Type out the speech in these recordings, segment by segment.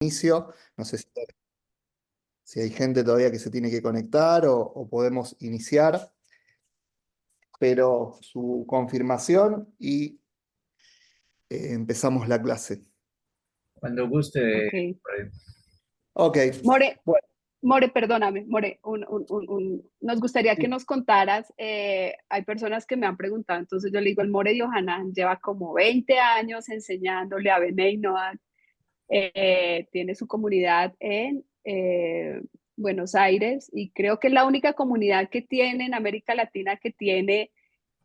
inicio. No sé si hay gente todavía que se tiene que conectar o podemos iniciar, pero su confirmación y empezamos la clase. Cuando guste. Ok. Ok, More, bueno, More, perdóname, More, nos gustaría que sí, nos contaras, hay personas que me han preguntado, entonces yo le digo, el More de Yohanan lleva como 20 años enseñándole a Bnei Noach, tiene su comunidad en Buenos Aires y creo que es la única comunidad que tiene en América Latina que tiene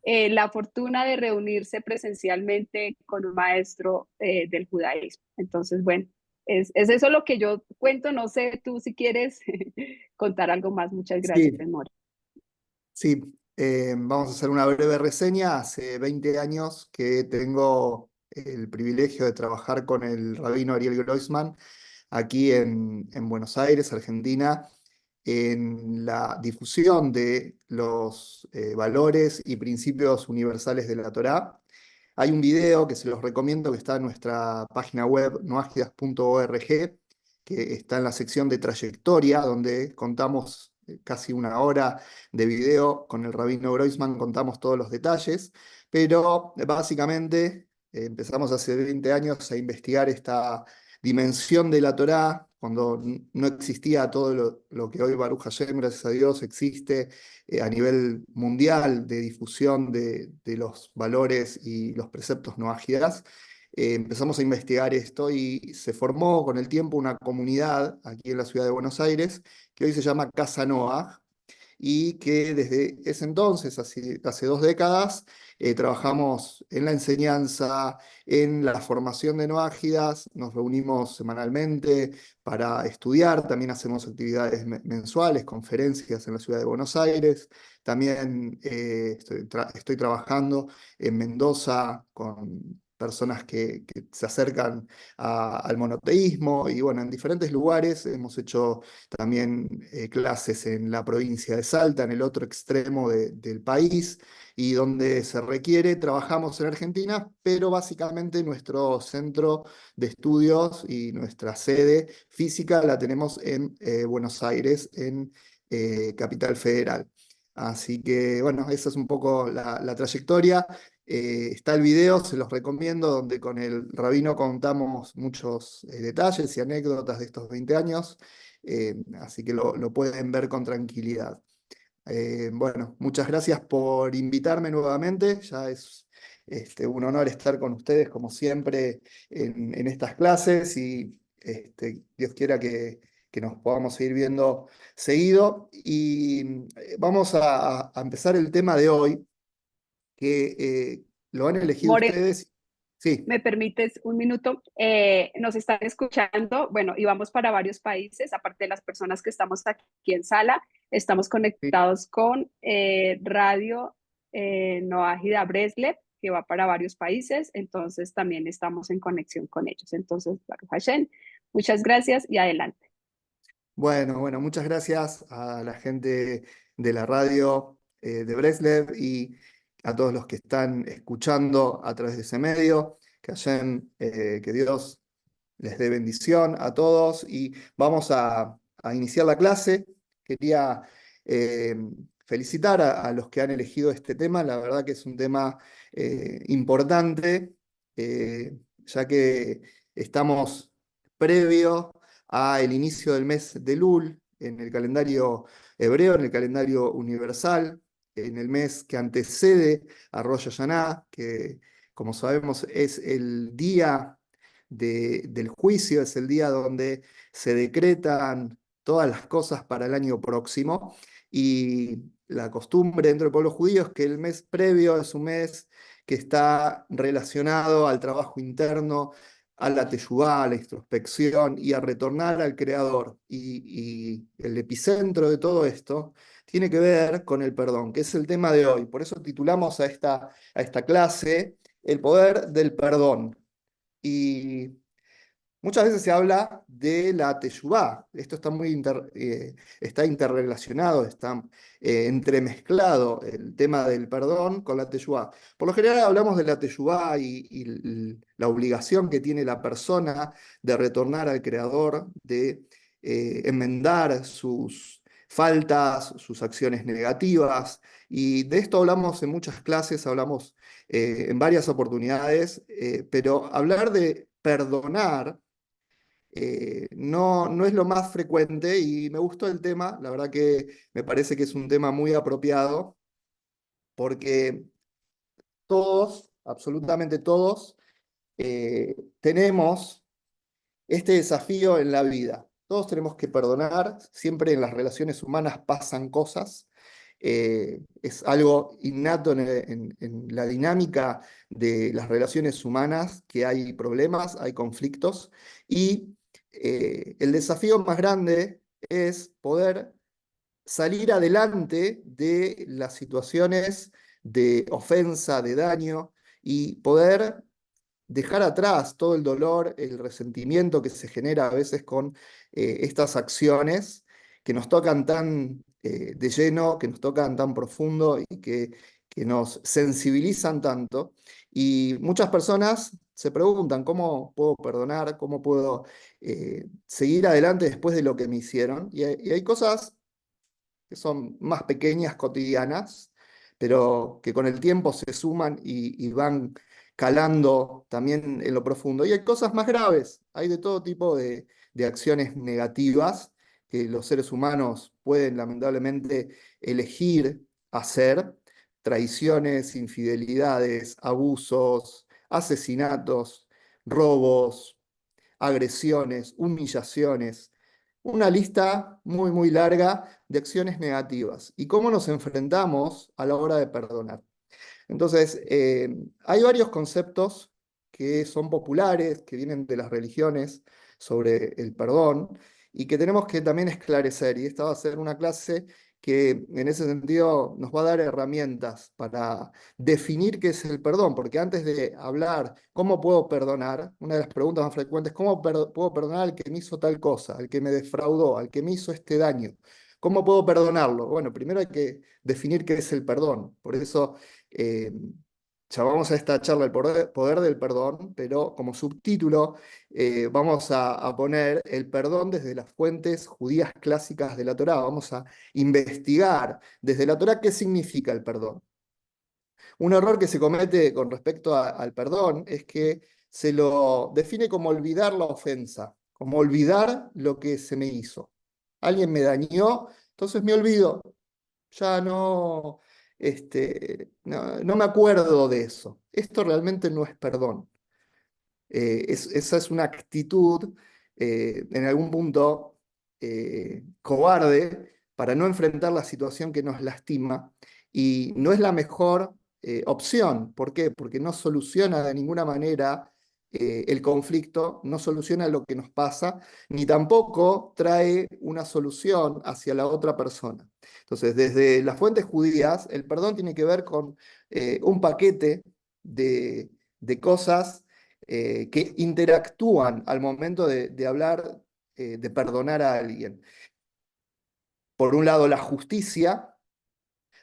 la fortuna de reunirse presencialmente con un maestro del judaísmo. Entonces, bueno, es eso lo que yo cuento. No sé tú si quieres contar algo más. Muchas gracias, sí, More. sí. Vamos a hacer una breve reseña. Hace 20 años que tengo el privilegio de trabajar con el rabino Ariel Groisman aquí en Buenos Aires, Argentina, en la difusión de los valores y principios universales de la Torá. Hay un video que se los recomiendo que está en nuestra página web noagidas.org, que está en la sección de trayectoria, donde contamos casi una hora de video con el rabino Groisman, contamos todos los detalles, pero básicamente empezamos hace 20 años a investigar esta dimensión de la Torá, cuando no existía todo lo que hoy Baruch Hashem, gracias a Dios, existe a nivel mundial de difusión de los valores y los preceptos noajidas. Empezamos a investigar esto y se formó con el tiempo una comunidad aquí en la ciudad de Buenos Aires que hoy se llama Casa Noaj, y que desde ese entonces, hace 2 décadas, trabajamos en la enseñanza, en la formación de noágidas, nos reunimos semanalmente para estudiar, también hacemos actividades mensuales, conferencias en la ciudad de Buenos Aires, también estoy trabajando en Mendoza con personas que se acercan al monoteísmo y bueno, en diferentes lugares hemos hecho también clases en la provincia de Salta, en el otro extremo del país, y donde se requiere, trabajamos en Argentina, pero básicamente nuestro centro de estudios y nuestra sede física la tenemos en Buenos Aires, en Capital Federal. Así que bueno, esa es un poco la trayectoria. Está el video, se los recomiendo, donde con el rabino contamos muchos detalles y anécdotas de estos 20 años. Así que lo pueden ver con tranquilidad. Bueno, muchas gracias por invitarme nuevamente. Ya es un honor estar con ustedes, como siempre, en estas clases y Dios quiera que nos podamos seguir viendo seguido. Y vamos a empezar el tema de hoy, que lo han elegido More, ustedes. Sí, ¿me permites un minuto? Nos están escuchando, bueno, y vamos para varios países, aparte de las personas que estamos aquí en sala, estamos sí. conectados con Radio Noágida Breslev, que va para varios países, entonces también estamos en conexión con ellos. Entonces, Baruch Hashem, muchas gracias y adelante. Bueno, muchas gracias a la gente de la radio de Breslev y a todos los que están escuchando a través de ese medio. Que Dios les dé bendición a todos y vamos a iniciar la clase. Quería eh, felicitar a los que han elegido este tema. La verdad que es un tema importante, ya que estamos previo al inicio del mes de Lul en el calendario hebreo, en el calendario universal, en el mes que antecede a Rosh Hashanah, que como sabemos es el día del juicio, es el día donde se decretan todas las cosas para el año próximo. Y la costumbre dentro del pueblo judío es que el mes previo es un mes que está relacionado al trabajo interno, a la teshuvá, a la introspección y a retornar al Creador. Y el epicentro de todo esto tiene que ver con el perdón, que es el tema de hoy. Por eso titulamos a esta clase El poder del perdón. Y muchas veces se habla de la teshuvá. Esto está está interrelacionado, está entremezclado el tema del perdón con la teshuvá. Por lo general hablamos de la teshuvá y la obligación que tiene la persona de retornar al Creador, de enmendar sus faltas, sus acciones negativas. Y de esto hablamos en muchas clases, hablamos en varias oportunidades, pero hablar de perdonar no es lo más frecuente y me gustó el tema, la verdad que me parece que es un tema muy apropiado porque todos, absolutamente todos, tenemos este desafío en la vida. Todos tenemos que perdonar, siempre en las relaciones humanas pasan cosas, es algo innato en la dinámica de las relaciones humanas, que hay problemas, hay conflictos, y el desafío más grande es poder salir adelante de las situaciones de ofensa, de daño, y poder dejar atrás todo el dolor, el resentimiento que se genera a veces con estas acciones que nos tocan tan de lleno, que nos tocan tan profundo y que nos sensibilizan tanto. Y muchas personas se preguntan, ¿cómo puedo perdonar? ¿Cómo puedo seguir adelante después de lo que me hicieron? Y hay cosas que son más pequeñas, cotidianas, pero que con el tiempo se suman y van calando también en lo profundo. Y hay cosas más graves, hay de todo tipo de acciones negativas que los seres humanos pueden lamentablemente elegir hacer, traiciones, infidelidades, abusos, asesinatos, robos, agresiones, humillaciones, una lista muy, muy larga de acciones negativas y cómo nos enfrentamos a la hora de perdonar. Entonces, hay varios conceptos que son populares, que vienen de las religiones sobre el perdón y que tenemos que también esclarecer. Y esta va a ser una clase que en ese sentido nos va a dar herramientas para definir qué es el perdón, porque antes de hablar cómo puedo perdonar, una de las preguntas más frecuentes, ¿cómo puedo perdonar al que me hizo tal cosa, al que me defraudó, al que me hizo este daño? ¿Cómo puedo perdonarlo? Bueno, primero hay que definir qué es el perdón. Por eso eh, llamamos a esta charla el poder del perdón, pero como subtítulo vamos a poner el perdón desde las fuentes judías clásicas de la Torá. Vamos a investigar desde la Torá qué significa el perdón. Un error que se comete con respecto al perdón es que se lo define como olvidar la ofensa, como olvidar lo que se me hizo. Alguien me dañó, entonces me olvido, ya no me acuerdo de eso. Esto realmente no es perdón. Esa es una actitud en algún punto cobarde para no enfrentar la situación que nos lastima y no es la mejor opción. ¿Por qué? Porque no soluciona de ninguna manera el conflicto, no soluciona lo que nos pasa, ni tampoco trae una solución hacia la otra persona. Entonces, desde las fuentes judías, el perdón tiene que ver con un paquete de cosas que interactúan al momento de hablar, de perdonar a alguien. Por un lado, la justicia,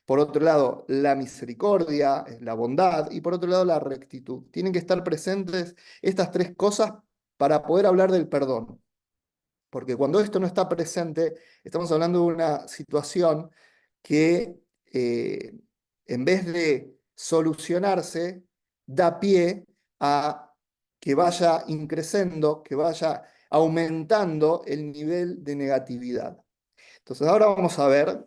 por otro lado, la misericordia, la bondad, y por otro lado, la rectitud. Tienen que estar presentes estas tres cosas para poder hablar del perdón. Porque cuando esto no está presente, estamos hablando de una situación que en vez de solucionarse, da pie a que vaya increciendo, que vaya aumentando el nivel de negatividad. Entonces ahora vamos a ver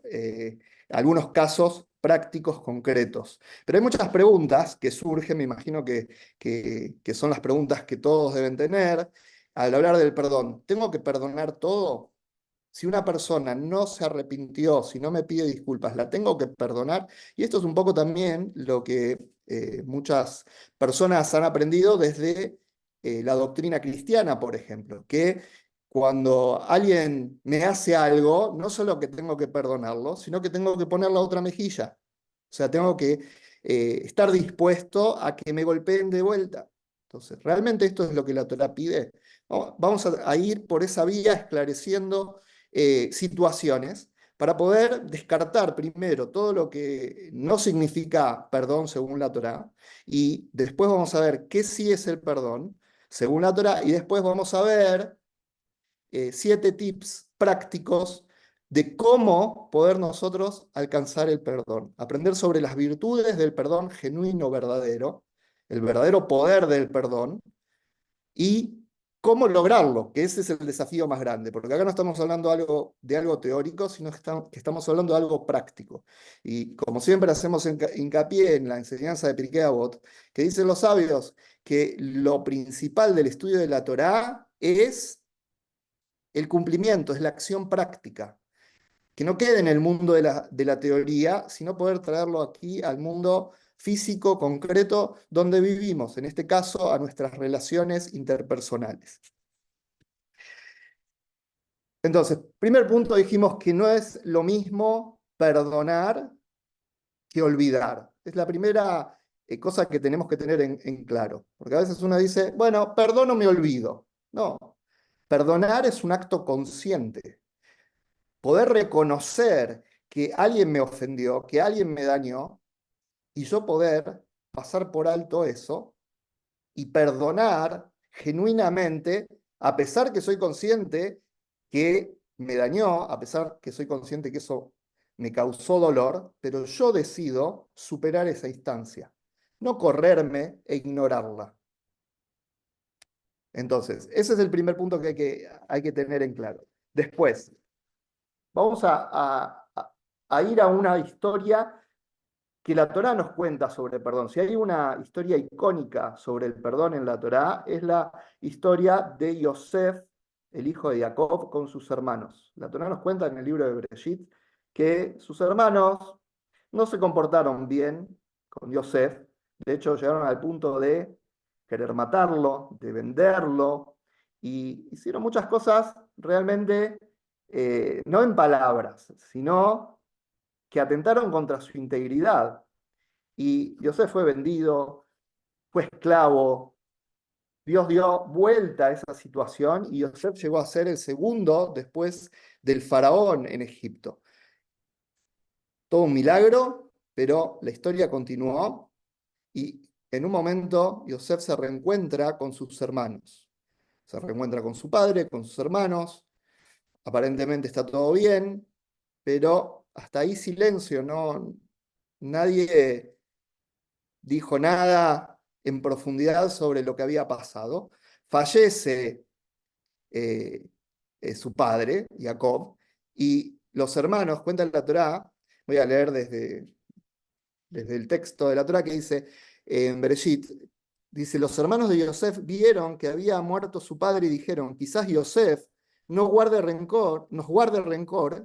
algunos casos prácticos concretos. Pero hay muchas preguntas que surgen, me imagino que son las preguntas que todos deben tener al hablar del perdón. ¿Tengo que perdonar todo? Si una persona no se arrepintió, si no me pide disculpas, ¿la tengo que perdonar? Y esto es un poco también lo que muchas personas han aprendido desde la doctrina cristiana, por ejemplo, que cuando alguien me hace algo, no solo que tengo que perdonarlo, sino que tengo que poner la otra mejilla. O sea, tengo que estar dispuesto a que me golpeen de vuelta. Entonces, ¿realmente esto es lo que la Torá pide? Vamos a ir por esa vía esclareciendo situaciones para poder descartar primero todo lo que no significa perdón según la Torá, y después vamos a ver qué sí es el perdón según la Torá, y después vamos a ver 7 tips prácticos de cómo poder nosotros alcanzar el perdón. Aprender sobre las virtudes del perdón genuino, verdadero, el verdadero poder del perdón, y cómo lograrlo, que ese es el desafío más grande, porque acá no estamos hablando de algo teórico, sino que estamos hablando de algo práctico. Y como siempre hacemos hincapié en la enseñanza de Pirkei Avot, que dicen los sabios que lo principal del estudio de la Torá es el cumplimiento, es la acción práctica, que no quede en el mundo de la teoría, sino poder traerlo aquí al mundo físico, concreto, donde vivimos, en este caso a nuestras relaciones interpersonales. Entonces, primer punto, dijimos que no es lo mismo perdonar que olvidar. Es la primera cosa que tenemos que tener en claro, porque a veces uno dice, bueno, perdono, me olvido. No, perdonar es un acto consciente. Poder reconocer que alguien me ofendió, que alguien me dañó, y yo poder pasar por alto eso y perdonar genuinamente, a pesar que soy consciente que me dañó, a pesar que soy consciente que eso me causó dolor, pero yo decido superar esa instancia, no correrme e ignorarla. Entonces, ese es el primer punto que hay que tener en claro. Después, vamos a ir a una historia que la Torá nos cuenta sobre el perdón. Si hay una historia icónica sobre el perdón en la Torá, es la historia de Yosef, el hijo de Jacob, con sus hermanos. La Torá nos cuenta en el libro de Bereshit que sus hermanos no se comportaron bien con Yosef. De hecho, llegaron al punto de querer matarlo, de venderlo, y hicieron muchas cosas realmente, no en palabras, sino que atentaron contra su integridad. Y Yosef fue vendido, fue esclavo. Dios dio vuelta a esa situación y Yosef llegó a ser el segundo después del faraón en Egipto. Todo un milagro, pero la historia continuó y en un momento Yosef se reencuentra con sus hermanos. Se reencuentra con su padre, con sus hermanos. Aparentemente está todo bien, pero hasta ahí silencio, ¿no? Nadie dijo nada en profundidad sobre lo que había pasado. Fallece su padre, Jacob, y los hermanos, cuentan la Torá, voy a leer desde el texto de la Torá que dice en Bereshit, dice, los hermanos de Yosef vieron que había muerto su padre y dijeron, quizás Yosef nos guarde rencor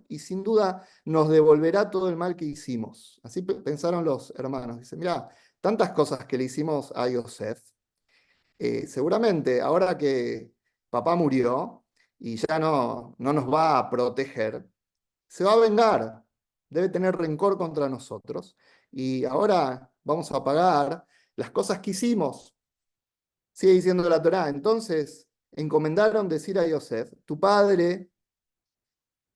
y sin duda nos devolverá todo el mal que hicimos. Así pensaron los hermanos. Dice, mira, tantas cosas que le hicimos a Yosef, seguramente ahora que papá murió y ya no nos va a proteger, se va a vengar, debe tener rencor contra nosotros y ahora vamos a pagar las cosas que hicimos. Sigue diciendo la Torá. Entonces encomendaron decir a Yosef, tu padre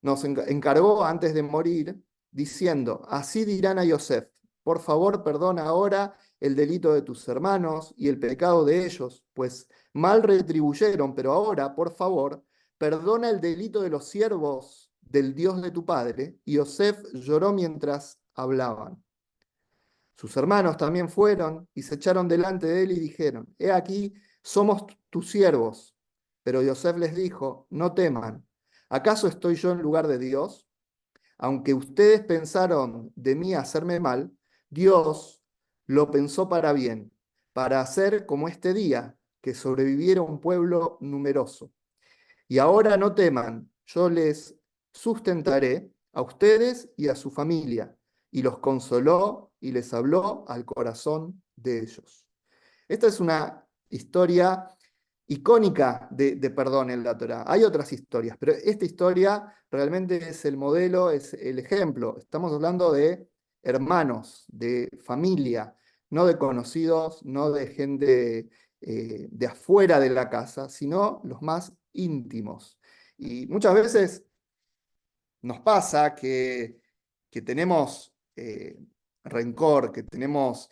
nos encargó antes de morir, diciendo, así dirán a Yosef, por favor perdona ahora el delito de tus hermanos y el pecado de ellos, pues mal retribuyeron, pero ahora, por favor, perdona el delito de los siervos del Dios de tu padre. Y Yosef lloró mientras hablaban. Sus hermanos también fueron y se echaron delante de él y dijeron, he aquí, somos tus siervos. Pero Yosef les dijo, no teman, ¿acaso estoy yo en lugar de Dios? Aunque ustedes pensaron de mí hacerme mal, Dios lo pensó para bien, para hacer como este día, que sobreviviera un pueblo numeroso. Y ahora no teman, yo les sustentaré a ustedes y a su familia. Y los consoló y les habló al corazón de ellos. Esta es una historia icónica de perdón en la Torá. Hay otras historias, pero esta historia realmente es el modelo, es el ejemplo. Estamos hablando de hermanos, de familia, no de conocidos, no de gente de afuera de la casa, sino los más íntimos. Y muchas veces nos pasa que tenemos rencor, que tenemos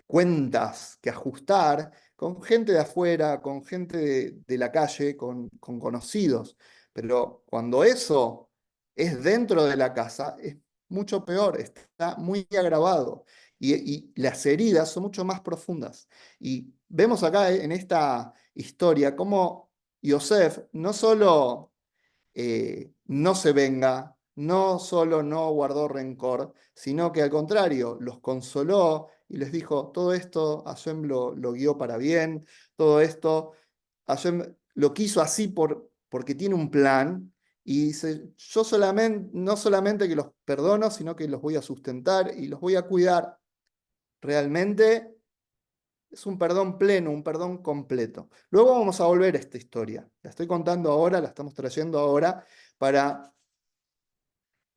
cuentas que ajustar con gente de afuera, con gente de la calle, con conocidos. Pero cuando eso es dentro de la casa, es mucho peor, está muy agravado. Y las heridas son mucho más profundas. Y vemos acá en esta historia cómo Yosef no solo no se venga, no solo no guardó rencor, sino que al contrario, los consoló y les dijo, todo esto Hashem lo guió para bien, todo esto Hashem lo quiso así porque tiene un plan, y dice, yo solamente, no solamente que los perdono, sino que los voy a sustentar y los voy a cuidar. Realmente es un perdón pleno, un perdón completo. Luego vamos a volver a esta historia. La estoy contando ahora, la estamos trayendo ahora para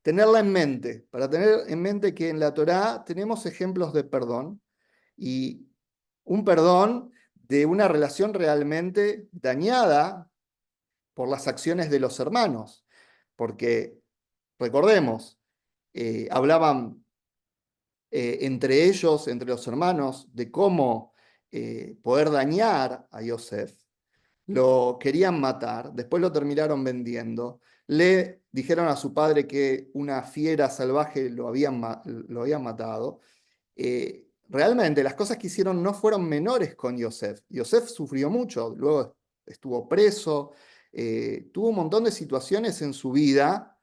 tenerla en mente, para tener en mente que en la Torá tenemos ejemplos de perdón, y un perdón de una relación realmente dañada por las acciones de los hermanos. Porque, recordemos, hablaban entre ellos, entre los hermanos, de cómo poder dañar a Yosef. Lo querían matar, después lo terminaron vendiendo. Le dijeron a su padre que una fiera salvaje lo habían matado. Realmente las cosas que hicieron no fueron menores con Yosef. Yosef sufrió mucho, luego estuvo preso, tuvo un montón de situaciones en su vida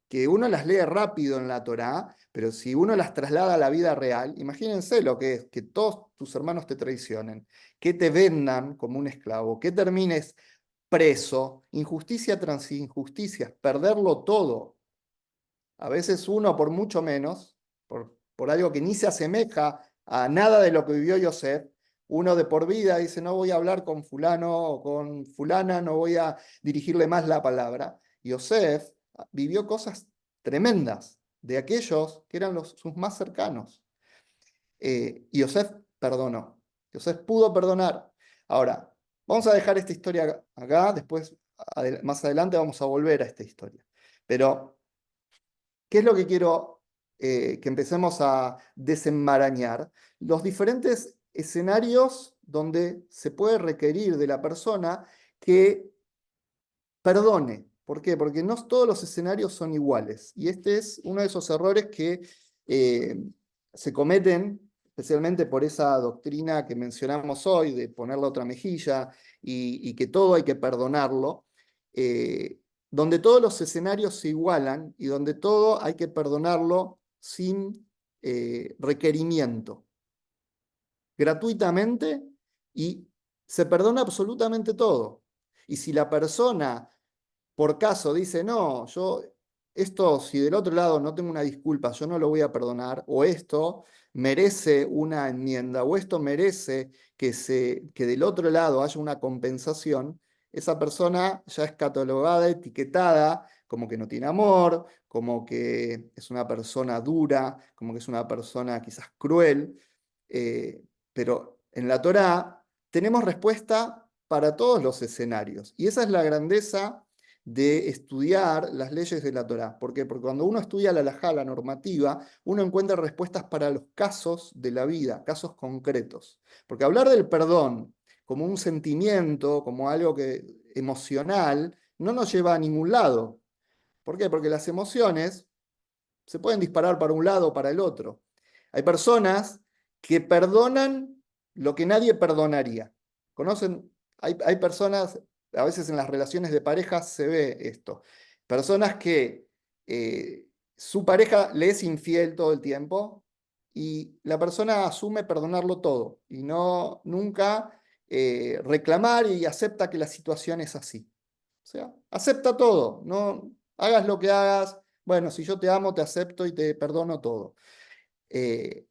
que uno las lee rápido en la Torá, pero si uno las traslada a la vida real, imagínense lo que es que todos tus hermanos te traicionen, que te vendan como un esclavo, que termines preso, injusticia tras injusticia, perderlo todo. A veces uno por mucho menos, por algo que ni se asemeja a nada de lo que vivió Yosef, uno de por vida dice, no voy a hablar con fulano o con fulana, no voy a dirigirle más la palabra. Yosef vivió cosas tremendas de aquellos que eran sus más cercanos. Y Yosef perdonó. Yosef pudo perdonar. Ahora, vamos a dejar esta historia acá, después, más adelante, vamos a volver a esta historia. Pero, ¿qué es lo que quiero que empecemos a desenmarañar? Los diferentes escenarios donde se puede requerir de la persona que perdone. ¿Por qué? Porque no todos los escenarios son iguales. Y este es uno de esos errores que eh, se cometen, especialmente por esa doctrina que mencionamos hoy, de poner la otra mejilla y que todo hay que perdonarlo, donde todos los escenarios se igualan y donde todo hay que perdonarlo sin requerimiento, gratuitamente, y se perdona absolutamente todo. Y si la persona por caso dice, no, yo esto, si del otro lado no tengo una disculpa, yo no lo voy a perdonar, o esto merece una enmienda, o esto merece que del otro lado haya una compensación, esa persona ya es catalogada, etiquetada, como que no tiene amor, como que es una persona dura, como que es una persona quizás cruel. Pero en la Torá tenemos respuesta para todos los escenarios, y esa es la grandeza de estudiar las leyes de la Torá. ¿Por qué? Porque cuando uno estudia la halajá, la normativa, uno encuentra respuestas para los casos de la vida, casos concretos. Porque hablar del perdón como un sentimiento, como algo emocional, no nos lleva a ningún lado. ¿Por qué? Porque las emociones se pueden disparar para un lado o para el otro. Hay personas que perdonan lo que nadie perdonaría. ¿Conocen? Hay personas, a veces en las relaciones de pareja se ve esto. Personas que su pareja le es infiel todo el tiempo y la persona asume perdonarlo todo y no nunca reclamar, y acepta que la situación es así. O sea, acepta todo, no hagas lo que hagas. Bueno, si yo te amo, te acepto y te perdono todo. Eh,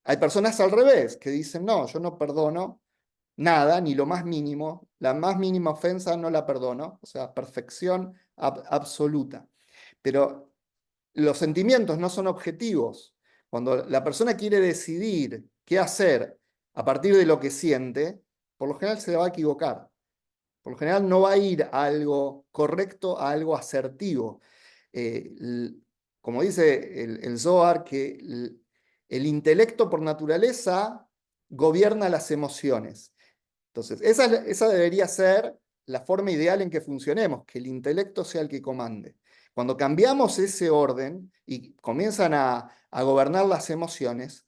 Hay personas al revés, que dicen, no, yo no perdono nada, ni lo más mínimo, la más mínima ofensa no la perdono, o sea, perfección absoluta. Pero los sentimientos no son objetivos. Cuando la persona quiere decidir qué hacer a partir de lo que siente, por lo general se va a equivocar. Por lo general no va a ir a algo correcto, a algo asertivo. Como dice el Zohar, que el intelecto por naturaleza gobierna las emociones. Entonces, esa debería ser la forma ideal en que funcionemos, que el intelecto sea el que comande. Cuando cambiamos ese orden y comienzan a gobernar las emociones,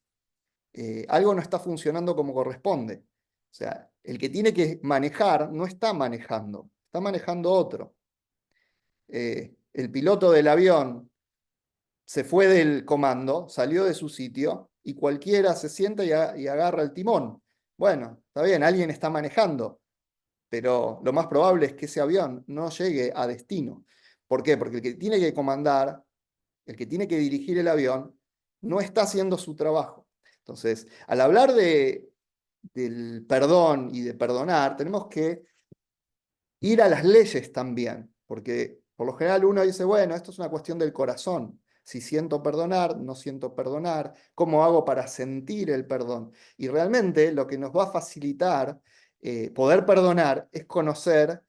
algo no está funcionando como corresponde. O sea, el que tiene que manejar no está manejando otro. El piloto del avión se fue del comando, salió de su sitio y cualquiera se sienta y agarra el timón. Bueno, está bien, alguien está manejando, pero lo más probable es que ese avión no llegue a destino. ¿Por qué? Porque el que tiene que comandar, el que tiene que dirigir el avión, no está haciendo su trabajo. Entonces, al hablar del perdón y de perdonar, tenemos que ir a las leyes también, porque por lo general uno dice, bueno, esto es una cuestión del corazón. Si siento perdonar, no siento perdonar, ¿cómo hago para sentir el perdón? Y realmente lo que nos va a facilitar poder perdonar es conocer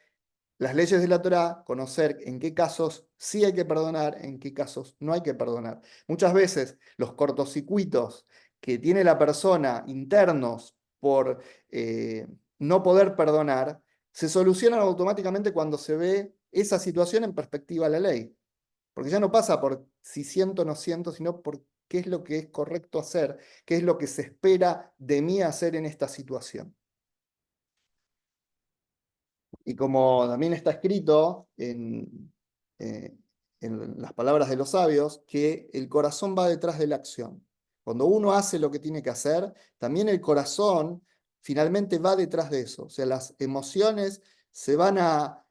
las leyes de la Torá, conocer en qué casos sí hay que perdonar, en qué casos no hay que perdonar. Muchas veces los cortocircuitos que tiene la persona internos por no poder perdonar, se solucionan automáticamente cuando se ve esa situación en perspectiva de la ley. Porque ya no pasa por si siento o no siento, sino por qué es lo que es correcto hacer, qué es lo que se espera de mí hacer en esta situación. Y como también está escrito en las palabras de los sabios, que el corazón va detrás de la acción. Cuando uno hace lo que tiene que hacer, también el corazón finalmente va detrás de eso. O sea, las emociones se van a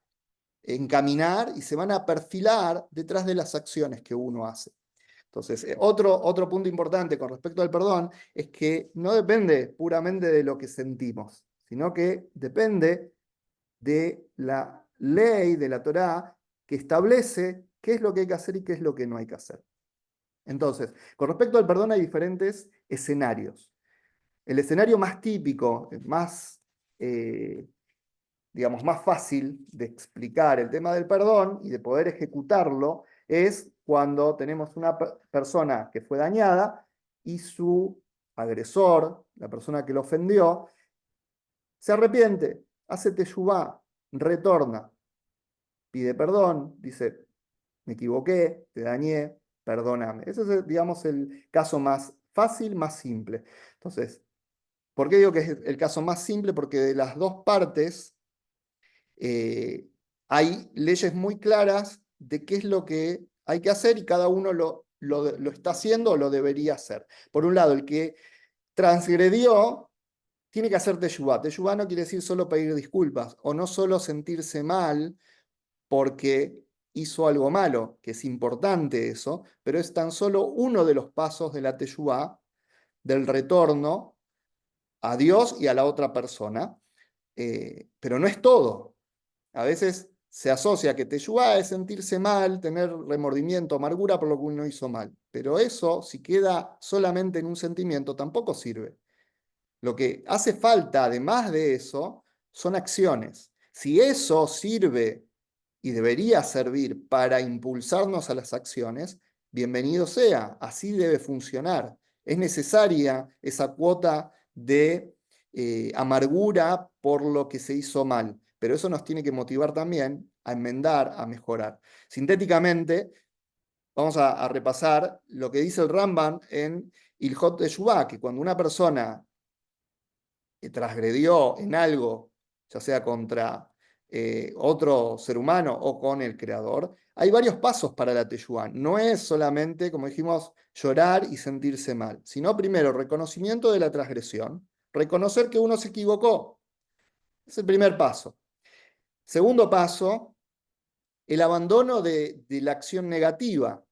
encaminar y se van a perfilar detrás de las acciones que uno hace. Entonces, otro punto importante con respecto al perdón es que no depende puramente de lo que sentimos, sino que depende de la ley de la Torá que establece qué es lo que hay que hacer y qué es lo que no hay que hacer. Entonces, con respecto al perdón hay diferentes escenarios. El escenario más típico, más, digamos, más fácil de explicar el tema del perdón y de poder ejecutarlo es cuando tenemos una persona que fue dañada y su agresor, la persona que lo ofendió, se arrepiente, hace teshuvá, retorna, pide perdón, dice, me equivoqué, te dañé, perdóname. Ese es, digamos, el caso más fácil, más simple. Entonces, ¿por qué digo que es el caso más simple? Porque de las dos partes hay leyes muy claras de qué es lo que hay que hacer y cada uno lo está haciendo o lo debería hacer. Por un lado, el que transgredió tiene que hacer teshuvá. Teshuvá no quiere decir solo pedir disculpas o no solo sentirse mal porque hizo algo malo, que es importante eso, pero es tan solo uno de los pasos de la teshuvá, del retorno a Dios y a la otra persona, pero no es todo. A veces se asocia que teshuvá es sentirse mal, tener remordimiento, amargura por lo que uno hizo mal, pero eso, si queda solamente en un sentimiento, tampoco sirve. Lo que hace falta, además de eso, son acciones. Si eso sirve y debería servir para impulsarnos a las acciones, bienvenido sea, así debe funcionar. Es necesaria esa cuota de amargura por lo que se hizo mal, pero eso nos tiene que motivar también a enmendar, a mejorar. Sintéticamente, vamos a repasar lo que dice el Rambam en Ilhot Teshuvá, que cuando una persona transgredió en algo, ya sea contra otro ser humano o con el creador, hay varios pasos para la teshuvá. No es solamente, como dijimos, llorar y sentirse mal, sino primero reconocimiento de la transgresión, reconocer que uno se equivocó. Es el primer paso. Segundo paso, el abandono de la acción negativa.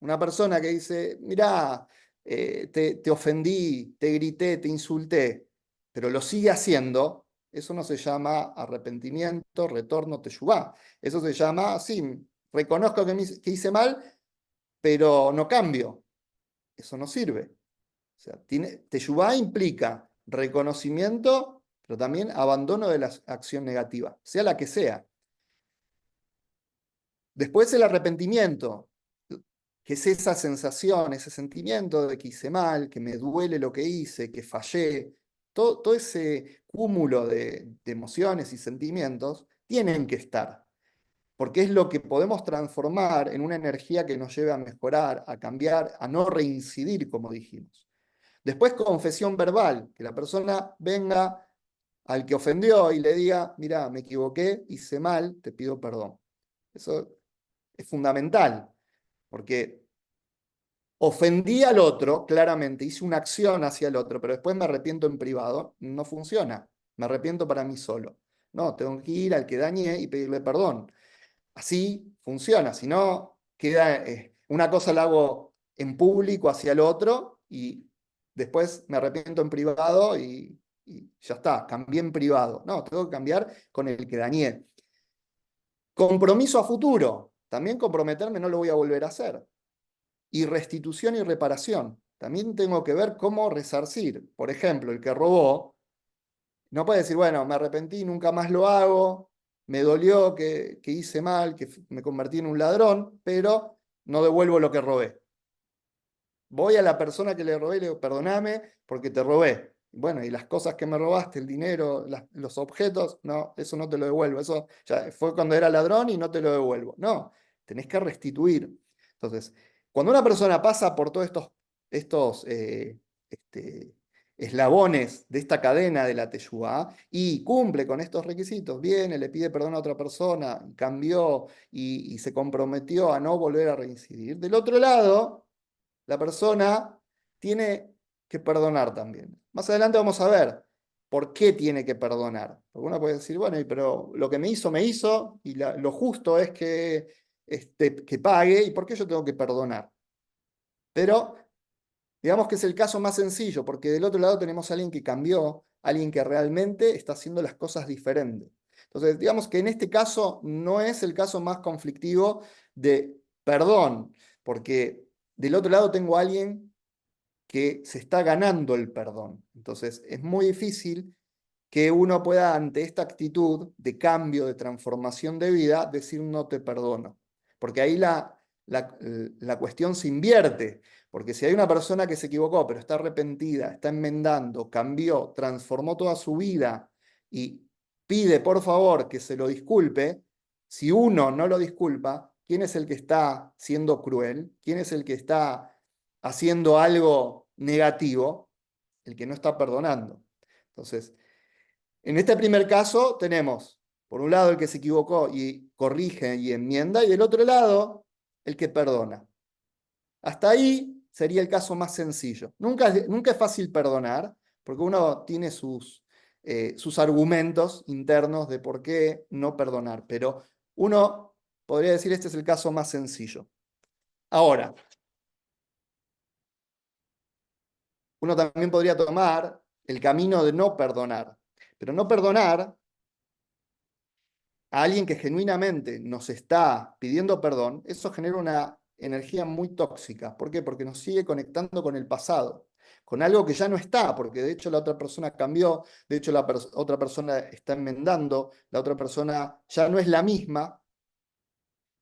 Una persona que dice, mirá, te ofendí, te grité, te insulté, pero lo sigue haciendo, eso no se llama arrepentimiento, retorno, teshuvá. Eso se llama, sí, reconozco que hice mal, pero no cambio. Eso no sirve. O sea, teshuvá implica reconocimiento, pero también abandono de la acción negativa, sea la que sea. Después el arrepentimiento, que es esa sensación, ese sentimiento de que hice mal, que me duele lo que hice, que fallé. Todo ese cúmulo de emociones y sentimientos tienen que estar, porque es lo que podemos transformar en una energía que nos lleve a mejorar, a cambiar, a no reincidir, como dijimos. Después, confesión verbal, que la persona venga al que ofendió y le diga, mira, me equivoqué, hice mal, te pido perdón. Eso es fundamental, porque ofendí al otro, claramente, hice una acción hacia el otro, pero después me arrepiento en privado, no funciona. Me arrepiento para mí solo. No, tengo que ir al que dañé y pedirle perdón. Así funciona, si no, queda una cosa la hago en público hacia el otro y después me arrepiento en privado y ya está, cambié en privado. No, tengo que cambiar con el que dañé. Compromiso a futuro, también comprometerme no lo voy a volver a hacer. Y restitución y reparación, también tengo que ver cómo resarcir. Por ejemplo, el que robó, no puede decir, bueno, me arrepentí, nunca más lo hago, me dolió que hice mal, que me convertí en un ladrón, pero no devuelvo lo que robé. Voy a la persona que le robé y le digo, perdóname porque te robé. Bueno, y las cosas que me robaste, el dinero, los objetos, no, eso no te lo devuelvo. Eso ya fue cuando era ladrón y no te lo devuelvo. No, tenés que restituir. Entonces, cuando una persona pasa por todos estos este, eslabones de esta cadena de la teshuvá y cumple con estos requisitos, viene, le pide perdón a otra persona, cambió y se comprometió a no volver a reincidir. Del otro lado, la persona tiene que perdonar también. Más adelante vamos a ver por qué tiene que perdonar. Porque uno puede decir, bueno, pero lo que me hizo, y lo justo es que pague, ¿y por qué yo tengo que perdonar? Pero digamos que es el caso más sencillo, porque del otro lado tenemos a alguien que cambió, alguien que realmente está haciendo las cosas diferentes. Entonces, digamos que en este caso no es el caso más conflictivo de perdón, porque del otro lado tengo a alguien que se está ganando el perdón. Entonces, es muy difícil que uno pueda, ante esta actitud de cambio, de transformación de vida, decir no te perdono. Porque ahí la cuestión se invierte. Porque si hay una persona que se equivocó, pero está arrepentida, está enmendando, cambió, transformó toda su vida y pide por favor que se lo disculpe, si uno no lo disculpa, ¿quién es el que está siendo cruel? ¿Quién es el que está haciendo algo negativo? El que no está perdonando. Entonces, en este primer caso tenemos, por un lado, el que se equivocó y corrige y enmienda, y del otro lado, el que perdona. Hasta ahí sería el caso más sencillo. Nunca es fácil perdonar, porque uno tiene sus argumentos internos de por qué no perdonar, pero uno podría decir este es el caso más sencillo. Ahora, uno también podría tomar el camino de no perdonar, pero no perdonar a alguien que genuinamente nos está pidiendo perdón, eso genera una energía muy tóxica. ¿Por qué? Porque nos sigue conectando con el pasado, con algo que ya no está, porque de hecho la otra persona cambió, de hecho otra persona está enmendando, la otra persona ya no es la misma,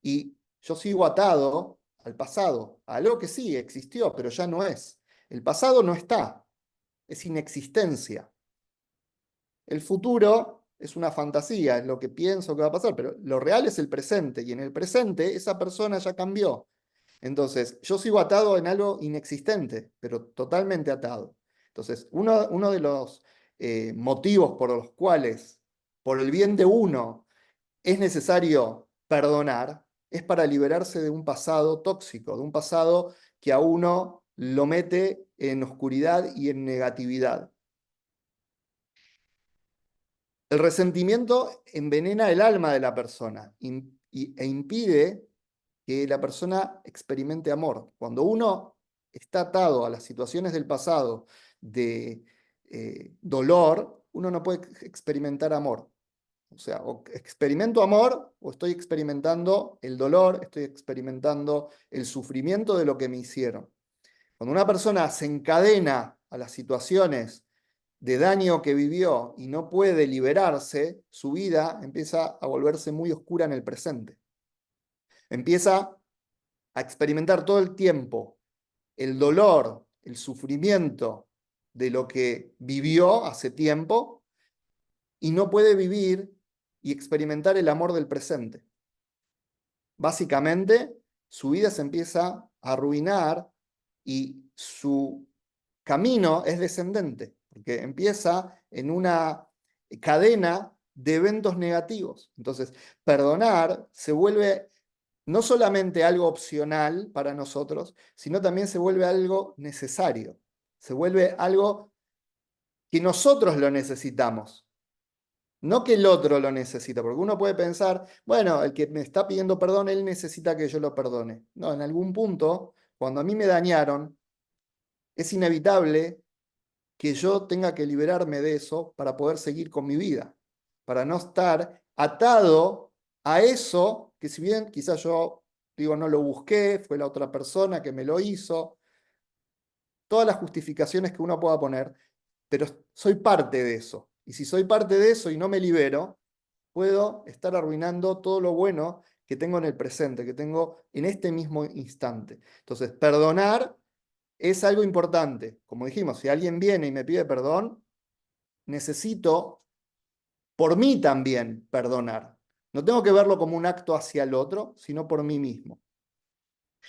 y yo sigo atado al pasado, a algo que sí existió, pero ya no es. El pasado no está, es inexistencia. El futuro es una fantasía, es lo que pienso que va a pasar, pero lo real es el presente, y en el presente esa persona ya cambió. Entonces, yo sigo atado en algo inexistente, pero totalmente atado. Entonces, uno de los motivos por los cuales, por el bien de uno, es necesario perdonar, es para liberarse de un pasado tóxico, de un pasado que a uno lo mete en oscuridad y en negatividad. El resentimiento envenena el alma de la persona e impide que la persona experimente amor. Cuando uno está atado a las situaciones del pasado de dolor, uno no puede experimentar amor. O sea, o experimento amor o estoy experimentando el dolor, estoy experimentando el sufrimiento de lo que me hicieron. Cuando una persona se encadena a las situaciones de daño que vivió y no puede liberarse, su vida empieza a volverse muy oscura en el presente. Empieza a experimentar todo el tiempo el dolor, el sufrimiento de lo que vivió hace tiempo y no puede vivir y experimentar el amor del presente. Básicamente, su vida se empieza a arruinar y su camino es descendente, porque empieza en una cadena de eventos negativos. Entonces, perdonar se vuelve no solamente algo opcional para nosotros, sino también se vuelve algo necesario. Se vuelve algo que nosotros lo necesitamos, no que el otro lo necesita, porque uno puede pensar, bueno, el que me está pidiendo perdón, él necesita que yo lo perdone. No, en algún punto, cuando a mí me dañaron, es inevitable que yo tenga que liberarme de eso para poder seguir con mi vida, para no estar atado a eso que, si bien quizás yo digo no lo busqué, fue la otra persona que me lo hizo, todas las justificaciones que uno pueda poner, pero soy parte de eso. Y si soy parte de eso y no me libero, puedo estar arruinando todo lo bueno que tengo en el presente, que tengo en este mismo instante. Entonces, perdonar es algo importante. Como dijimos, si alguien viene y me pide perdón, necesito por mí también perdonar. No tengo que verlo como un acto hacia el otro, sino por mí mismo.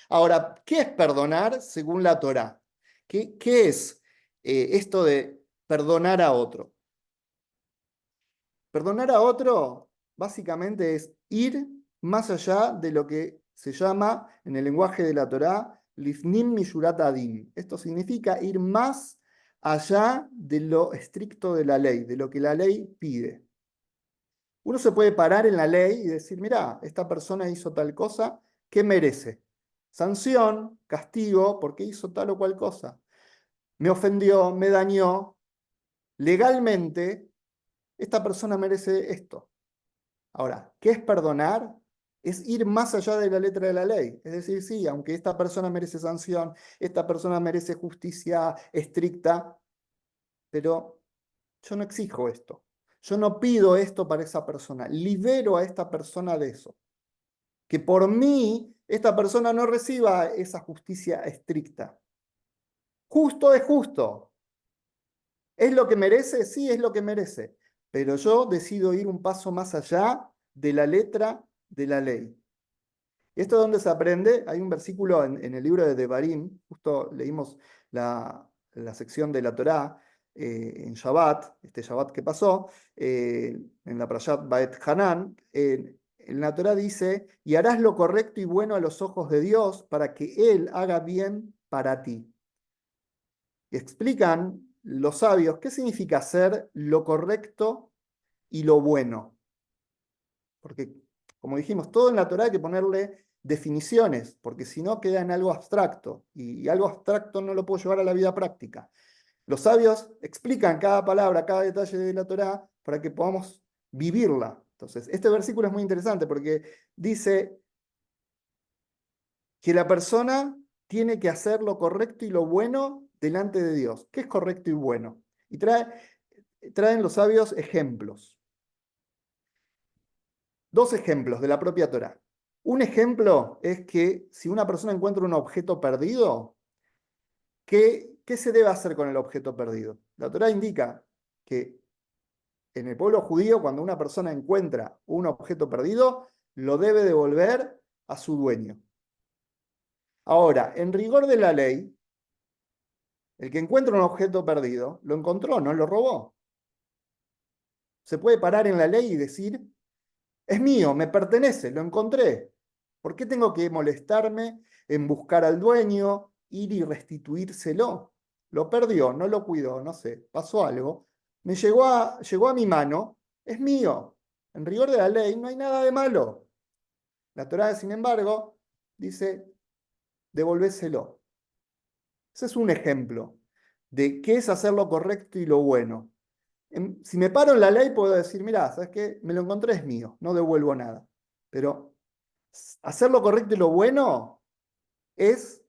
Ahora, ¿qué es perdonar según la Torá? ¿Qué es esto de perdonar a otro? Perdonar a otro básicamente es ir más allá de lo que se llama en el lenguaje de la Torá lifnim mishurat adin. Esto significa ir más allá de lo estricto de la ley, de lo que la ley pide. Uno se puede parar en la ley y decir, mirá, esta persona hizo tal cosa, ¿qué merece? Sanción, castigo, porque hizo tal o cual cosa. Me ofendió, me dañó. Legalmente, esta persona merece esto. Ahora, ¿qué es perdonar? Es ir más allá de la letra de la ley. Es decir, sí, aunque esta persona merece sanción, esta persona merece justicia estricta, pero yo no exijo esto. Yo no pido esto para esa persona. Libero a esta persona de eso. Que por mí esta persona no reciba esa justicia estricta. Justo es justo. ¿Es lo que merece? Sí, es lo que merece. Pero yo decido ir un paso más allá de la letra de la ley. ¿Esto es donde se aprende? Hay un versículo en el libro de Devarim, justo leímos la sección de la Torá en Shabbat, este Shabbat que pasó, en la Prashat Baet Hanan, en la Torá dice, y harás lo correcto y bueno a los ojos de Dios para que Él haga bien para ti. Y explican los sabios qué significa hacer lo correcto y lo bueno. Porque, como dijimos, todo en la Torá hay que ponerle definiciones, porque si no queda en algo abstracto, y algo abstracto no lo puedo llevar a la vida práctica. Los sabios explican cada palabra, cada detalle de la Torá para que podamos vivirla. Entonces, este versículo es muy interesante porque dice que la persona tiene que hacer lo correcto y lo bueno delante de Dios. ¿Qué es correcto y bueno? Y traen los sabios ejemplos. Dos ejemplos de la propia Torá. Un ejemplo es que si una persona encuentra un objeto perdido, ¿qué se debe hacer con el objeto perdido? La Torá indica que en el pueblo judío, cuando una persona encuentra un objeto perdido, lo debe devolver a su dueño. Ahora, en rigor de la ley, el que encuentra un objeto perdido, lo encontró, no lo robó. Se puede parar en la ley y decir, es mío, me pertenece, lo encontré. ¿Por qué tengo que molestarme en buscar al dueño, ir y restituírselo? Lo perdió, no lo cuidó, no sé, pasó algo. Llegó a mi mano, es mío. En rigor de la ley no hay nada de malo. La Torá, sin embargo, dice, devolvéselo. Ese es un ejemplo de qué es hacer lo correcto y lo bueno. Si me paro en la ley, puedo decir, mirá, ¿sabes qué? Me lo encontré, es mío, no devuelvo nada. Pero hacer lo correcto y lo bueno es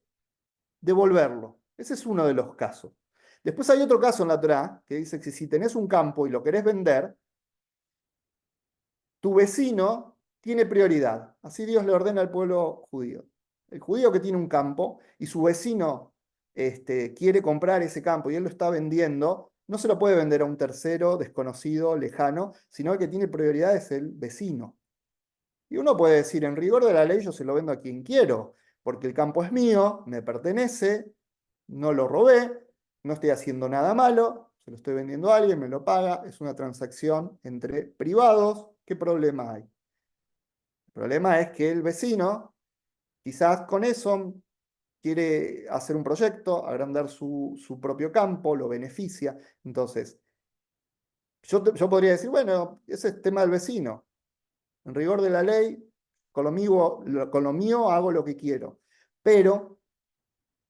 devolverlo. Ese es uno de los casos. Después hay otro caso en la Torá que dice que si tenés un campo y lo querés vender, tu vecino tiene prioridad. Así Dios le ordena al pueblo judío. El judío que tiene un campo y su vecino quiere comprar ese campo y él lo está vendiendo, no se lo puede vender a un tercero, desconocido, lejano, sino el que tiene prioridad es el vecino. Y uno puede decir, en rigor de la ley yo se lo vendo a quien quiero, porque el campo es mío, me pertenece, no lo robé, no estoy haciendo nada malo, se lo estoy vendiendo a alguien, me lo paga, es una transacción entre privados, ¿qué problema hay? El problema es que el vecino, quizás con eso, quiere hacer un proyecto, agrandar su propio campo, lo beneficia. Entonces, yo podría decir, bueno, ese es tema del vecino. En rigor de la ley, con lo mío hago lo que quiero. Pero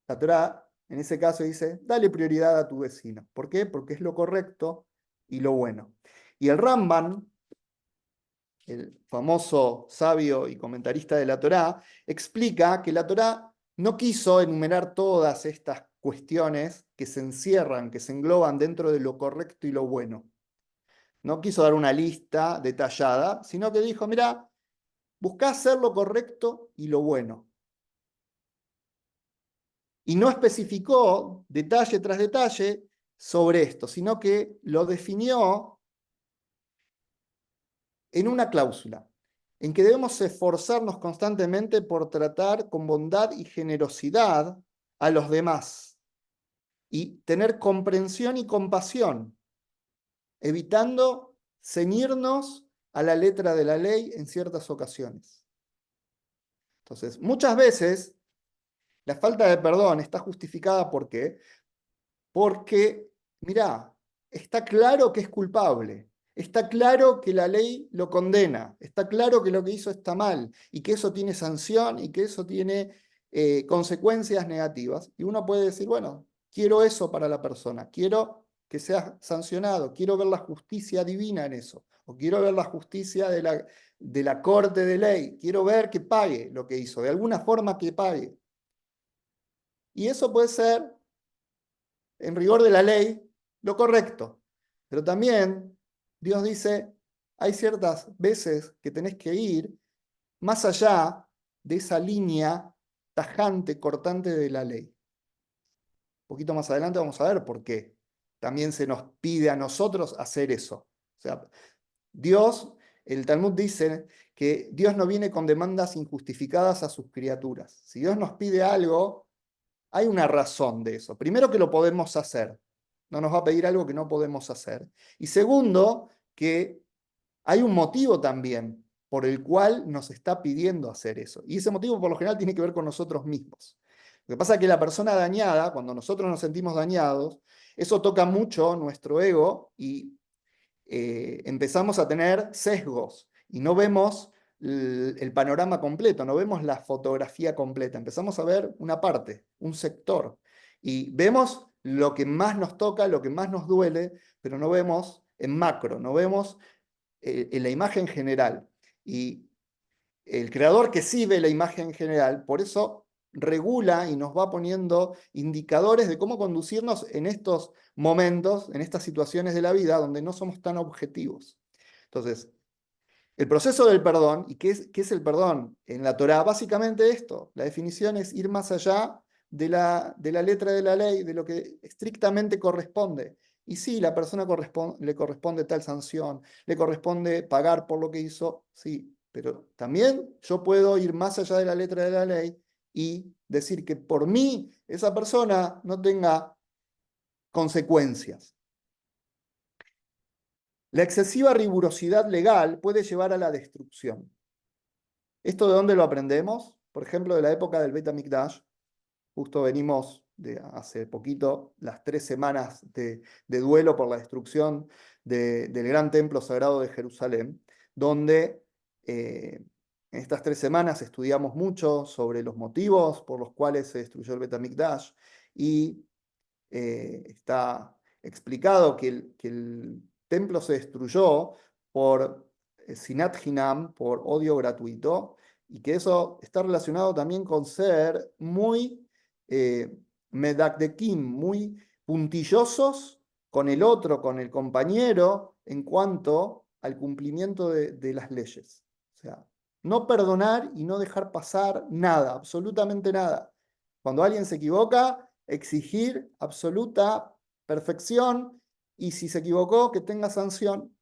la Torá en ese caso dice, dale prioridad a tu vecino. ¿Por qué? Porque es lo correcto y lo bueno. Y el Ramban, el famoso sabio y comentarista de la Torá, explica que la Torá no quiso enumerar todas estas cuestiones que se encierran, que se engloban dentro de lo correcto y lo bueno. No quiso dar una lista detallada, sino que dijo, mira, buscá hacer lo correcto y lo bueno. Y no especificó detalle tras detalle sobre esto, sino que lo definió en una cláusula, en que debemos esforzarnos constantemente por tratar con bondad y generosidad a los demás y tener comprensión y compasión, evitando ceñirnos a la letra de la ley en ciertas ocasiones. Entonces, muchas veces la falta de perdón está justificada ¿por qué? Porque, mirá, está claro que es culpable, está claro que la ley lo condena, está claro que lo que hizo está mal y que eso tiene sanción y que eso tiene consecuencias negativas. Y uno puede decir, bueno, quiero eso para la persona, quiero que sea sancionado, quiero ver la justicia divina en eso, o quiero ver la justicia de la corte de ley, quiero ver que pague lo que hizo, de alguna forma que pague. Y eso puede ser en rigor de la ley, lo correcto. Pero también Dios dice, hay ciertas veces que tenés que ir más allá de esa línea tajante, cortante de la ley. Un poquito más adelante vamos a ver por qué. También se nos pide a nosotros hacer eso. O sea, Dios, el Talmud dice que Dios no viene con demandas injustificadas a sus criaturas. Si Dios nos pide algo, hay una razón de eso. Primero, que lo podemos hacer. No nos va a pedir algo que no podemos hacer. Y segundo, que hay un motivo también por el cual nos está pidiendo hacer eso. Y ese motivo por lo general tiene que ver con nosotros mismos. Lo que pasa es que la persona dañada, cuando nosotros nos sentimos dañados, eso toca mucho nuestro ego y empezamos a tener sesgos y no vemos el panorama completo, no vemos la fotografía completa, empezamos a ver una parte, un sector, y vemos lo que más nos toca, lo que más nos duele, pero no vemos en macro, no vemos en la imagen general. Y el creador que sí ve la imagen general, por eso regula y nos va poniendo indicadores de cómo conducirnos en estos momentos, en estas situaciones de la vida donde no somos tan objetivos. Entonces, el proceso del perdón, ¿y qué es el perdón? En la Torá, básicamente esto, la definición es ir más allá de la letra de la ley, de lo que estrictamente corresponde. Y sí, la persona le corresponde tal sanción, le corresponde pagar por lo que hizo, sí, pero también yo puedo ir más allá de la letra de la ley y decir que por mí esa persona no tenga consecuencias. La excesiva rigurosidad legal puede llevar a la destrucción. ¿Esto de dónde lo aprendemos? Por ejemplo, de la época del Beit HaMikdash. Justo venimos de hace poquito, las 3 semanas de duelo por la destrucción del gran templo sagrado de Jerusalén, donde en estas 3 semanas estudiamos mucho sobre los motivos por los cuales se destruyó el Beit HaMikdash y está explicado que el templo se destruyó por Sinat Hinam, por odio gratuito, y que eso está relacionado también con ser muy medakdekim, muy puntillosos con el otro, con el compañero, en cuanto al cumplimiento de las leyes. O sea, no perdonar y no dejar pasar nada, absolutamente nada. Cuando alguien se equivoca, exigir absoluta perfección y si se equivocó, que tenga sanción.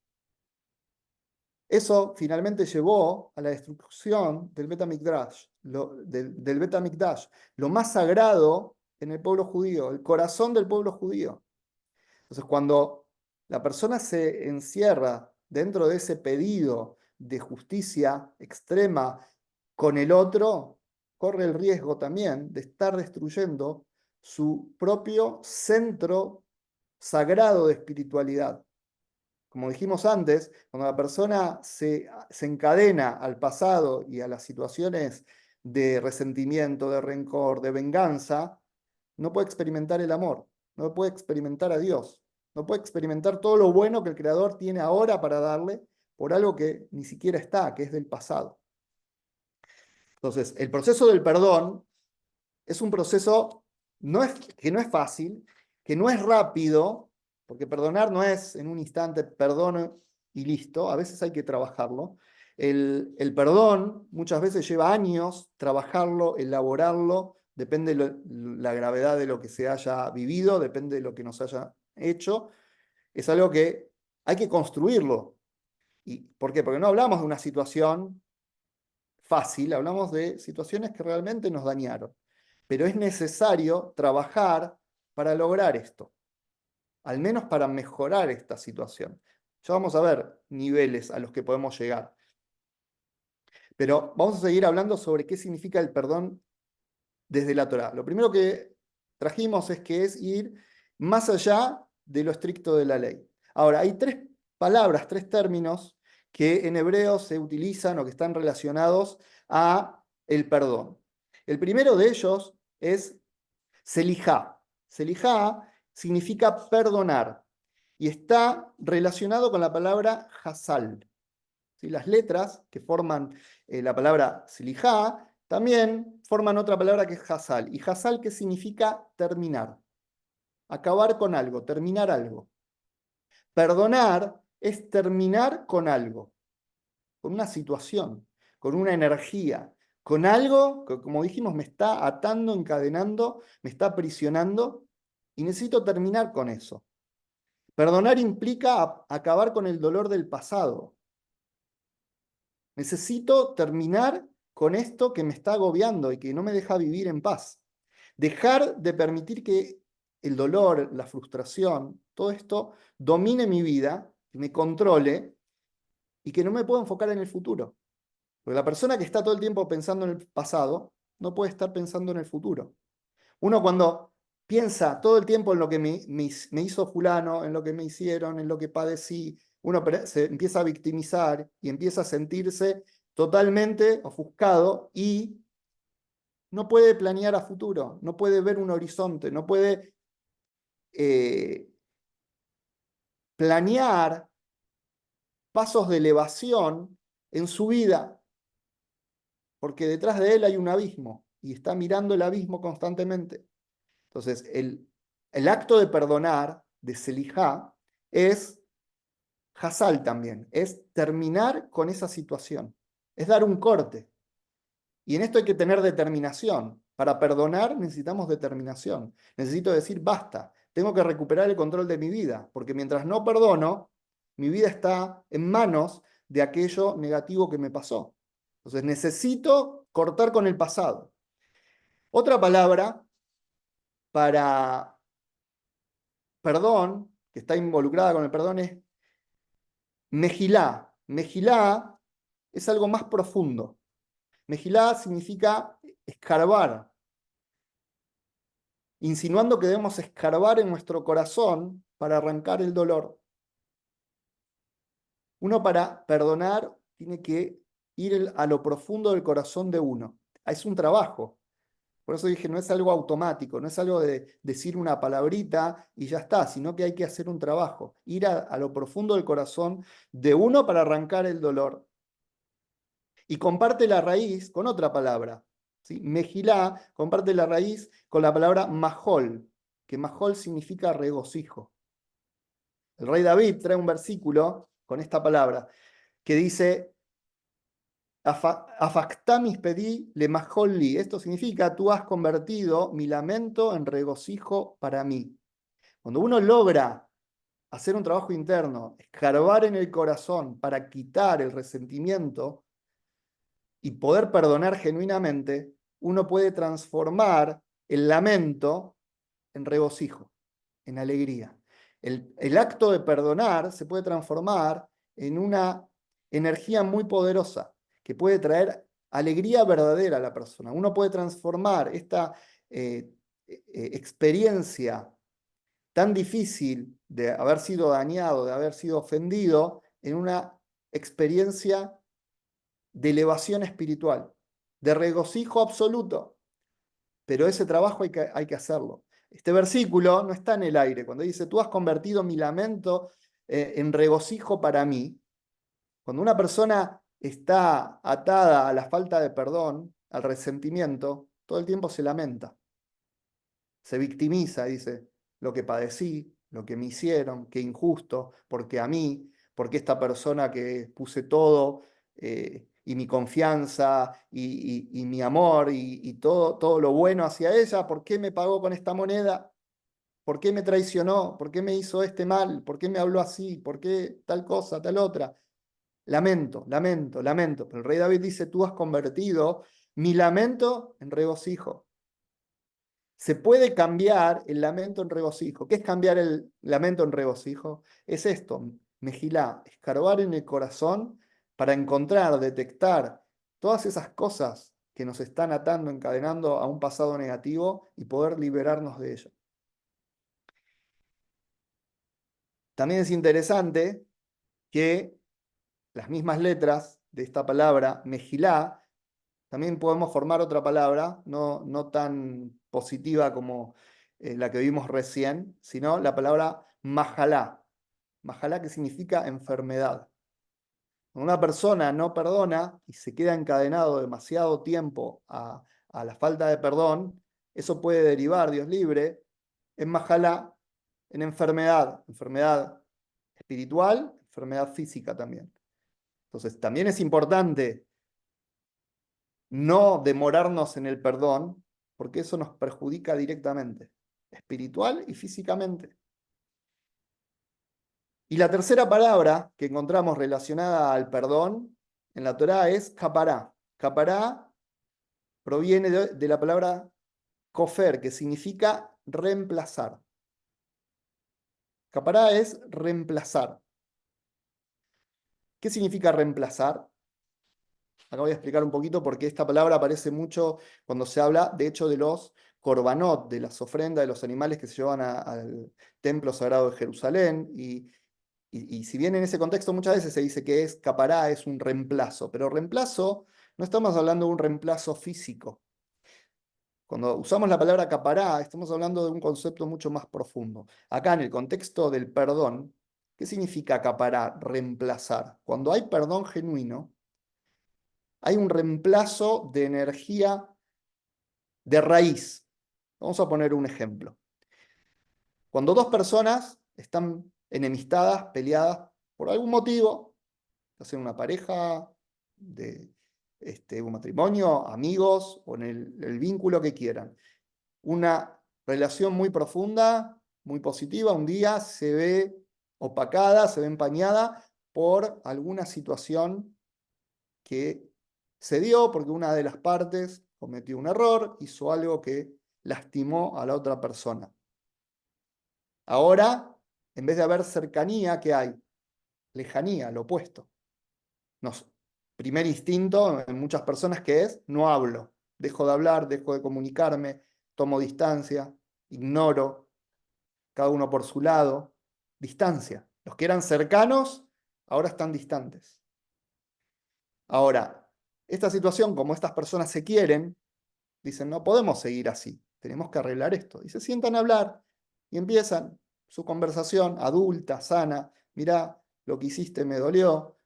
Eso finalmente llevó a la destrucción del Bet HaMikdash, del Bet HaMikdash, lo más sagrado en el pueblo judío, el corazón del pueblo judío. Entonces, cuando la persona se encierra dentro de ese pedido de justicia extrema con el otro, corre el riesgo también de estar destruyendo su propio centro sagrado de espiritualidad. Como dijimos antes, cuando la persona se encadena al pasado y a las situaciones de resentimiento, de rencor, de venganza, no puede experimentar el amor, no puede experimentar a Dios, no puede experimentar todo lo bueno que el Creador tiene ahora para darle por algo que ni siquiera está, que es del pasado. Entonces, el proceso del perdón es un proceso que no es fácil, que no es rápido, porque perdonar no es en un instante perdono y listo, a veces hay que trabajarlo. El perdón muchas veces lleva años trabajarlo, elaborarlo, depende de la gravedad de lo que se haya vivido, depende de lo que nos haya hecho. Es algo que hay que construirlo. ¿Por qué? Porque no hablamos de una situación fácil, hablamos de situaciones que realmente nos dañaron. Pero es necesario trabajar para lograr esto, al menos para mejorar esta situación. Ya vamos a ver niveles a los que podemos llegar. Pero vamos a seguir hablando sobre qué significa el perdón desde la Torá. Lo primero que trajimos es que es ir más allá de lo estricto de la ley. Ahora, hay tres palabras, tres términos que en hebreo se utilizan o que están relacionados a el perdón. El primero de ellos es selijá. Selijá significa perdonar y está relacionado con la palabra hasal. ¿Sí? Las letras que forman la palabra selijá también forman otra palabra que es hasal. ¿Y hasal qué significa terminar? Acabar con algo, terminar algo. Perdonar es terminar con algo, con una situación, con una energía, con algo que, como dijimos, me está atando, encadenando, me está aprisionando y necesito terminar con eso. Perdonar implica acabar con el dolor del pasado. Necesito terminar con esto que me está agobiando y que no me deja vivir en paz. Dejar de permitir que el dolor, la frustración, todo esto domine mi vida, que me controle y que no me pueda enfocar en el futuro. Porque la persona que está todo el tiempo pensando en el pasado no puede estar pensando en el futuro. Uno cuando piensa todo el tiempo en lo que me hizo fulano, en lo que me hicieron, en lo que padecí, uno se empieza a victimizar y empieza a sentirse totalmente ofuscado y no puede planear a futuro, no puede ver un horizonte, no puede planear pasos de elevación en su vida, porque detrás de él hay un abismo y está mirando el abismo constantemente. Entonces, el acto de perdonar, de selijá, es hasal también, es terminar con esa situación, es dar un corte. Y en esto hay que tener determinación. Para perdonar necesitamos determinación. Necesito decir, basta, tengo que recuperar el control de mi vida, porque mientras no perdono, mi vida está en manos de aquello negativo que me pasó. Entonces necesito cortar con el pasado. Otra palabra para perdón, que está involucrada con el perdón, es mejilá. Mejilá es algo más profundo. Mejilá significa escarbar, insinuando que debemos escarbar en nuestro corazón para arrancar el dolor. Uno para perdonar tiene que ir a lo profundo del corazón de uno. Es un trabajo. Por eso dije, no es algo automático, no es algo de decir una palabrita y ya está, sino que hay que hacer un trabajo, ir a lo profundo del corazón de uno para arrancar el dolor. Y comparte la raíz con otra palabra. ¿Sí? Mejilá comparte la raíz con la palabra majol. que Mahol significa regocijo. El rey David trae un versículo con esta palabra que dice, Afactamis pedí le Mahol li. Esto significa, tú has convertido mi lamento en regocijo para mí. Cuando uno logra hacer un trabajo interno, escarbar en el corazón para quitar el resentimiento y poder perdonar genuinamente, uno puede transformar el lamento en regocijo, en alegría. El acto de perdonar se puede transformar en una energía muy poderosa que puede traer alegría verdadera a la persona. Uno puede transformar esta experiencia tan difícil de haber sido dañado, de haber sido ofendido, en una experiencia de elevación espiritual, de regocijo absoluto. Pero ese trabajo hay que hacerlo. Este versículo no está en el aire. Cuando dice, tú has convertido mi lamento en regocijo para mí, cuando una persona está atada a la falta de perdón, al resentimiento, todo el tiempo se lamenta. Se victimiza, dice, lo que padecí, lo que me hicieron, qué injusto, porque a mí, porque esta persona que puse todo, y mi confianza, y mi amor, y todo lo bueno hacia ella, ¿por qué me pagó con esta moneda? ¿Por qué me traicionó? ¿Por qué me hizo este mal? ¿Por qué me habló así? ¿Por qué tal cosa, tal otra? Lamento, lamento, lamento. Pero el rey David dice, tú has convertido mi lamento en regocijo. Se puede cambiar el lamento en regocijo. ¿Qué es cambiar el lamento en regocijo? Es esto, mejilá, escarbar en el corazón para encontrar, detectar todas esas cosas que nos están atando, encadenando a un pasado negativo y poder liberarnos de ello. También es interesante que las mismas letras de esta palabra, mejilá, también podemos formar otra palabra, no tan positiva como la que vimos recién, sino la palabra majalá. Majalá, que significa enfermedad. Cuando una persona no perdona y se queda encadenado demasiado tiempo a la falta de perdón, eso puede derivar, Dios libre, en majalá, en enfermedad, enfermedad espiritual, enfermedad física también. Entonces, también es importante no demorarnos en el perdón, porque eso nos perjudica directamente, espiritual y físicamente. Y la tercera palabra que encontramos relacionada al perdón en la Torá es capará. Capará proviene de la palabra kofer, que significa reemplazar. Capará es reemplazar. ¿Qué significa reemplazar? Acá voy a explicar un poquito porque esta palabra aparece mucho cuando se habla, de hecho, de los korbanot, de las ofrendas de los animales que se llevan al templo sagrado de Jerusalén. Y si bien en ese contexto muchas veces se dice que es capará, es un reemplazo, pero reemplazo, no estamos hablando de un reemplazo físico. Cuando usamos la palabra capará, estamos hablando de un concepto mucho más profundo. Acá en el contexto del perdón, ¿qué significa capará? Reemplazar. Cuando hay perdón genuino, hay un reemplazo de energía de raíz. Vamos a poner un ejemplo. Cuando dos personas están enemistadas, peleadas por algún motivo, ya sea una pareja, de un matrimonio, amigos o en el vínculo que quieran, una relación muy profunda, muy positiva, un día se ve opacada, se ve empañada por alguna situación que se dio porque una de las partes cometió un error, hizo algo que lastimó a la otra persona. Ahora, en vez de haber cercanía, ¿qué hay? Lejanía, lo opuesto. Primer instinto en muchas personas que es, no hablo, dejo de hablar, dejo de comunicarme, tomo distancia, ignoro, cada uno por su lado, distancia. Los que eran cercanos, ahora están distantes. Ahora, esta situación, como estas personas se quieren, dicen, no podemos seguir así, tenemos que arreglar esto. Y se sientan a hablar y empiezan su conversación adulta, sana. Mirá, lo que hiciste me dolió,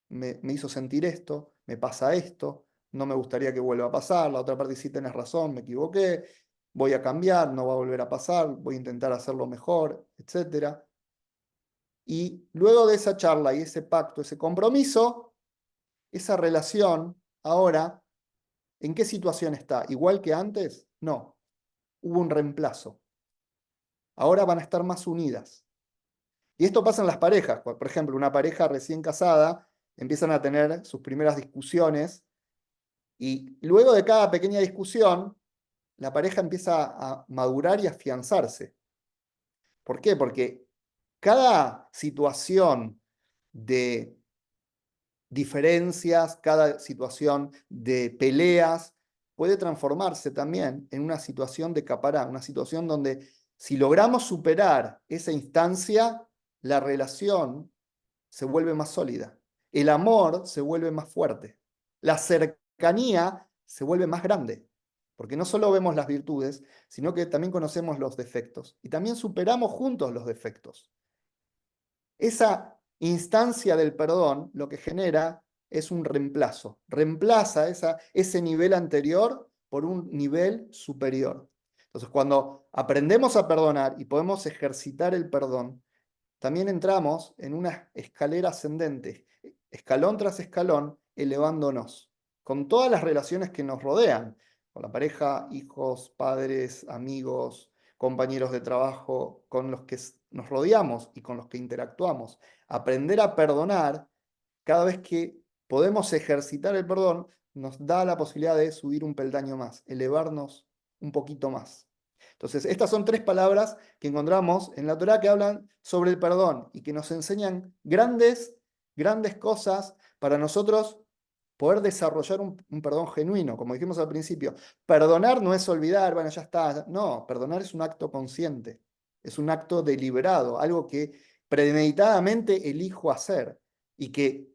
me hizo sentir esto, me pasa esto, no me gustaría que vuelva a pasar, la otra parte sí tenés razón, me equivoqué. voy a cambiar, no va a volver a pasar, voy a intentar hacerlo mejor, etc. Y luego de esa charla y ese pacto, ese compromiso, esa relación, ahora, ¿en qué situación está? ¿Igual que antes? No, hubo un reemplazo. Ahora van a estar más unidas. Y esto pasa en las parejas. Por ejemplo, una pareja recién casada empiezan a tener sus primeras discusiones y luego de cada pequeña discusión, la pareja empieza a madurar y a afianzarse. ¿Por qué? Porque cada situación de diferencias, cada situación de peleas puede transformarse también en una situación de capará, una situación donde si logramos superar esa instancia, la relación se vuelve más sólida, el amor se vuelve más fuerte, la cercanía se vuelve más grande, porque no solo vemos las virtudes, sino que también conocemos los defectos y también superamos juntos los defectos. Esa instancia del perdón lo que genera es un reemplazo, reemplaza ese nivel anterior por un nivel superior. Entonces, cuando aprendemos a perdonar y podemos ejercitar el perdón, también entramos en una escalera ascendente, escalón tras escalón, elevándonos, con todas las relaciones que nos rodean, con la pareja, hijos, padres, amigos, compañeros de trabajo, con los que nos rodeamos y con los que interactuamos. Aprender a perdonar, cada vez que podemos ejercitar el perdón, nos da la posibilidad de subir un peldaño más, elevarnos un poquito más. Entonces, estas son tres palabras que encontramos en la Torá que hablan sobre el perdón y que nos enseñan grandes, grandes cosas para nosotros poder desarrollar un perdón genuino. Como dijimos al principio, perdonar no es olvidar, bueno, ya está. No, perdonar es un acto consciente, es un acto deliberado, algo que premeditadamente elijo hacer y que,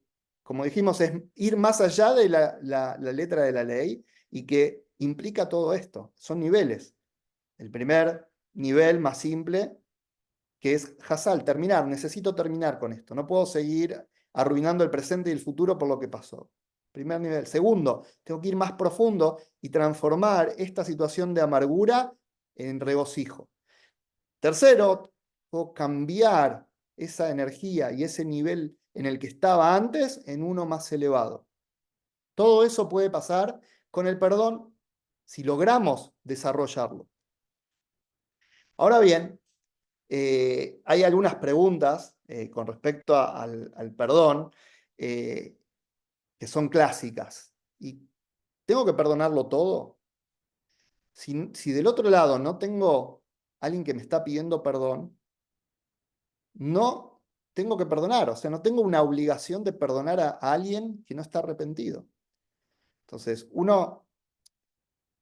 como dijimos, es ir más allá de la letra de la ley y que implica todo esto. Son niveles. El primer nivel más simple, que es Hasal, terminar, necesito terminar con esto, no puedo seguir arruinando el presente y el futuro por lo que pasó. Primer nivel. Segundo, tengo que ir más profundo y transformar esta situación de amargura en regocijo. Tercero, puedo cambiar esa energía y ese nivel en el que estaba antes en uno más elevado. Todo eso puede pasar con el perdón si logramos desarrollarlo. Ahora bien, hay algunas preguntas con respecto al perdón eh, que son clásicas. ¿Y tengo que perdonarlo todo? Si del otro lado no tengo alguien que me está pidiendo perdón, no tengo que perdonar. O sea, no tengo una obligación de perdonar a alguien que no está arrepentido. Entonces, uno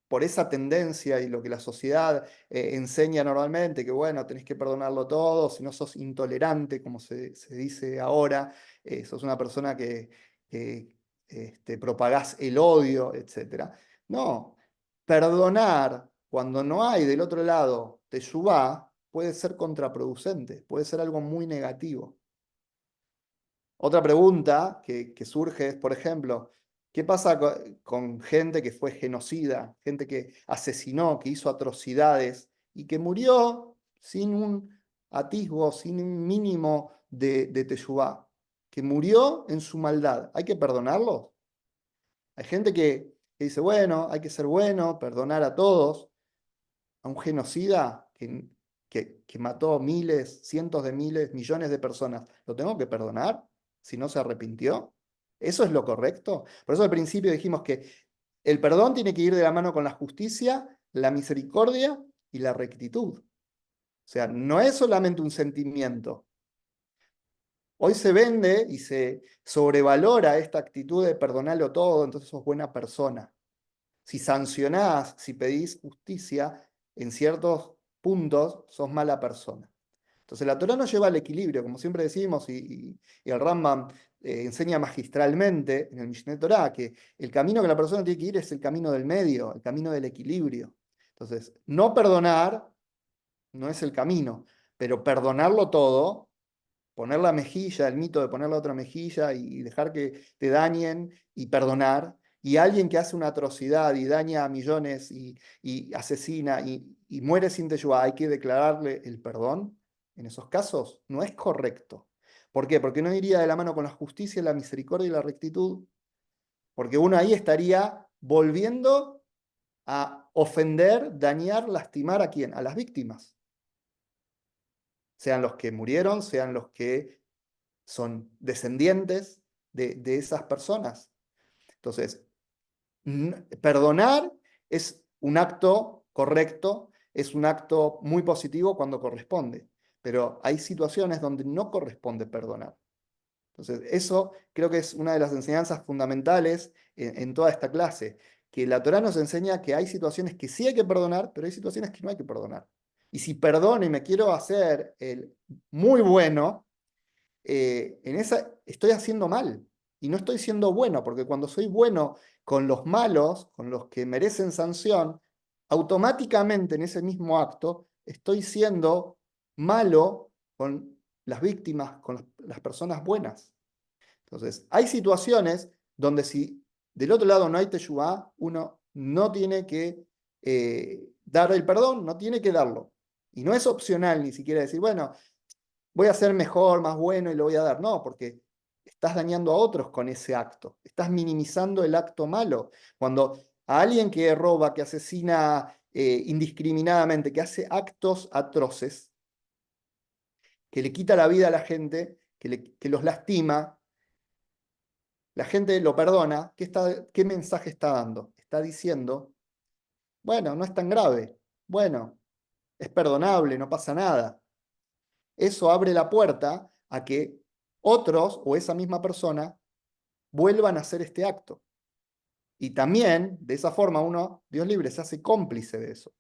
por esa tendencia y lo que la sociedad enseña normalmente, que bueno, tenés que perdonarlo todo, si no sos intolerante, como se dice ahora, sos una persona que propagás el odio, etc. No, perdonar cuando no hay del otro lado teshuvá puede ser contraproducente, puede ser algo muy negativo. Otra pregunta que surge es, por ejemplo, ¿qué pasa con gente que fue genocida, gente que asesinó, que hizo atrocidades y que murió sin un atisbo, sin un mínimo de teshuvá, que murió en su maldad? ¿Hay que perdonarlos? Hay gente que dice, bueno, hay que ser bueno, perdonar a todos. A un genocida que mató miles, cientos de miles, millones de personas, ¿lo tengo que perdonar si no se arrepintió? ¿Eso es lo correcto? Por eso al principio dijimos que el perdón tiene que ir de la mano con la justicia, la misericordia y la rectitud. O sea, no es solamente un sentimiento. Hoy se vende y se sobrevalora esta actitud de perdonarlo todo, entonces sos buena persona. Si sancionás, si pedís justicia, en ciertos puntos sos mala persona. Entonces la Torá nos lleva al equilibrio, como siempre decimos, y el Rambam enseña magistralmente en el Mishneh Torah que el camino que la persona tiene que ir es el camino del medio, el camino del equilibrio. Entonces, no perdonar no es el camino, pero perdonarlo todo, poner la mejilla, el mito de poner la otra mejilla y dejar que te dañen y perdonar, y alguien que hace una atrocidad y daña a millones y asesina y muere sin teshuvá, hay que declararle el perdón, en esos casos no es correcto. ¿Por qué? Porque no iría de la mano con la justicia, la misericordia y la rectitud, porque uno ahí estaría volviendo a ofender, dañar, lastimar ¿a quién? A las víctimas. Sean los que murieron, sean los que son descendientes de esas personas. Entonces, perdonar es un acto correcto, es un acto muy positivo cuando corresponde, pero hay situaciones donde no corresponde perdonar. Entonces, eso creo que es una de las enseñanzas fundamentales en toda esta clase, que la Torá nos enseña que hay situaciones que sí hay que perdonar, pero hay situaciones que no hay que perdonar. Y si perdono y me quiero hacer el muy bueno, en esa estoy haciendo mal y no estoy siendo bueno, porque cuando soy bueno con los malos, con los que merecen sanción, automáticamente en ese mismo acto estoy siendo malo con las víctimas, con las personas buenas. Entonces, hay situaciones donde si del otro lado no hay teshuvá, uno no tiene que dar el perdón, no tiene que darlo. Y no es opcional ni siquiera decir, bueno, voy a ser mejor, más bueno y lo voy a dar. No, porque estás dañando a otros con ese acto. Estás minimizando el acto malo. Cuando a alguien que roba, que asesina indiscriminadamente, que hace actos atroces, que le quita la vida a la gente, que los lastima, la gente lo perdona, ¿qué mensaje está dando? Está diciendo, bueno, no es tan grave, bueno, es perdonable, no pasa nada. Eso abre la puerta a que otros o esa misma persona vuelvan a hacer este acto. Y también, de esa forma, uno, Dios libre, se hace cómplice de eso.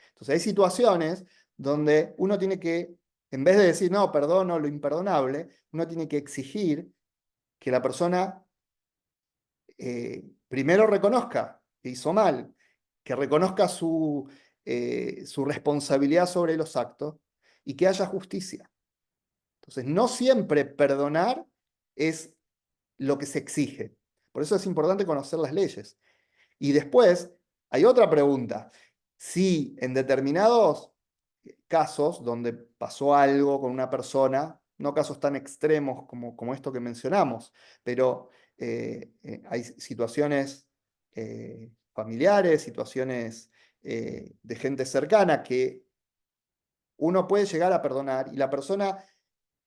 Entonces hay situaciones donde uno tiene que, en vez de decir, no, perdono lo imperdonable, uno tiene que exigir que la persona primero reconozca que hizo mal, que reconozca su responsabilidad sobre los actos y que haya justicia. Entonces, no siempre perdonar es lo que se exige. Por eso es importante conocer las leyes. Y después, hay otra pregunta. Si en determinados casos donde pasó algo con una persona, no casos tan extremos como esto que mencionamos, pero hay situaciones familiares, situaciones de gente cercana que uno puede llegar a perdonar y la persona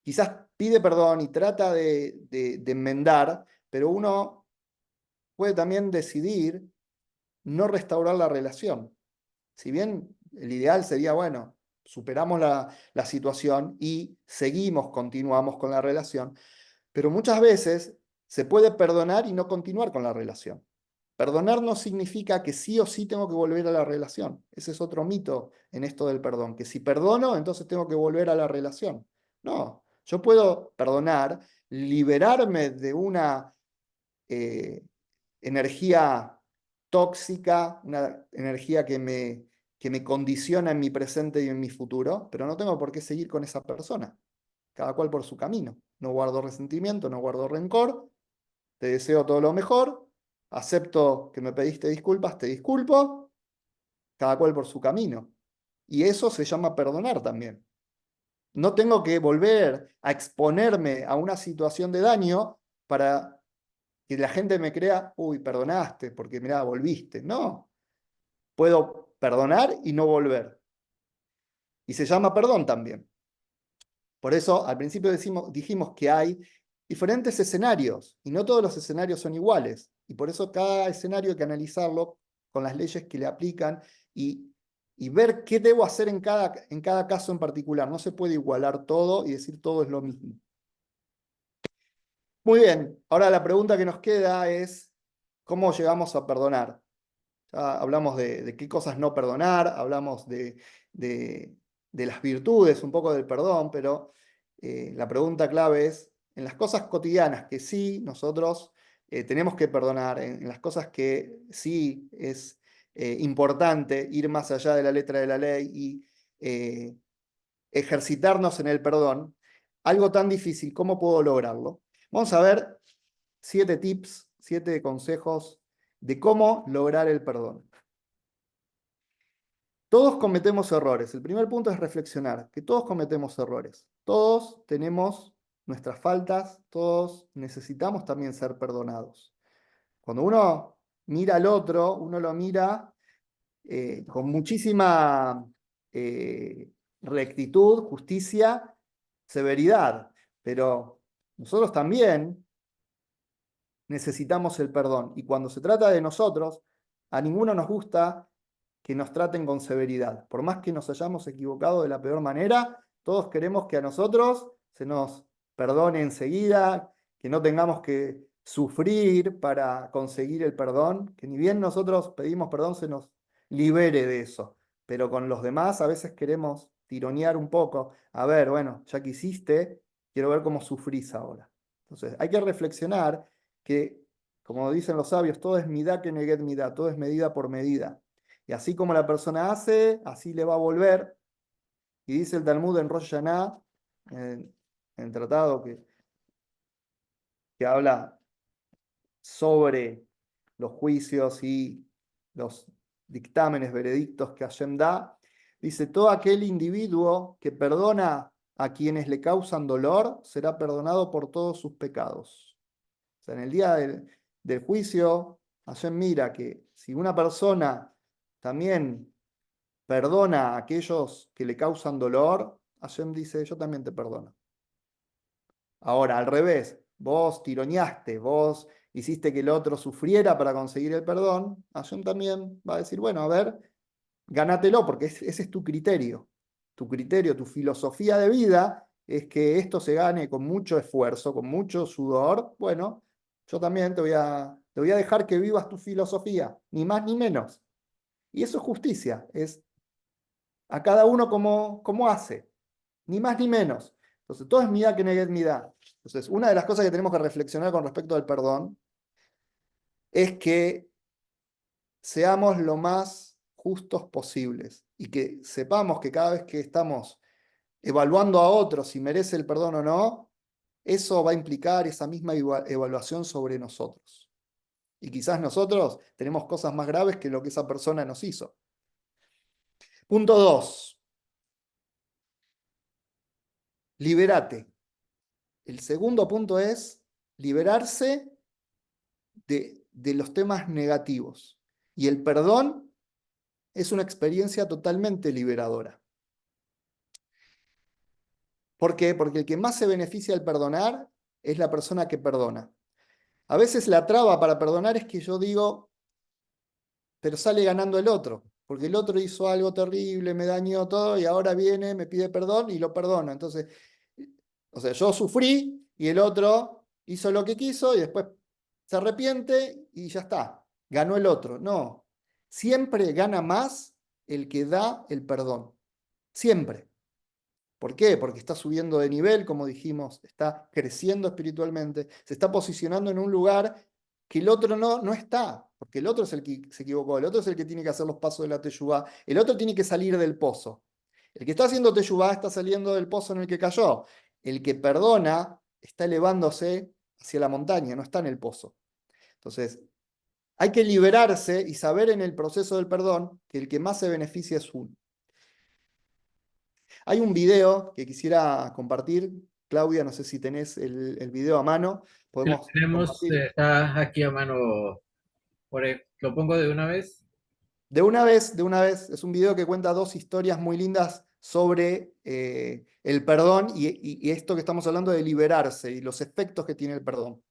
quizás pide perdón y trata de enmendar, pero uno puede también decidir no restaurar la relación. Si bien el ideal sería, bueno, superamos la situación y seguimos, continuamos con la relación, pero muchas veces se puede perdonar y no continuar con la relación. Perdonar no significa que sí o sí tengo que volver a la relación. Ese es otro mito en esto del perdón, que si perdono, entonces tengo que volver a la relación. No, yo puedo perdonar, liberarme de una energía tóxica, una energía que me condiciona en mi presente y en mi futuro, pero no tengo por qué seguir con esa persona. Cada cual por su camino. No guardo resentimiento, no guardo rencor, te deseo todo lo mejor, acepto que me pediste disculpas, te disculpo, cada cual por su camino. Y eso se llama perdonar también. No tengo que volver a exponerme a una situación de daño para que la gente me crea, uy, perdonaste, porque mirá, volviste. No, puedo perdonar y no volver. Y se llama perdón también. Por eso al principio dijimos que hay diferentes escenarios y no todos los escenarios son iguales. Y por eso cada escenario hay que analizarlo con las leyes que le aplican y ver qué debo hacer en cada caso en particular. No se puede igualar todo y decir todo es lo mismo. Muy bien, ahora la pregunta que nos queda es, ¿cómo llegamos a perdonar? Ya hablamos de qué cosas no perdonar, hablamos de las virtudes, un poco del perdón, pero la pregunta clave es, en las cosas cotidianas que sí nosotros tenemos que perdonar, en las cosas que sí es importante ir más allá de la letra de la ley y ejercitarnos en el perdón, algo tan difícil, ¿cómo puedo lograrlo? Vamos a ver 7 tips, 7 consejos de cómo lograr el perdón. Todos cometemos errores. El primer punto es reflexionar, que todos cometemos errores. Todos tenemos nuestras faltas, todos necesitamos también ser perdonados. Cuando uno mira al otro, uno lo mira con muchísima rectitud, justicia, severidad, pero nosotros también necesitamos el perdón. Y cuando se trata de nosotros, a ninguno nos gusta que nos traten con severidad. Por más que nos hayamos equivocado de la peor manera, todos queremos que a nosotros se nos perdone enseguida, que no tengamos que sufrir para conseguir el perdón, que ni bien nosotros pedimos perdón, se nos libere de eso. Pero con los demás a veces queremos tironear un poco. A ver, bueno, ya que hiciste, quiero ver cómo sufrís ahora. Entonces, hay que reflexionar que, como dicen los sabios, todo es midá que neget midá, todo es medida por medida. Y así como la persona hace, así le va a volver. Y dice el Talmud en Rosh Hashanah, en el tratado que habla sobre los juicios y los dictámenes, veredictos que Hashem da, dice, todo aquel individuo que perdona a quienes le causan dolor, será perdonado por todos sus pecados. O sea, en el día del juicio, Hashem mira que si una persona también perdona a aquellos que le causan dolor, Hashem dice, yo también te perdono. Ahora, al revés, vos tironeaste, vos hiciste que el otro sufriera para conseguir el perdón, Hashem también va a decir, bueno, a ver, ganátelo, porque ese es tu criterio. Tu criterio, tu filosofía de vida es que esto se gane con mucho esfuerzo, con mucho sudor. Bueno, yo también te voy a dejar que vivas tu filosofía, ni más ni menos. Y eso es justicia, es a cada uno como hace, ni más ni menos. Entonces, todo es midá que neguet midá. Entonces, una de las cosas que tenemos que reflexionar con respecto al perdón es que seamos lo más justos posibles y que sepamos que cada vez que estamos evaluando a otros si merece el perdón o no, eso va a implicar esa misma evaluación sobre nosotros. Y quizás nosotros tenemos cosas más graves que lo que esa persona nos hizo. Punto 2. Libérate. El segundo punto es liberarse de los temas negativos. Y el perdón es una experiencia totalmente liberadora. ¿Por qué? Porque el que más se beneficia al perdonar es la persona que perdona. A veces la traba para perdonar es que yo digo, pero sale ganando el otro, porque el otro hizo algo terrible, me dañó todo y ahora viene, me pide perdón y lo perdono. Entonces, o sea, yo sufrí y el otro hizo lo que quiso y después se arrepiente y ya está, ganó el otro. No, siempre gana más el que da el perdón, siempre. ¿Por qué? Porque está subiendo de nivel, como dijimos, está creciendo espiritualmente, se está posicionando en un lugar que el otro no está, porque el otro es el que se equivocó, el otro es el que tiene que hacer los pasos de la teshuvá, el otro tiene que salir del pozo. El que está haciendo teshuvá está saliendo del pozo en el que cayó. El que perdona está elevándose hacia la montaña, no está en el pozo. Entonces, hay que liberarse y saber en el proceso del perdón que el que más se beneficia es uno. Hay un video que quisiera compartir. Claudia, no sé si tenés el video a mano. Si lo Podemos tenemos, compartir. está aquí a mano. Lo pongo de una vez. De una vez, es un video que cuenta dos historias muy lindas sobre el perdón y esto que estamos hablando de liberarse y los efectos que tiene el perdón.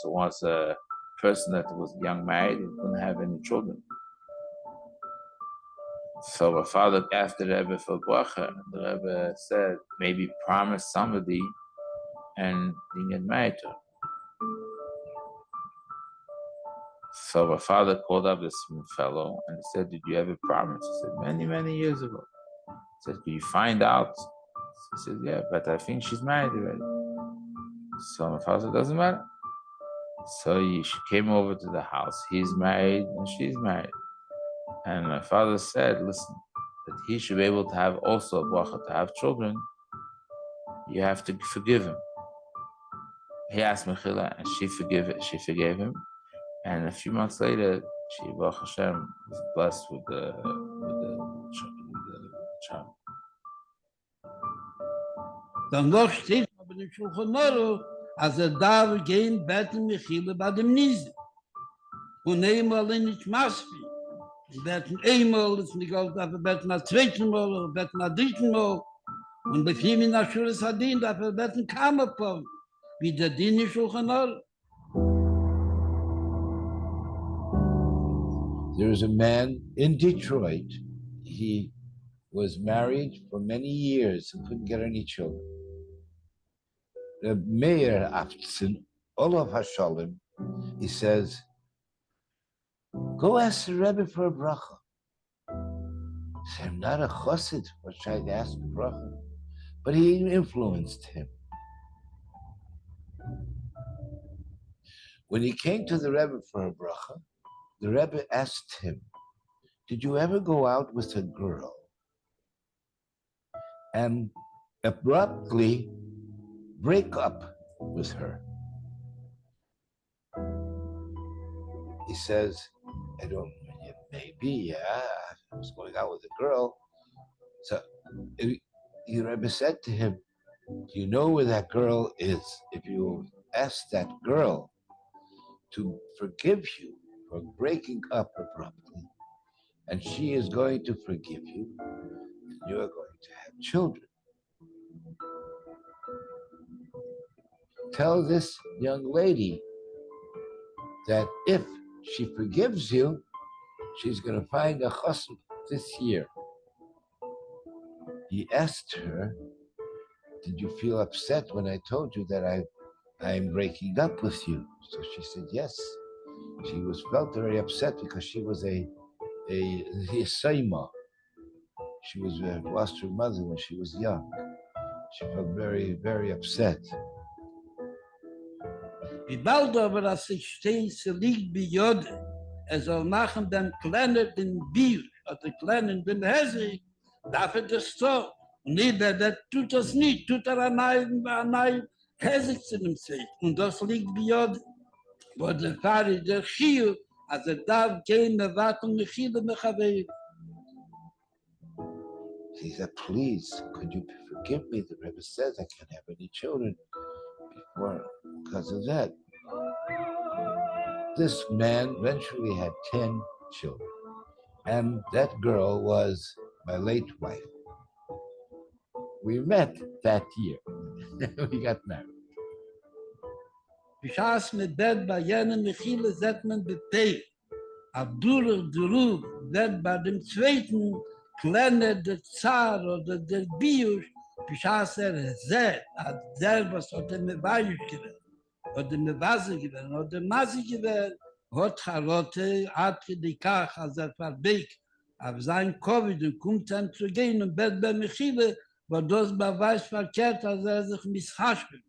So was a person that was young married and couldn't have any children. So my father asked the Rebbe for bracha. The Rebbe said, maybe promise somebody and didn't get married to her. So my father called up this fellow and he said, did you ever promise? He said, many, many years ago. He said, can you find out? He said, yeah, but I think she's married already. So my father said, doesn't matter. So she came over to the house. He's married and she's married. And my father said, listen, that he should be able to have also a bracha, to have children, you have to forgive him. He asked Mechila, and she forgave him. And a few months later, she, Baruch Hashem, was blessed with the child. Dann noch steht aber in Shulchan Aruch, als darf gehen beten Mechila bei dem Nise. Und einmal nicht Masfi. Beten einmal, ist nicht alles, darf beten ein zweites Mal, beten ein drittes Mal. Und bei vielen in der Schule Sadin darf beten Kammerpol, wie der Dien in Shulchan Aruch. There was a man in Detroit. He was married for many years and couldn't get any children. The mayor Afton, Olaf Hashalom, he says, go ask the Rebbe for a bracha. He said, I'm not a chassid for trying to ask a bracha. But he influenced him. When he came to the Rebbe for a bracha, the Rebbe asked him, did you ever go out with a girl and abruptly break up with her? He says, I don't, maybe, yeah, I was going out with a girl. So the Rebbe said to him, do you know where that girl is? If you ask that girl to forgive you for breaking up abruptly, and she is going to forgive you, and you are going to have children. Tell this young lady that if she forgives you, she's going to find a chassid this year. He asked her, did you feel upset when I told you that I'm breaking up with you? So she said, yes. She felt very upset because she was a Saima. She lost her mother when she was young. She felt very, very upset. Wie bald aber, als ich stehe, sie liegt bei Jode, soll machen den Kleinen den Bier, oder Kleinen den Hesig, darf das so. Und nicht, der tut das nicht, tut ein Hesig zu dem Zeit. Und das liegt bei Jode. Wo der Pfarrer der Schiel, als darf gehen, warten, Mechila, Mechaveir. He said, please, could you forgive me? The Rebbe says I can't have any children because of that. This man eventually had 10 children. And that girl was my late wife. We met that year. We got married. Bishas mit Bett bei jenen Mechila setzt man Bepei. Abdurr Durub wird bei dem zweiten Kleine der Zar oder der Biusch, Bishas sehr, hat was hat Mevayisch gewählt, oder Mevase gewählt, oder Masi gewählt, hat Charote, hat die Kach, als verbeikt, auf sein Covid und kommt dann zu gehen und Bett bei Mechila, wo das Beweis verkehrt, als sich mischasch mit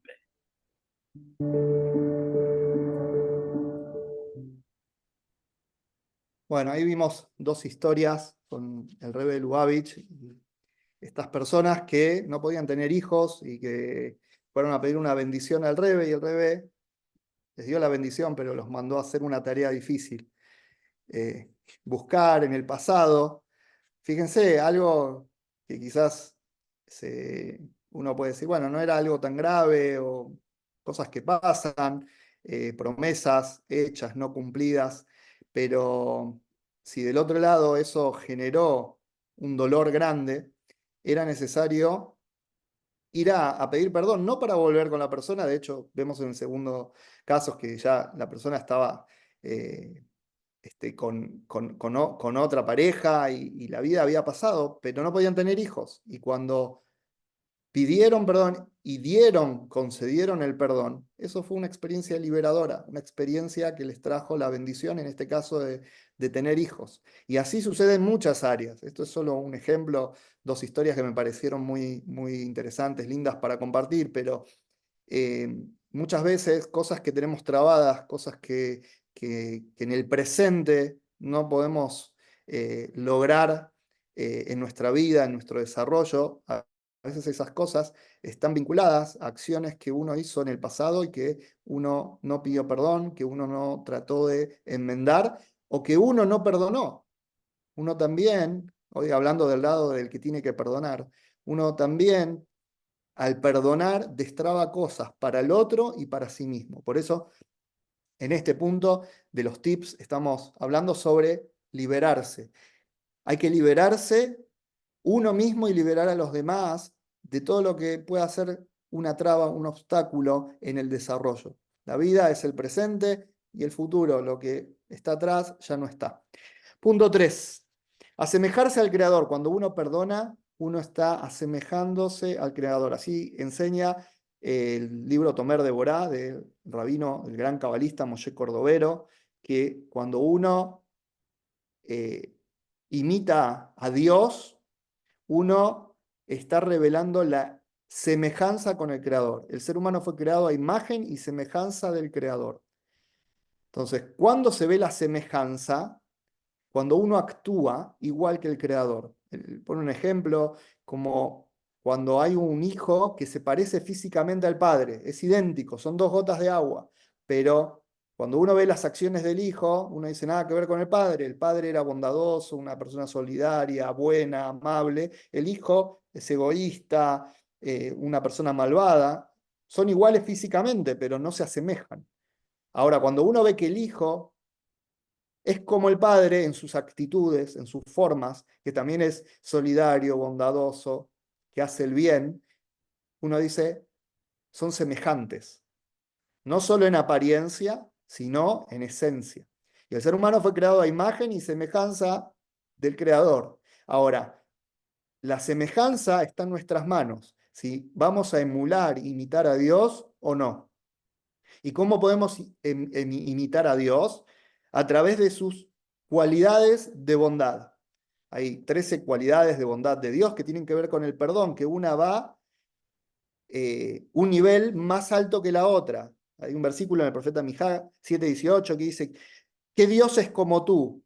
Bueno, ahí vimos dos historias con el Rebbe Lubavitch, estas personas que no podían tener hijos y que fueron a pedir una bendición al Rebbe, y el Rebbe les dio la bendición, pero los mandó a hacer una tarea difícil. Buscar en el pasado, fíjense, algo que quizás uno puede decir, bueno, no era algo tan grave, o cosas que pasan, promesas hechas, no cumplidas, pero si del otro lado eso generó un dolor grande, era necesario ir a pedir perdón, no para volver con la persona. De hecho, vemos en el segundo caso que ya la persona estaba con otra pareja y la vida había pasado, pero no podían tener hijos. Y cuando pidieron perdón y concedieron el perdón, eso fue una experiencia liberadora, una experiencia que les trajo la bendición, en este caso de tener hijos. Y así sucede en muchas áreas. Esto es solo un ejemplo, dos historias que me parecieron muy, muy interesantes, lindas para compartir, pero muchas veces cosas que tenemos trabadas, cosas que en el presente no podemos lograr en nuestra vida, en nuestro desarrollo. A veces esas cosas están vinculadas a acciones que uno hizo en el pasado y que uno no pidió perdón, que uno no trató de enmendar o que uno no perdonó. Uno también, hoy hablando del lado del que tiene que perdonar, uno también al perdonar destraba cosas para el otro y para sí mismo. Por eso, en este punto de los tips estamos hablando sobre liberarse. Hay que liberarse uno mismo y liberar a los demás de todo lo que pueda ser una traba, un obstáculo en el desarrollo. La vida es el presente y el futuro, lo que está atrás ya no está. Punto 3. Asemejarse al Creador. Cuando uno perdona, uno está asemejándose al Creador. Así enseña el libro Tomer de Borá, del rabino, el gran cabalista Moshe Cordovero, que cuando uno imita a Dios, uno está revelando la semejanza con el Creador. El ser humano fue creado a imagen y semejanza del Creador. Entonces, ¿cuándo se ve la semejanza? Cuando uno actúa igual que el Creador. Pone un ejemplo como cuando hay un hijo que se parece físicamente al padre, es idéntico, son dos gotas de agua, pero cuando uno ve las acciones del hijo, uno dice nada que ver con el padre era bondadoso, una persona solidaria, buena, amable, el hijo es egoísta, una persona malvada, son iguales físicamente, pero no se asemejan. Ahora, cuando uno ve que el hijo es como el padre en sus actitudes, en sus formas, que también es solidario, bondadoso, que hace el bien, uno dice, son semejantes, no solo en apariencia, sino en esencia. Y el ser humano fue creado a imagen y semejanza del Creador. Ahora, la semejanza está en nuestras manos, si vamos a emular, imitar a Dios o no. ¿Y cómo podemos imitar a Dios? A través de sus cualidades de bondad. Hay 13 cualidades de bondad de Dios que tienen que ver con el perdón, que una va un nivel más alto que la otra. Hay un versículo en el profeta Mijá 7:18 que dice, ¿qué Dios es como tú,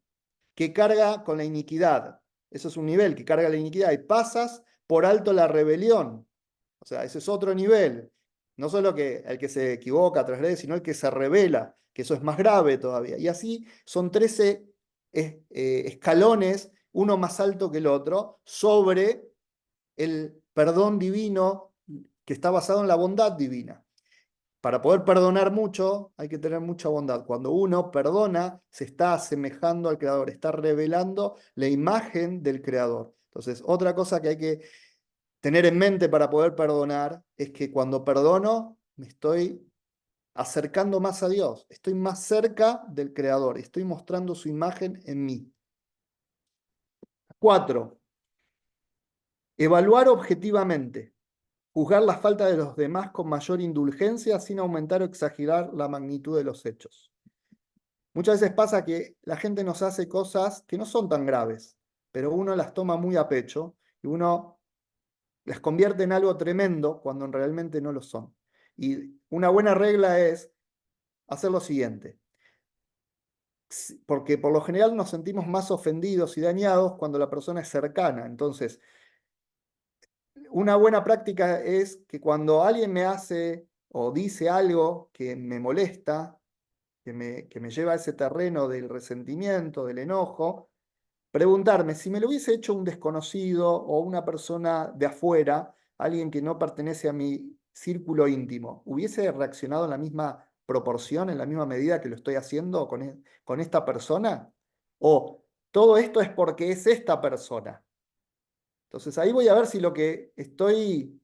que carga con la iniquidad? Eso es un nivel que carga la iniquidad y pasas por alto la rebelión. O sea, ese es otro nivel. No solo que el que se equivoca, transgrede, sino el que se revela, que eso es más grave todavía. Y así son 13 escalones, uno más alto que el otro, sobre el perdón divino que está basado en la bondad divina. Para poder perdonar mucho, hay que tener mucha bondad. Cuando uno perdona, se está asemejando al Creador, está revelando la imagen del Creador. Entonces, otra cosa que hay que tener en mente para poder perdonar es que cuando perdono, me estoy acercando más a Dios, estoy más cerca del Creador, estoy mostrando su imagen en mí. 4. Evaluar objetivamente. Juzgar la falta de los demás con mayor indulgencia sin aumentar o exagerar la magnitud de los hechos. Muchas veces pasa que la gente nos hace cosas que no son tan graves, pero uno las toma muy a pecho y uno las convierte en algo tremendo cuando realmente no lo son. Y una buena regla es hacer lo siguiente, porque por lo general nos sentimos más ofendidos y dañados cuando la persona es cercana. Entonces, una buena práctica es que cuando alguien me hace o dice algo que me molesta, que me lleva a ese terreno del resentimiento, del enojo, preguntarme si me lo hubiese hecho un desconocido o una persona de afuera, alguien que no pertenece a mi círculo íntimo, ¿hubiese reaccionado en la misma proporción, en la misma medida que lo estoy haciendo con esta persona? ¿O todo esto es porque es esta persona? Entonces ahí voy a ver si lo que estoy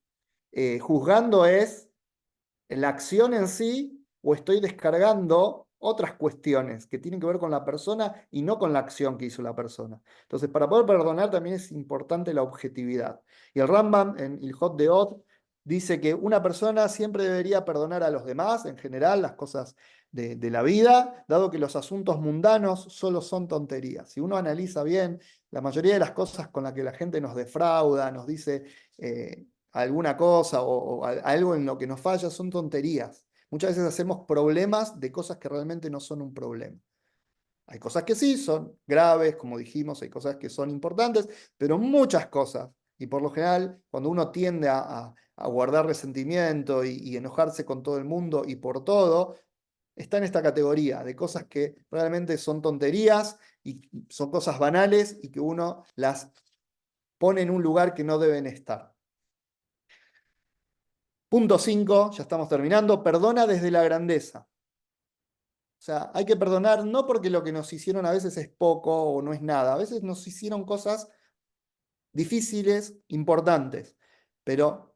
juzgando es la acción en sí o estoy descargando otras cuestiones que tienen que ver con la persona y no con la acción que hizo la persona. Entonces, para poder perdonar también es importante la objetividad. Y el Rambam en Ilhot Deot dice que una persona siempre debería perdonar a los demás, en general, las cosas de la vida, dado que los asuntos mundanos solo son tonterías. Si uno analiza bien, la mayoría de las cosas con las que la gente nos defrauda, nos dice alguna cosa o algo en lo que nos falla, son tonterías. Muchas veces hacemos problemas de cosas que realmente no son un problema. Hay cosas que sí son graves, como dijimos, hay cosas que son importantes, pero muchas cosas. Y por lo general, cuando uno tiende a guardar resentimiento y enojarse con todo el mundo y por todo, está en esta categoría de cosas que realmente son tonterías y son cosas banales y que uno las pone en un lugar que no deben estar. Punto 5, ya estamos terminando, perdona desde la grandeza. O sea, hay que perdonar no porque lo que nos hicieron a veces es poco o no es nada, a veces nos hicieron cosas difíciles, importantes, pero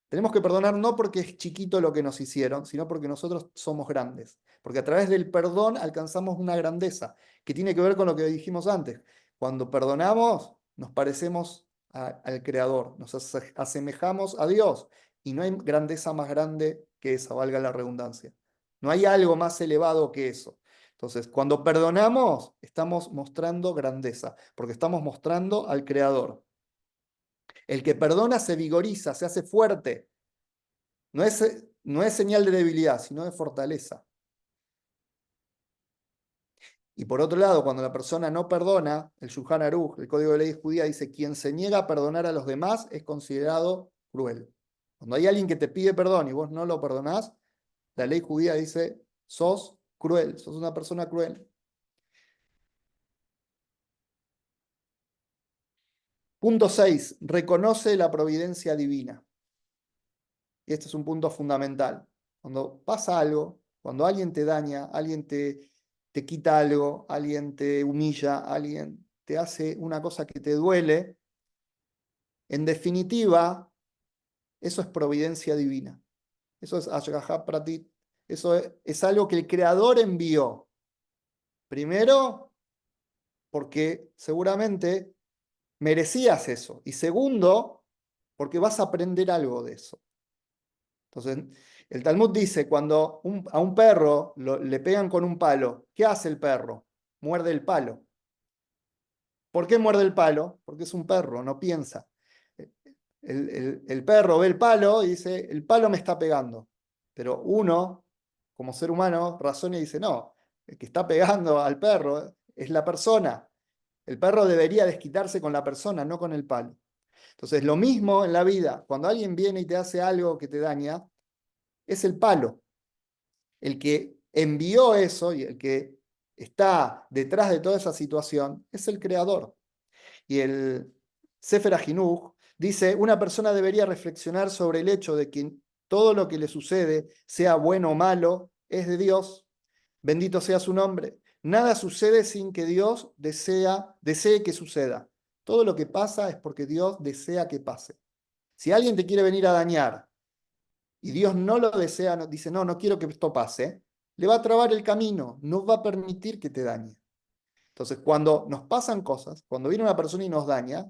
tenemos que perdonar no porque es chiquito lo que nos hicieron, sino porque nosotros somos grandes, porque a través del perdón alcanzamos una grandeza que tiene que ver con lo que dijimos antes. Cuando perdonamos, nos parecemos al Creador, nos asemejamos a Dios y no hay grandeza más grande que esa, valga la redundancia. No hay algo más elevado que eso. Entonces, cuando perdonamos, estamos mostrando grandeza, porque estamos mostrando al Creador. El que perdona se vigoriza, se hace fuerte. No es señal de debilidad, sino de fortaleza. Y por otro lado, cuando la persona no perdona, el Shulchan Aruch, el Código de Ley Judía, dice: quien se niega a perdonar a los demás es considerado cruel. Cuando hay alguien que te pide perdón y vos no lo perdonás, la ley judía dice: sos cruel, sos una persona cruel. Punto 6. Reconoce la providencia divina. Y este es un punto fundamental. Cuando pasa algo, cuando alguien te daña, alguien te quita algo, alguien te humilla, alguien te hace una cosa que te duele, en definitiva, eso es providencia divina. Eso es Hashgacha Pratit. Eso es algo que el Creador envió. Primero, porque seguramente merecías eso. Y segundo, porque vas a aprender algo de eso. Entonces, el Talmud dice, cuando a un perro le pegan con un palo, ¿qué hace el perro? Muerde el palo. ¿Por qué muerde el palo? Porque es un perro, no piensa. El perro ve el palo y dice: el palo me está pegando. Pero uno, como ser humano, razona y dice: no, el que está pegando al perro es la persona. El perro debería desquitarse con la persona, no con el palo. Entonces, lo mismo en la vida. Cuando alguien viene y te hace algo que te daña, es el palo. El que envió eso y el que está detrás de toda esa situación es el Creador. Y el Sefer HaJinuch dice: una persona debería reflexionar sobre el hecho de que todo lo que le sucede, sea bueno o malo, es de Dios. Bendito sea su nombre. Nada sucede sin que Dios desee que suceda. Todo lo que pasa es porque Dios desea que pase. Si alguien te quiere venir a dañar y Dios no lo desea, dice: no, no quiero que esto pase, le va a trabar el camino, no va a permitir que te dañe. Entonces, cuando nos pasan cosas, cuando viene una persona y nos daña,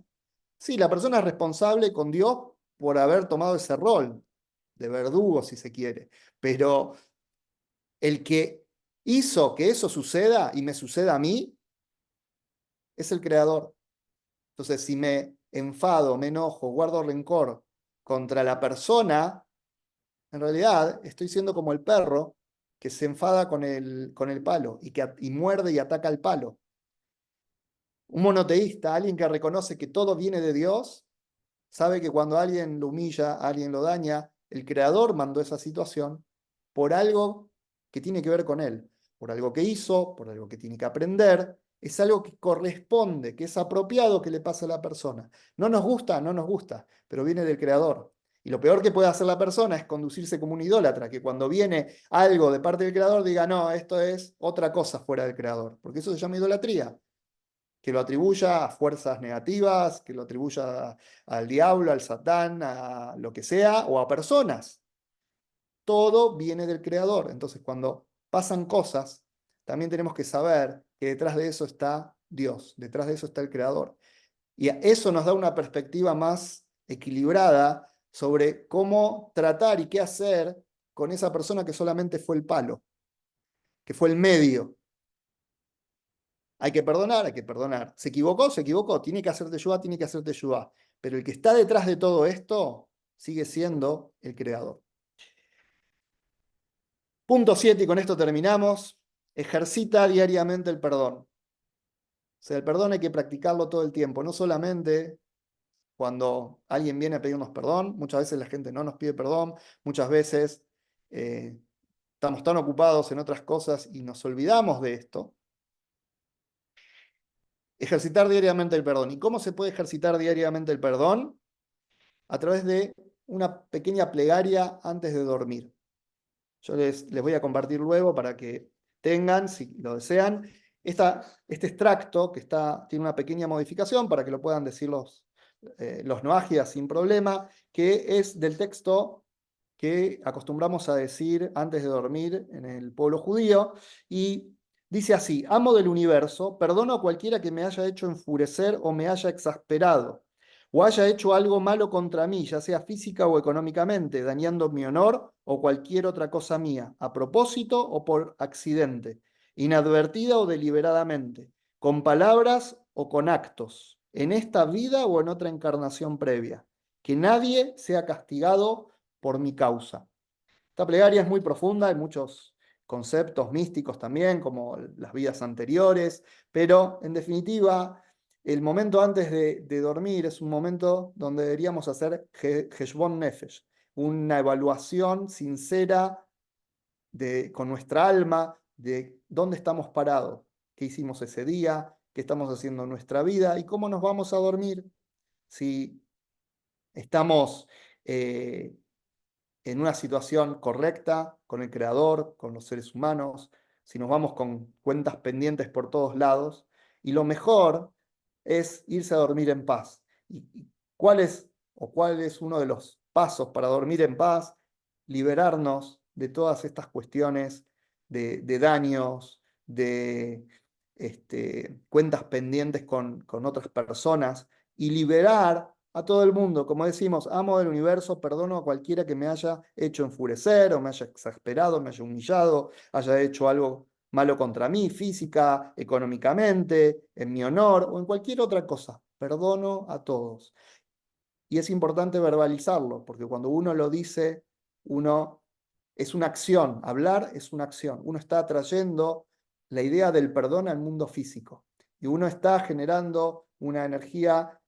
sí, la persona es responsable con Dios por haber tomado ese rol de verdugo, si se quiere, pero el que hizo que eso suceda y me suceda a mí es el Creador. Entonces, si me enfado, me enojo, guardo rencor contra la persona, en realidad estoy siendo como el perro que se enfada con el palo y muerde y ataca al palo. Un monoteísta, alguien que reconoce que todo viene de Dios, sabe que cuando alguien lo humilla, alguien lo daña, el Creador mandó esa situación por algo que tiene que ver con él, por algo que hizo, por algo que tiene que aprender. Es algo que corresponde, que es apropiado que le pase a la persona. No nos gusta, no nos gusta, pero viene del Creador. Y lo peor que puede hacer la persona es conducirse como un idólatra, que cuando viene algo de parte del Creador diga: no, esto es otra cosa fuera del Creador, porque eso se llama idolatría. Que lo atribuya a fuerzas negativas, que lo atribuya al diablo, al satán, a lo que sea, o a personas. Todo viene del Creador. Entonces, cuando pasan cosas, también tenemos que saber que detrás de eso está Dios, detrás de eso está el Creador. Y eso nos da una perspectiva más equilibrada sobre cómo tratar y qué hacer con esa persona que solamente fue el palo, que fue el medio. Hay que perdonar, hay que perdonar. ¿Se equivocó? Se equivocó. Tiene que hacer teshuvá, tiene que hacer teshuvá. Pero el que está detrás de todo esto sigue siendo el Creador. Punto 7, y con esto terminamos. ejercita diariamente el perdón. O sea, el perdón hay que practicarlo todo el tiempo, no solamente cuando alguien viene a pedirnos perdón. Muchas veces la gente no nos pide perdón, muchas veces estamos tan ocupados en otras cosas y nos olvidamos de esto. Ejercitar diariamente el perdón. ¿Y cómo se puede ejercitar diariamente el perdón? A través de una pequeña plegaria antes de dormir. Yo les voy a compartir luego para que tengan, si lo desean, este extracto que tiene una pequeña modificación para que lo puedan decir los noajidas sin problema, que es del texto que acostumbramos a decir antes de dormir en el pueblo judío, y dice así: amo del universo, perdono a cualquiera que me haya hecho enfurecer o me haya exasperado, o haya hecho algo malo contra mí, ya sea física o económicamente, dañando mi honor o cualquier otra cosa mía, a propósito o por accidente, inadvertida o deliberadamente, con palabras o con actos, en esta vida o en otra encarnación previa. Que nadie sea castigado por mi causa. Esta plegaria es muy profunda, hay muchos conceptos místicos también, como las vidas anteriores, pero en definitiva, el momento antes de dormir es un momento donde deberíamos hacer Heshbon Nefesh, una evaluación sincera con nuestra alma de dónde estamos parados, qué hicimos ese día, qué estamos haciendo en nuestra vida y cómo nos vamos a dormir. Si estamos en una situación correcta con el Creador, con los seres humanos, si nos vamos con cuentas pendientes por todos lados. Y lo mejor es irse a dormir en paz. ¿Y cuál es uno de los pasos para dormir en paz? Liberarnos de todas estas cuestiones de daños, de cuentas pendientes con otras personas, y liberar a todo el mundo. Como decimos, amo del universo, perdono a cualquiera que me haya hecho enfurecer o me haya exasperado, me haya humillado, haya hecho algo malo contra mí, física, económicamente, en mi honor o en cualquier otra cosa. Perdono a todos. Y es importante verbalizarlo, porque cuando uno lo dice, es una acción. Hablar es una acción. Uno está atrayendo la idea del perdón al mundo físico. Y uno está generando una energía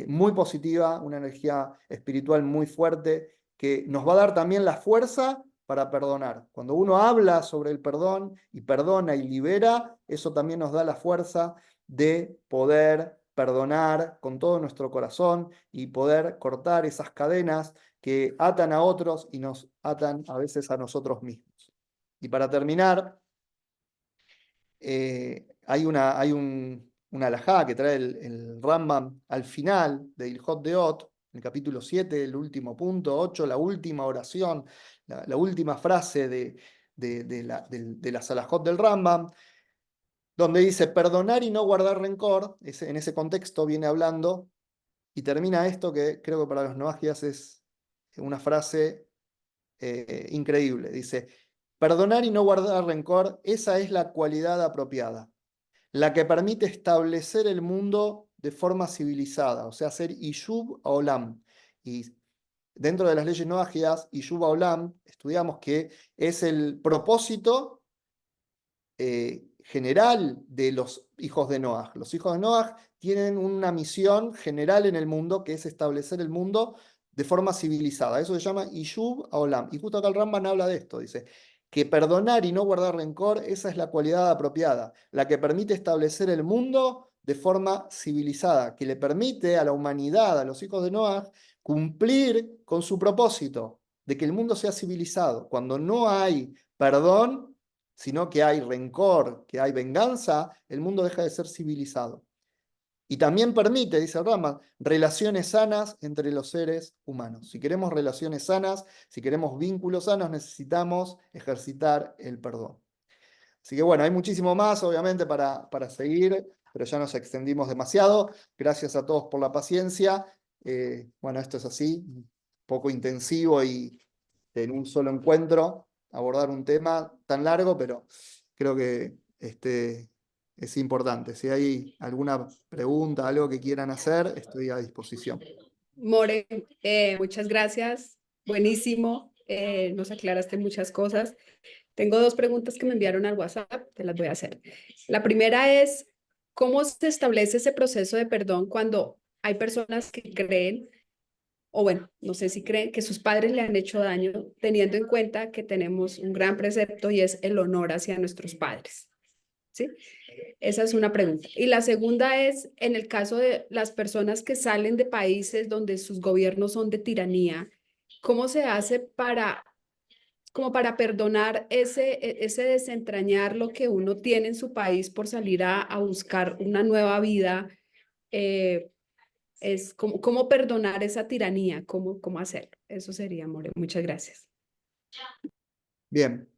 muy positiva, una energía espiritual muy fuerte, que nos va a dar también la fuerza para perdonar. Cuando uno habla sobre el perdón y perdona y libera, eso también nos da la fuerza de poder perdonar con todo nuestro corazón y poder cortar esas cadenas que atan a otros y nos atan a veces a nosotros mismos. Y para terminar, hay una alajá que trae el Rambam al final de Ilhot Deot, en el capítulo 7, el último punto, 8, la última oración, la última frase de la Salahot del Rambam, donde dice: perdonar y no guardar rencor. En ese contexto viene hablando, y termina esto que creo que para los noajias es una frase increíble. Dice: perdonar y no guardar rencor, esa es la cualidad apropiada, la que permite establecer el mundo de forma civilizada, o sea, hacer Yishub Olam. Y dentro de las leyes noajias, Yishub Olam, estudiamos que es el propósito general de los hijos de Noaj. Los hijos de Noaj tienen una misión general en el mundo, que es establecer el mundo de forma civilizada. Eso se llama Yishub Olam. Y justo acá el Ramban habla de esto. Dice que perdonar y no guardar rencor, esa es la cualidad apropiada, la que permite establecer el mundo de forma civilizada, que le permite a la humanidad, a los hijos de Noaj, cumplir con su propósito de que el mundo sea civilizado. Cuando no hay perdón, sino que hay rencor, que hay venganza, el mundo deja de ser civilizado. Y también permite, dice el Rambam, relaciones sanas entre los seres humanos. Si queremos relaciones sanas, si queremos vínculos sanos, necesitamos ejercitar el perdón. Así que bueno, hay muchísimo más, obviamente, para seguir, pero ya nos extendimos demasiado. Gracias a todos por la paciencia. Bueno, esto es así, un poco intensivo y en un solo encuentro abordar un tema tan largo, pero creo que es importante. Si hay alguna pregunta, algo que quieran hacer, estoy a disposición. More, muchas gracias. Buenísimo. Nos aclaraste muchas cosas. Tengo dos preguntas que me enviaron al WhatsApp, te las voy a hacer. La primera es, ¿cómo se establece ese proceso de perdón cuando hay personas que creen, o bueno, no sé si creen que sus padres le han hecho daño, teniendo en cuenta que tenemos un gran precepto y es el honor hacia nuestros padres? ¿Sí? Esa es una pregunta. Y la segunda es, en el caso de las personas que salen de países donde sus gobiernos son de tiranía, ¿cómo se hace como para perdonar ese desentrañar lo que uno tiene en su país por salir a buscar una nueva vida? Es cómo perdonar esa tiranía, cómo hacerlo. Eso sería, More. Muchas gracias. Bien.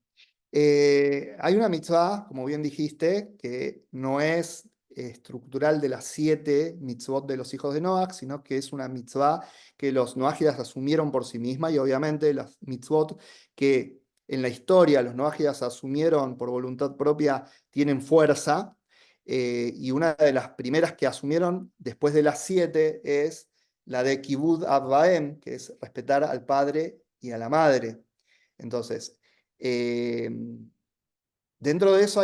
Hay una mitzvah, como bien dijiste, que no es estructural de las 7 mitzvot de los hijos de Noach, sino que es una mitzvah que los noágidas asumieron por sí misma, y obviamente las mitzvot que en la historia los noágidas asumieron por voluntad propia tienen fuerza, y una de las primeras que asumieron después de las 7 es la de Kibud Av Vaem, que es respetar al padre y a la madre. Entonces, dentro de eso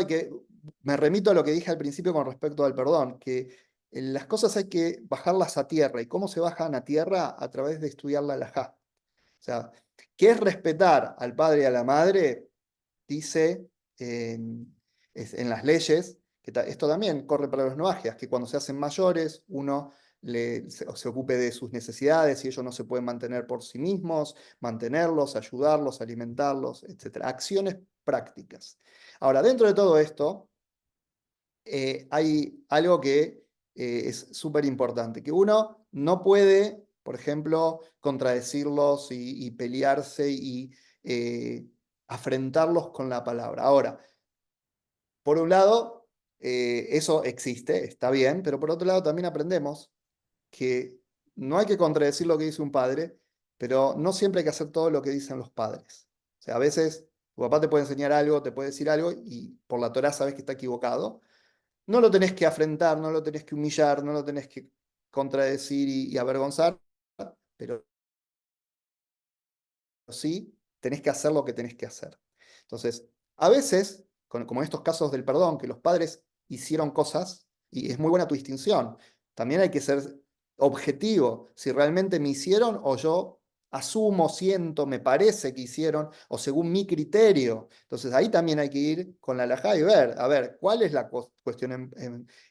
me remito a lo que dije al principio con respecto al perdón, que las cosas hay que bajarlas a tierra. ¿Y cómo se bajan a tierra? A través de estudiar la halajá. O sea, ¿qué es respetar al padre y a la madre? Dice en las leyes, que esto también corre para los noajias, que cuando se hacen mayores, uno se ocupe de sus necesidades y ellos no se pueden mantener por sí mismos, mantenerlos, ayudarlos, alimentarlos, etc. Acciones prácticas. Ahora, dentro de todo esto, hay algo que es súper importante, que uno no puede, por ejemplo, contradecirlos y pelearse y afrentarlos con la palabra. Ahora, por un lado, eso existe, está bien, pero por otro lado también aprendemos que no hay que contradecir lo que dice un padre, pero no siempre hay que hacer todo lo que dicen los padres. O sea, a veces tu papá te puede enseñar algo, te puede decir algo y por la Torá sabes que está equivocado. No lo tenés que afrentar, no lo tenés que humillar, no lo tenés que contradecir y avergonzar, pero sí tenés que hacer lo que tenés que hacer. Entonces, a veces, como en estos casos del perdón, que los padres hicieron cosas, y es muy buena tu distinción, también hay que ser objetivo, si realmente me hicieron o yo asumo, siento, me parece que hicieron, o según mi criterio. Entonces ahí también hay que ir con la halajá y ver, a ver, ¿cuál es la cuestión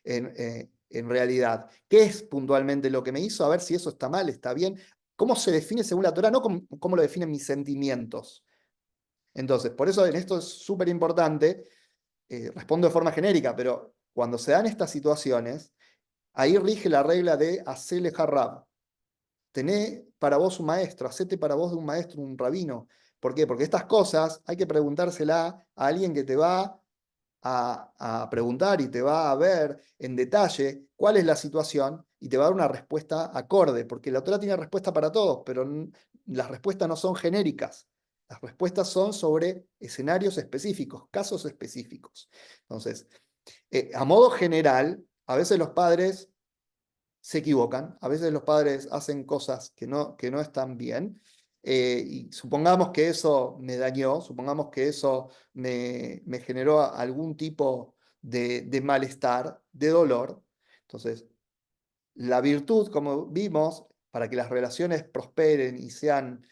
en realidad? ¿Qué es puntualmente lo que me hizo? A ver si eso está mal, está bien. ¿Cómo se define según la Torá? No cómo lo definen mis sentimientos. Entonces, por eso en esto es súper importante, respondo de forma genérica, pero cuando se dan estas situaciones, ahí rige la regla de hacele harrab. Tené para vos un maestro, hacete para vos de un maestro, un rabino. ¿Por qué? Porque estas cosas hay que preguntársela a alguien que te va a preguntar y te va a ver en detalle cuál es la situación y te va a dar una respuesta acorde, porque la Torá tiene respuesta para todos, pero las respuestas no son genéricas. Las respuestas son sobre escenarios específicos, casos específicos. Entonces, a modo general, a veces los padres se equivocan, a veces los padres hacen cosas que no están bien, y supongamos que eso me dañó, supongamos que eso me generó algún tipo de malestar, de dolor. Entonces, la virtud, como vimos, para que las relaciones prosperen y sean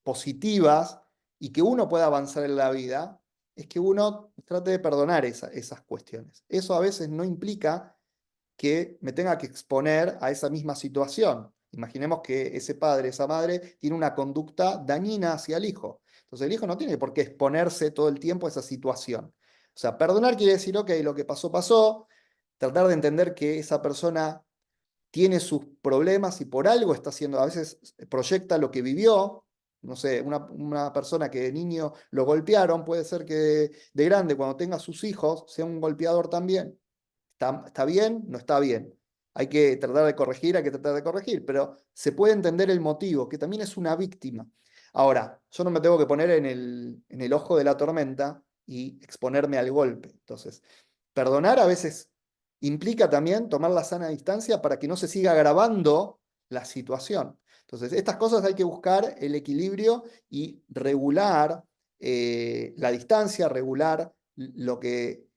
positivas y que uno pueda avanzar en la vida, es que uno trate de perdonar esas cuestiones. Eso a veces no implica que me tenga que exponer a esa misma situación. Imaginemos que ese padre, esa madre, tiene una conducta dañina hacia el hijo. Entonces el hijo no tiene por qué exponerse todo el tiempo a esa situación. O sea, perdonar quiere decir, ok, lo que pasó, pasó, tratar de entender que esa persona tiene sus problemas y por algo está haciendo, a veces proyecta lo que vivió. No sé, una persona que de niño lo golpearon, puede ser que de grande, cuando tenga sus hijos, sea un golpeador también. ¿Está bien? No está bien. Hay que tratar de corregir, hay que tratar de corregir, pero se puede entender el motivo, que también es una víctima. Ahora, yo no me tengo que poner en el ojo de la tormenta y exponerme al golpe. Entonces, perdonar a veces implica también tomar la sana distancia para que no se siga agravando la situación. Entonces, estas cosas hay que buscar el equilibrio y regular la distancia, regular lo que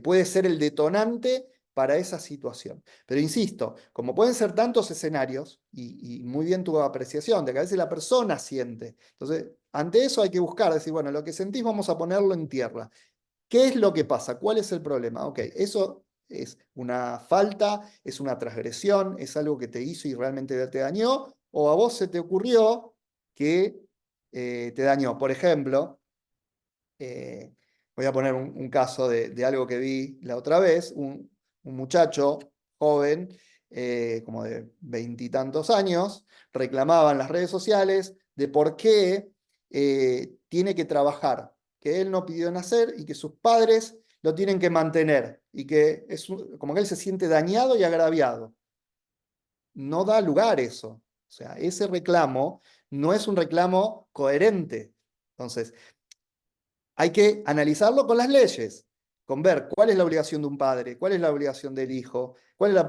puede ser el detonante para esa situación. Pero insisto, como pueden ser tantos escenarios, y muy bien tu apreciación, de que a veces la persona siente. Entonces, ante eso hay que buscar, decir, bueno, lo que sentís vamos a ponerlo en tierra. ¿Qué es lo que pasa? ¿Cuál es el problema? Ok, eso es una falta, es una transgresión, es algo que te hizo y realmente te dañó, o a vos se te ocurrió que te dañó. Por ejemplo, voy a poner un caso de algo que vi la otra vez, un muchacho joven, como de veintitantos años, reclamaba en las redes sociales de por qué tiene que trabajar, que él no pidió nacer y que sus padres lo tienen que mantener, y que como que él se siente dañado y agraviado. No da lugar eso. O sea, ese reclamo no es un reclamo coherente. Entonces, hay que analizarlo con las leyes, con ver cuál es la obligación de un padre, cuál es la obligación del hijo,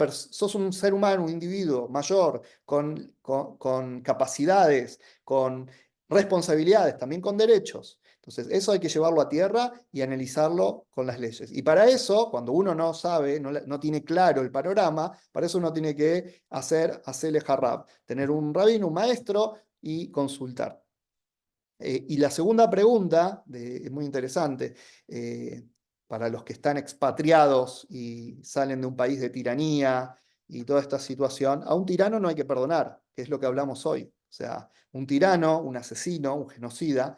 sos un ser humano, un individuo mayor, con capacidades, con responsabilidades, también con derechos. Entonces, eso hay que llevarlo a tierra y analizarlo con las leyes. Y para eso, cuando uno no sabe, no tiene claro el panorama, para eso uno tiene que hacer el harab, tener un rabino, un maestro y consultar. Y la segunda pregunta, es muy interesante, para los que están expatriados y salen de un país de tiranía y toda esta situación, a un tirano no hay que perdonar, que es lo que hablamos hoy. O sea, un tirano, un asesino, un genocida,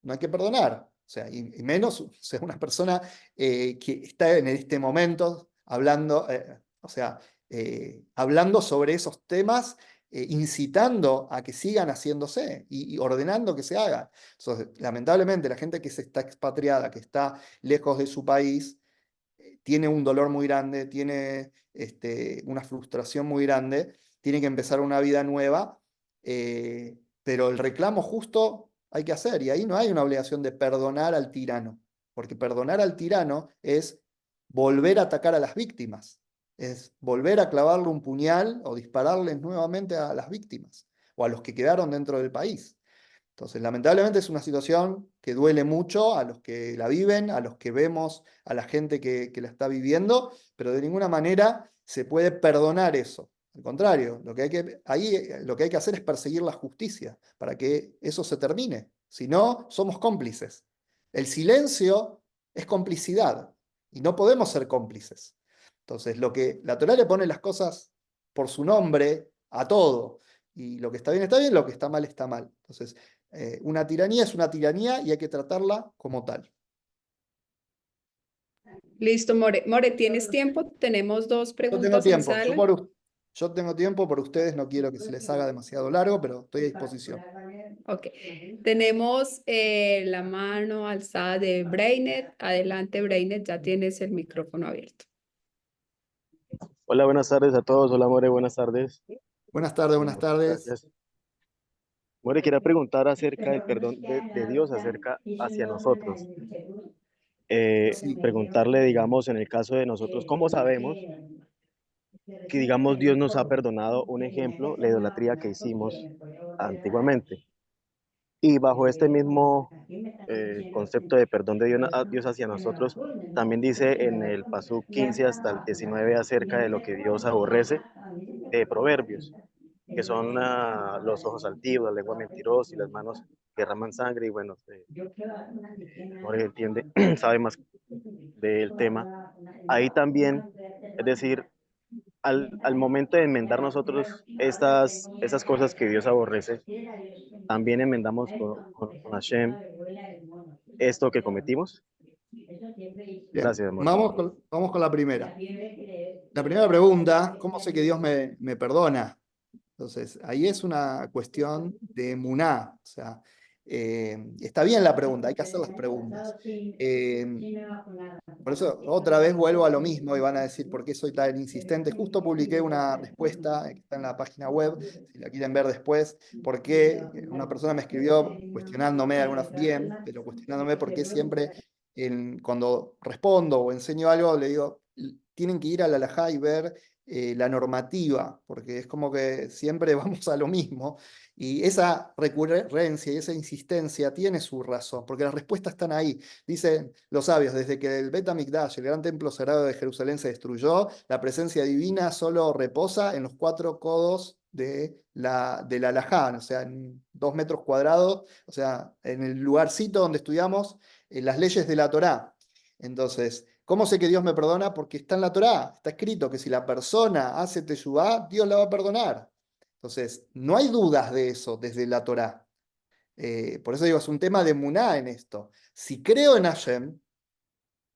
no hay que perdonar. O sea, y menos, o sea, una persona que está en este momento hablando, o sea, hablando sobre esos temas, incitando a que sigan haciéndose y ordenando que se hagan. Entonces, lamentablemente, la gente que se está expatriada, que está lejos de su país, tiene un dolor muy grande, tiene una frustración muy grande, tiene que empezar una vida nueva, pero el reclamo justo hay que hacer, y ahí no hay una obligación de perdonar al tirano, porque perdonar al tirano es volver a atacar a las víctimas, es volver a clavarle un puñal o dispararles nuevamente a las víctimas o a los que quedaron dentro del país. Entonces, lamentablemente es una situación que duele mucho a los que la viven, a los que vemos, a la gente que la está viviendo, pero de ninguna manera se puede perdonar eso. Al contrario, lo que hay que hacer es perseguir la justicia para que eso se termine. Si no, somos cómplices. El silencio es complicidad y no podemos ser cómplices. Entonces, la Torá le pone las cosas por su nombre a todo. Y lo que está bien, lo que está mal está mal. Entonces, una tiranía es una tiranía y hay que tratarla como tal. Listo, More. More, ¿tienes tiempo? Tenemos dos Yo tengo preguntas en tiempo. sala. Yo tengo tiempo por ustedes, no quiero que se les haga demasiado largo, pero estoy a disposición. Ok. Tenemos la mano alzada de Brainet. Adelante, Brainet, ya tienes el micrófono abierto. Hola, buenas tardes a todos. Hola, More, buenas tardes. Buenas tardes, buenas Muchas tardes. gracias. More, quería preguntar acerca del perdón de Dios hacia nosotros. Sí. Preguntarle, digamos, en el caso de nosotros, ¿cómo sabemos que, digamos, Dios nos ha perdonado? Un ejemplo, la idolatría que hicimos antiguamente. Y bajo este mismo concepto de perdón de Dios hacia nosotros, también dice en el Pasuk 15 hasta el 19 acerca de lo que Dios aborrece de Proverbios, que son los ojos altivos, la lengua mentirosa y las manos que derraman sangre. Y bueno, Jorge entiende, sabe más del tema. Ahí también, es decir, al momento de enmendar nosotros estas cosas que Dios aborrece, también enmendamos con Hashem esto que cometimos. Bien, Gracias, amor. vamos con la primera. La primera pregunta, ¿cómo sé que Dios me perdona? Entonces, ahí es una cuestión de emuná. O sea, está bien la pregunta, hay que hacer las preguntas. Por eso otra vez vuelvo a lo mismo y van a decir por qué soy tan insistente. Justo publiqué una respuesta que está en la página web, si la quieren ver después, porque una persona me escribió cuestionándome, algunas bien, pero cuestionándome por qué siempre cuando respondo o enseño algo le digo, tienen que ir a la halajá y ver la normativa, porque es como que siempre vamos a lo mismo, y esa recurrencia y esa insistencia tiene su razón, porque las respuestas están ahí. Dicen los sabios, desde que el Bet HaMikdash, el gran templo sagrado de Jerusalén, se destruyó, la presencia divina solo reposa en los 4 codos de la halajá, o sea, en 2 metros cuadrados, o sea, en el lugarcito donde estudiamos las leyes de la Torá. Entonces, ¿cómo sé que Dios me perdona? Porque está en la Torá, está escrito que si la persona hace teshuvá, Dios la va a perdonar. Entonces, no hay dudas de eso desde la Torá. Por eso digo, es un tema de emuná en esto. Si creo en Hashem,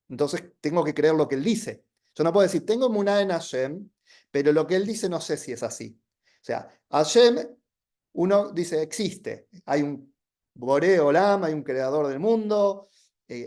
entonces tengo que creer lo que él dice. Yo no puedo decir, tengo emuná en Hashem, pero lo que él dice no sé si es así. O sea, Hashem, uno dice, existe. Hay un Boré Olam, hay un creador del mundo,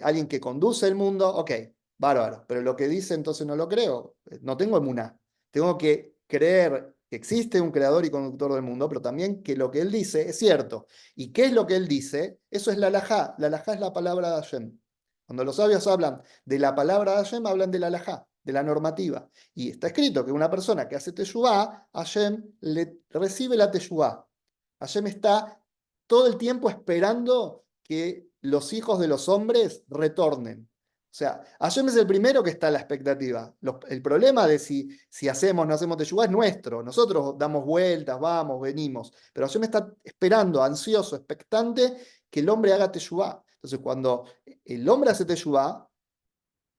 alguien que conduce el mundo, ok, bárbaro. Pero lo que dice entonces no lo creo. No tengo emuná. Tengo que creer que existe un creador y conductor del mundo, pero también que lo que él dice es cierto. ¿Y qué es lo que él dice? Eso es la halajá. La halajá es la palabra de Hashem. Cuando los sabios hablan de la palabra de Hashem, hablan de la halajá, de la normativa. Y está escrito que una persona que hace teshuvá, Hashem le recibe la teshuvá. Hashem está todo el tiempo esperando que los hijos de los hombres retornen. O sea, Hashem es el primero que está a la expectativa. El problema de si hacemos o no hacemos teshuvá es nuestro. Nosotros damos vueltas, vamos, venimos. Pero Hashem está esperando, ansioso, expectante, que el hombre haga teshuvá. Entonces, cuando el hombre hace teshuvá,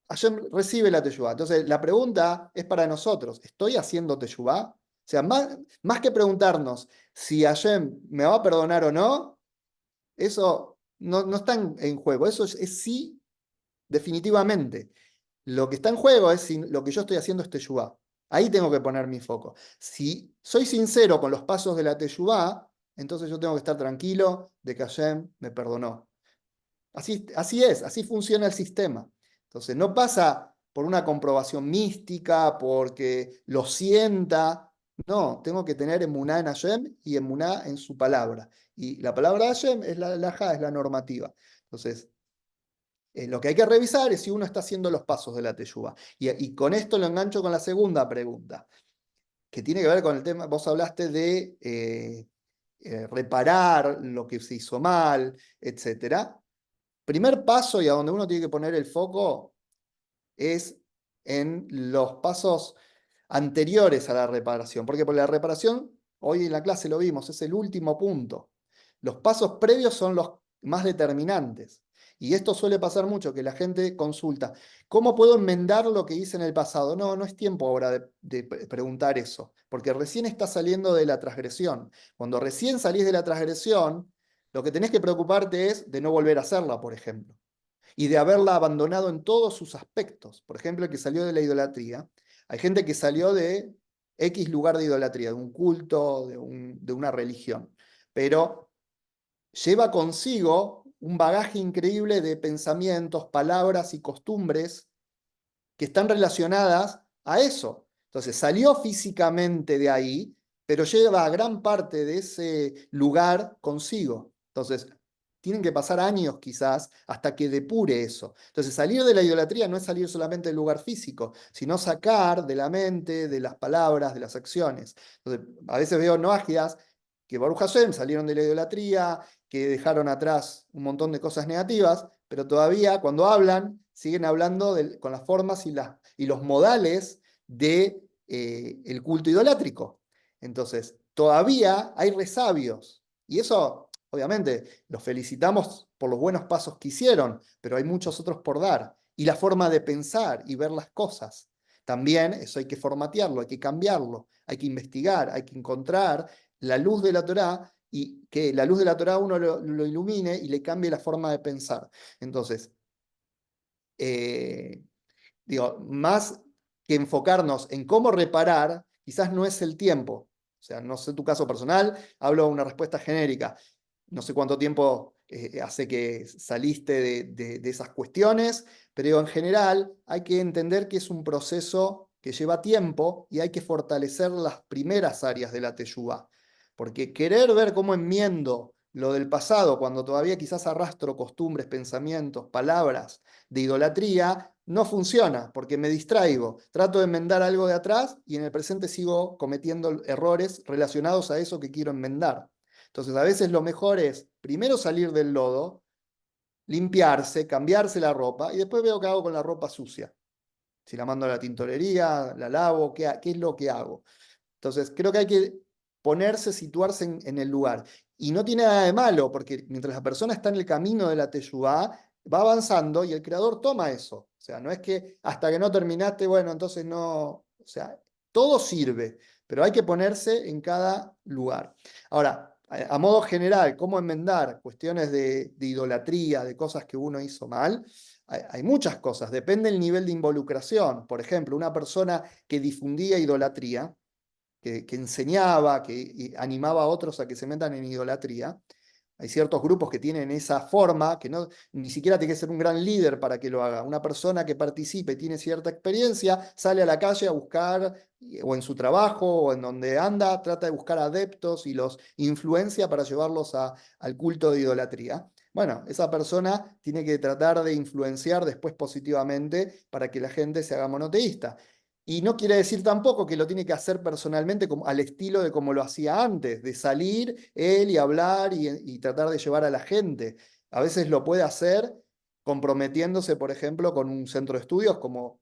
Hashem recibe la teshuvá. Entonces, la pregunta es para nosotros: ¿estoy haciendo teshuvá? O sea, más que preguntarnos si Hashem me va a perdonar o no, eso no está en juego. Eso es sí, definitivamente. Lo que está en juego es si lo que yo estoy haciendo es teshuvá. Ahí tengo que poner mi foco. Si soy sincero con los pasos de la teshuvá, entonces yo tengo que estar tranquilo de que Hashem me perdonó. Así es, así funciona el sistema. Entonces, no pasa por una comprobación mística, porque lo sienta. No, tengo que tener emuná en Hashem y emuná en su palabra. Y la palabra de Hashem es la halajá, es la normativa. Entonces, lo que hay que revisar es si uno está haciendo los pasos de la teshuvá. Y con esto lo engancho con la segunda pregunta, que tiene que ver con el tema, vos hablaste de reparar lo que se hizo mal, etcétera. Primer paso y a donde uno tiene que poner el foco es en los pasos anteriores a la reparación, porque por la reparación, hoy en la clase lo vimos, es el último punto. Los pasos previos son los más determinantes. Y esto suele pasar mucho, que la gente consulta, ¿cómo puedo enmendar lo que hice en el pasado? No es tiempo ahora de preguntar eso, porque recién estás saliendo de la transgresión. Cuando recién salís de la transgresión, lo que tenés que preocuparte es de no volver a hacerla, por ejemplo, y de haberla abandonado en todos sus aspectos. Por ejemplo, el que salió de la idolatría. Hay gente que salió de X lugar de idolatría, de un culto, de una religión, pero lleva consigo un bagaje increíble de pensamientos, palabras y costumbres que están relacionadas a eso. Entonces salió físicamente de ahí, pero lleva gran parte de ese lugar consigo. Entonces, tienen que pasar años quizás hasta que depure eso. Entonces, salir de la idolatría no es salir solamente del lugar físico, sino sacar de la mente, de las palabras, de las acciones. Entonces, a veces veo noajias que Baruch Hashem salieron de la idolatría, que dejaron atrás un montón de cosas negativas, pero todavía cuando hablan, siguen hablando con las formas y los modales de, el culto idolátrico. Entonces, todavía hay resabios. Y eso, obviamente, los felicitamos por los buenos pasos que hicieron, pero hay muchos otros por dar. Y la forma de pensar y ver las cosas. También eso hay que formatearlo, hay que cambiarlo, hay que investigar, hay que encontrar la luz de la Torá y que la luz de la Torá uno lo ilumine y le cambie la forma de pensar. Entonces, digo, más que enfocarnos en cómo reparar, quizás no es el tiempo. O sea, no sé tu caso personal, hablo una respuesta genérica. No sé cuánto tiempo hace que saliste de esas cuestiones, pero digo, en general hay que entender que es un proceso que lleva tiempo y hay que fortalecer las primeras áreas de la teshuvá. Porque querer ver cómo enmiendo lo del pasado, cuando todavía quizás arrastro costumbres, pensamientos, palabras de idolatría, no funciona, porque me distraigo, trato de enmendar algo de atrás y en el presente sigo cometiendo errores relacionados a eso que quiero enmendar. Entonces, a veces lo mejor es primero salir del lodo, limpiarse, cambiarse la ropa y después veo qué hago con la ropa sucia. Si la mando a la tintorería, la lavo, qué es lo que hago. Entonces, creo que hay que ponerse, situarse en el lugar. Y no tiene nada de malo, porque mientras la persona está en el camino de la teshuvá, va avanzando y el creador toma eso. O sea, no es que hasta que no terminaste, bueno, entonces no. O sea, todo sirve, pero hay que ponerse en cada lugar. Ahora, a modo general, ¿cómo enmendar cuestiones de idolatría, de cosas que uno hizo mal? Hay muchas cosas, depende del nivel de involucración. Por ejemplo, una persona que difundía idolatría, que enseñaba, que animaba a otros a que se metan en idolatría. Hay ciertos grupos que tienen esa forma, que no, ni siquiera tiene que ser un gran líder para que lo haga. Una persona que participe, tiene cierta experiencia, sale a la calle a buscar, o en su trabajo, o en donde anda, trata de buscar adeptos y los influencia para llevarlos al culto de idolatría. Bueno, esa persona tiene que tratar de influenciar después positivamente para que la gente se haga monoteísta. Y no quiere decir tampoco que lo tiene que hacer personalmente como, al estilo de como lo hacía antes, de salir él y hablar y tratar de llevar a la gente. A veces lo puede hacer comprometiéndose, por ejemplo, con un centro de estudios como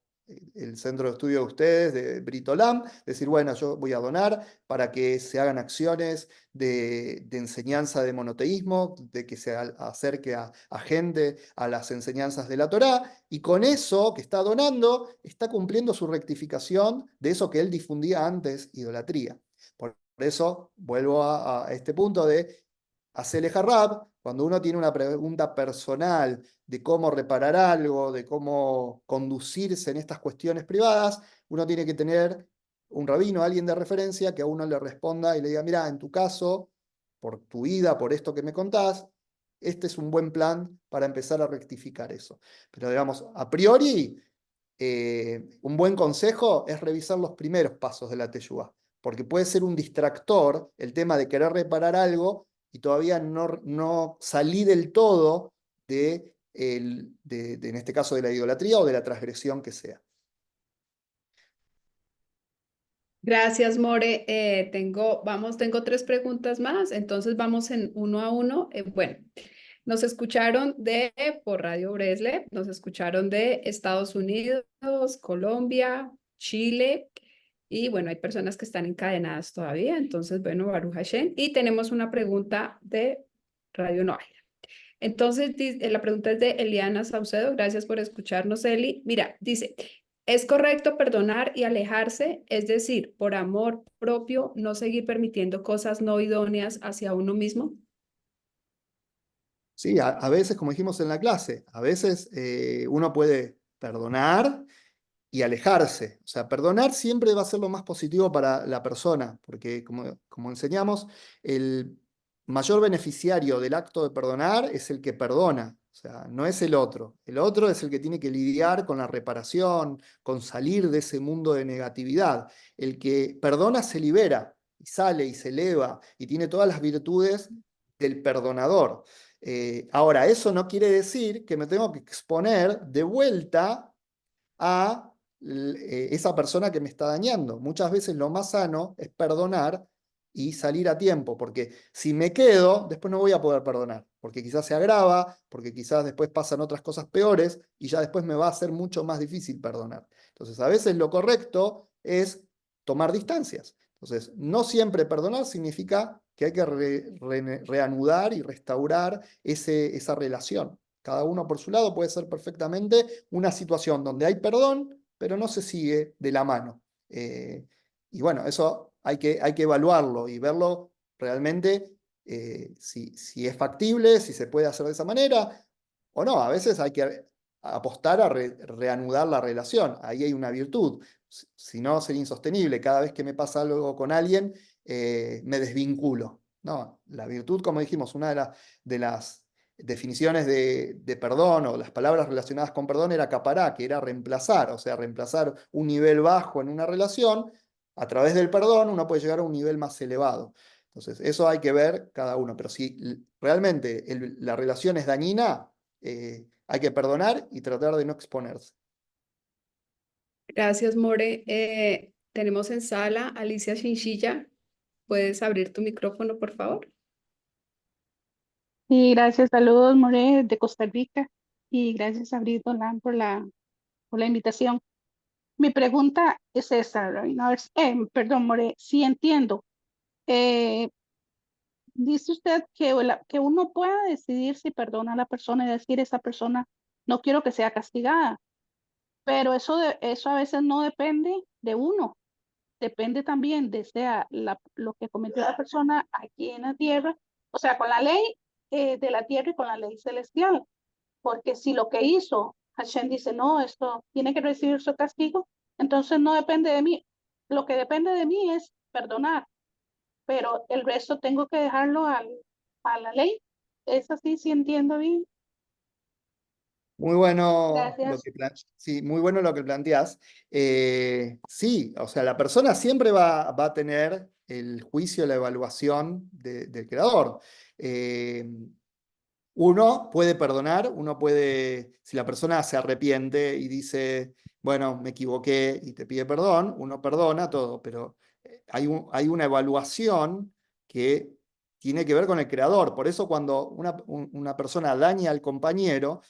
el centro de estudio de ustedes, de Britolam, decir, bueno, yo voy a donar para que se hagan acciones de enseñanza de monoteísmo, de que se acerque a gente a las enseñanzas de la Torá, y con eso que está donando, está cumpliendo su rectificación de eso que él difundía antes, idolatría. Por eso vuelvo a este punto de hacerle jarrab, cuando uno tiene una pregunta personal de cómo reparar algo, de cómo conducirse en estas cuestiones privadas, uno tiene que tener un rabino, alguien de referencia, que a uno le responda y le diga, mira, en tu caso, por tu vida, por esto que me contás, este es un buen plan para empezar a rectificar eso. Pero digamos, a priori, un buen consejo es revisar los primeros pasos de la teshuvá, porque puede ser un distractor el tema de querer reparar algo y todavía no salí del todo en este caso, de la idolatría o de la transgresión que sea. Gracias, More. Tengo tres preguntas más, entonces vamos en uno a uno. Bueno, nos escucharon por Radio Bresle, nos escucharon de Estados Unidos, Colombia, Chile, y bueno, hay personas que están encadenadas todavía, entonces, bueno, Baruch Hashem. Y tenemos una pregunta de Radio Novia. Entonces, la pregunta es de Eliana Saucedo. Gracias por escucharnos, Eli. Mira, dice, ¿es correcto perdonar y alejarse? Es decir, por amor propio, no seguir permitiendo cosas no idóneas hacia uno mismo. Sí, a veces, como dijimos en la clase, a veces uno puede perdonar y alejarse. O sea, perdonar siempre va a ser lo más positivo para la persona, porque como enseñamos, el mayor beneficiario del acto de perdonar es el que perdona, o sea, no es el otro. El otro es el que tiene que lidiar con la reparación, con salir de ese mundo de negatividad. El que perdona se libera, y sale y se eleva, y tiene todas las virtudes del perdonador. Ahora, eso no quiere decir que me tengo que exponer de vuelta a esa persona que me está dañando. Muchas veces lo más sano es perdonar y salir a tiempo, porque si me quedo, después no voy a poder perdonar, porque quizás se agrava, porque quizás después pasan otras cosas peores y ya después me va a ser mucho más difícil perdonar. Entonces, a veces lo correcto es tomar distancias. Entonces, no siempre perdonar significa que hay que reanudar y restaurar esa relación. Cada uno por su lado puede ser perfectamente una situación donde hay perdón, pero no se sigue de la mano. Y bueno, eso hay que evaluarlo y verlo realmente si es factible, si se puede hacer de esa manera o no. A veces hay que apostar a reanudar la relación. Ahí hay una virtud. Si no, sería insostenible. Cada vez que me pasa algo con alguien, me desvinculo. No, la virtud, como dijimos, una de las definiciones de perdón o las palabras relacionadas con perdón era capará, que era reemplazar, o sea, reemplazar un nivel bajo en una relación. A través del perdón uno puede llegar a un nivel más elevado. Entonces, eso hay que ver cada uno. Pero si realmente la relación es dañina, hay que perdonar y tratar de no exponerse. Gracias, More. Tenemos en sala Alicia Chinchilla. ¿Puedes abrir tu micrófono, por favor? Y gracias, saludos, More, de Costa Rica. Y gracias a Brit Dolan por la invitación. Mi pregunta es esta, Rabino. A ver, perdón, More, sí entiendo. Dice usted que uno pueda decidir si perdona a la persona y decir, esa persona no quiero que sea castigada. Pero eso a veces no depende de uno. Depende también de lo que cometió la persona aquí en la tierra, o sea, con la ley de la tierra y con la ley celestial. Porque si lo que hizo, Hashem dice, no, esto tiene que recibir su castigo, entonces no depende de mí. Lo que depende de mí es perdonar, pero el resto tengo que dejarlo a la ley. ¿Es así, si entiendo bien? Muy bueno Gracias. sí, muy bueno lo que planteás. Sí, o sea, la persona siempre va a tener el juicio, la evaluación del creador. Uno puede perdonar, uno puede, si la persona se arrepiente y dice, bueno, me equivoqué y te pide perdón, uno perdona todo, pero hay una evaluación que tiene que ver con el creador. Por eso cuando una persona daña al compañero,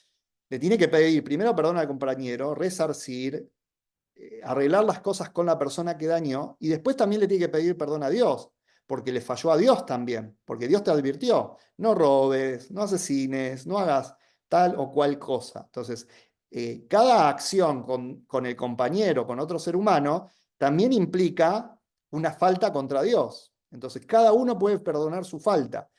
le tiene que pedir primero perdón al compañero, resarcir, arreglar las cosas con la persona que dañó y después también le tiene que pedir perdón a Dios, porque le falló a Dios también, porque Dios te advirtió, no robes, no asesines, no hagas tal o cual cosa. Entonces, cada acción con el compañero, con otro ser humano, también implica una falta contra Dios. Entonces, cada uno puede perdonar su falta.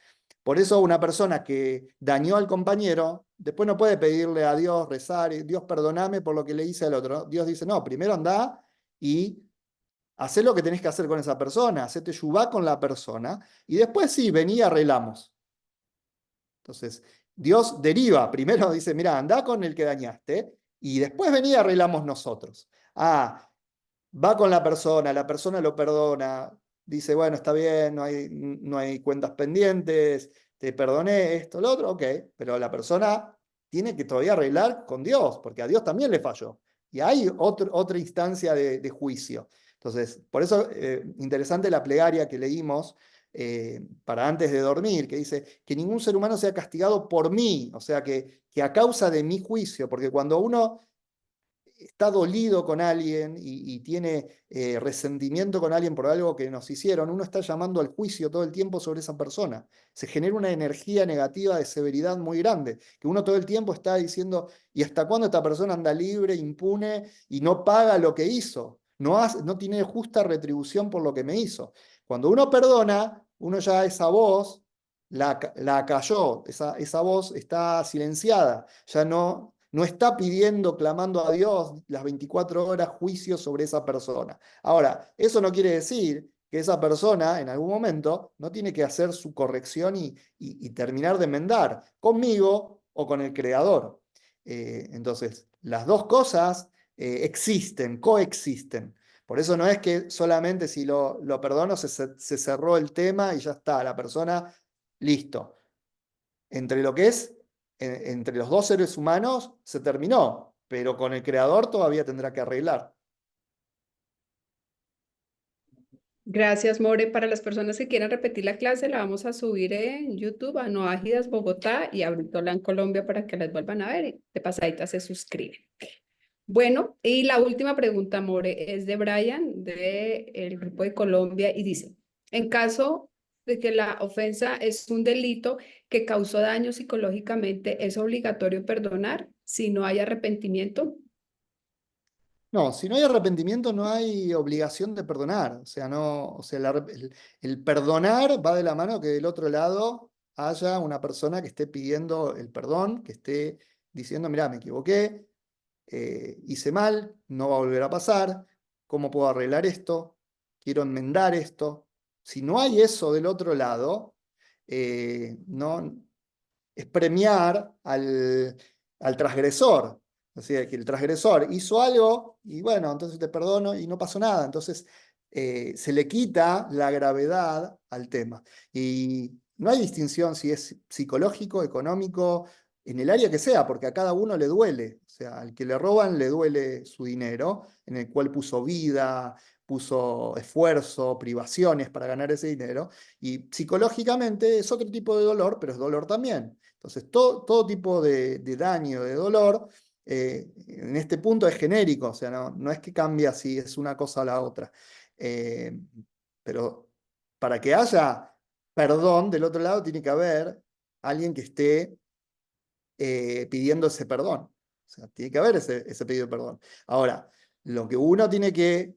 Por eso una persona que dañó al compañero, después no puede pedirle a Dios, rezar, Dios perdoname por lo que le hice al otro. Dios dice, no, primero anda y hacé lo que tenés que hacer con esa persona, hacete yubá con la persona, y después sí, vení y arreglamos. Entonces, Dios deriva, primero dice, mira, anda con el que dañaste, y después vení y arreglamos nosotros. Ah, va con la persona lo perdona, dice, bueno, está bien, no hay cuentas pendientes, te perdoné esto, lo otro, ok, pero la persona tiene que todavía arreglar con Dios, porque a Dios también le falló. Y hay otra instancia de juicio. Entonces, por eso, interesante la plegaria que leímos para antes de dormir, que dice que ningún ser humano sea castigado por mí, o sea, que a causa de mi juicio, porque cuando uno está dolido con alguien y tiene resentimiento con alguien por algo que nos hicieron, uno está llamando al juicio todo el tiempo sobre esa persona. Se genera una energía negativa de severidad muy grande, que uno todo el tiempo está diciendo, ¿y hasta cuándo esta persona anda libre, impune y no paga lo que hizo? No tiene justa retribución por lo que me hizo. Cuando uno perdona, uno ya esa voz la calló, esa voz está silenciada, ya no está pidiendo, clamando a Dios las 24 horas juicio sobre esa persona. Ahora, eso no quiere decir que esa persona en algún momento no tiene que hacer su corrección y terminar de enmendar conmigo o con el creador. Entonces, las dos cosas existen, coexisten. Por eso no es que solamente si lo perdono se cerró el tema y ya está, la persona, listo. Entre lo que es entre los dos seres humanos se terminó, pero con el creador todavía tendrá que arreglar. Gracias, More. Para las personas que quieran repetir la clase, la vamos a subir en YouTube a Noágidas Bogotá y a Britola en Colombia para que las vuelvan a ver y de pasadita se suscriben. Bueno, y la última pregunta, More, es de Brian, del Grupo de Colombia, y dice, en caso de que la ofensa es un delito que causó daño psicológicamente, ¿es obligatorio perdonar si no hay arrepentimiento? No, si no hay arrepentimiento, no hay obligación de perdonar. O sea, el perdonar va de la mano que del otro lado haya una persona que esté pidiendo el perdón, que esté diciendo, mira, me equivoqué, hice mal, no va a volver a pasar, ¿cómo puedo arreglar esto? Quiero enmendar esto. Si no hay eso del otro lado, no, es premiar al transgresor. O sea, que el transgresor hizo algo y bueno, entonces te perdono y no pasó nada. Entonces, se le quita la gravedad al tema. Y no hay distinción si es psicológico, económico, en el área que sea, porque a cada uno le duele. O sea, al que le roban le duele su dinero, en el cual puso vida, puso esfuerzo, privaciones para ganar ese dinero. Y psicológicamente es otro tipo de dolor, pero es dolor también. Entonces, todo tipo de daño, de dolor, en este punto es genérico, o sea, no es que cambia si es una cosa o la otra. Eh, pero para que haya perdón, del otro lado tiene que haber alguien que esté pidiendo ese perdón. O sea, tiene que haber ese pedido de perdón. Ahora, lo que uno tiene que...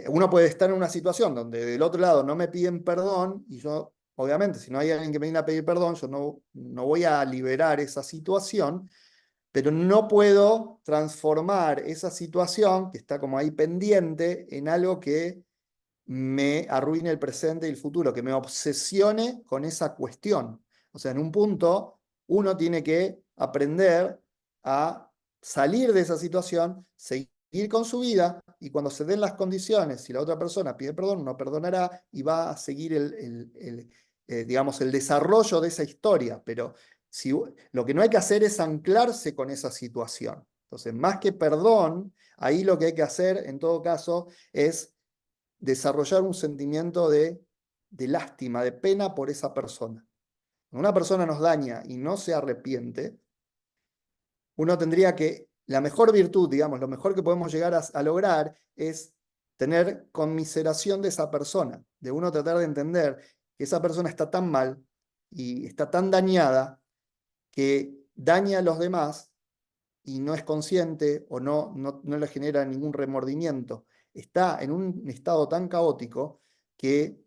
uno puede estar en una situación donde del otro lado no me piden perdón y yo, obviamente, si no hay alguien que me viene a pedir perdón, yo no voy a liberar esa situación, pero no puedo transformar esa situación que está como ahí pendiente en algo que me arruine el presente y el futuro, que me obsesione con esa cuestión. O sea, en un punto uno tiene que aprender a salir de esa situación, seguir con su vida, y cuando se den las condiciones, si la otra persona pide perdón, uno perdonará y va a seguir digamos, el desarrollo de esa historia. Pero lo que no hay que hacer es anclarse con esa situación. Entonces, más que perdón, ahí lo que hay que hacer, en todo caso, es desarrollar un sentimiento de lástima, de pena por esa persona. Cuando una persona nos daña y no se arrepiente, uno tendría que, la mejor virtud, digamos, lo mejor que podemos llegar a lograr es tener conmiseración de esa persona, de uno tratar de entender que esa persona está tan mal y está tan dañada que daña a los demás y no es consciente o no le genera ningún remordimiento. Está en un estado tan caótico que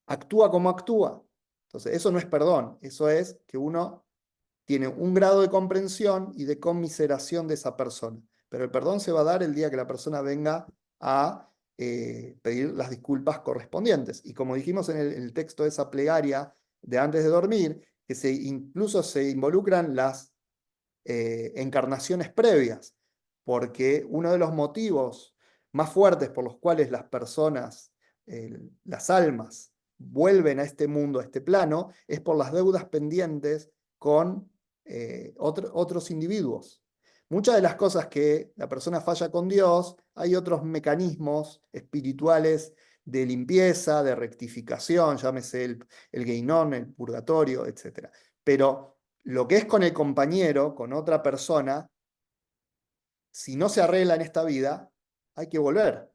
actúa como actúa. Entonces, eso no es perdón, eso es que uno tiene un grado de comprensión y de conmiseración de esa persona. Pero el perdón se va a dar el día que la persona venga a pedir las disculpas correspondientes. Y como dijimos en el texto de esa plegaria de antes de dormir, que incluso se involucran las encarnaciones previas, porque uno de los motivos más fuertes por los cuales las personas, las almas, vuelven a este mundo, a este plano, es por las deudas pendientes con otros individuos. Muchas de las cosas que la persona falla con Dios, hay otros mecanismos espirituales de limpieza, de rectificación, llámese el Gueinón, el purgatorio, etc. Pero lo que es con el compañero, con otra persona, si no se arregla en esta vida, hay que volver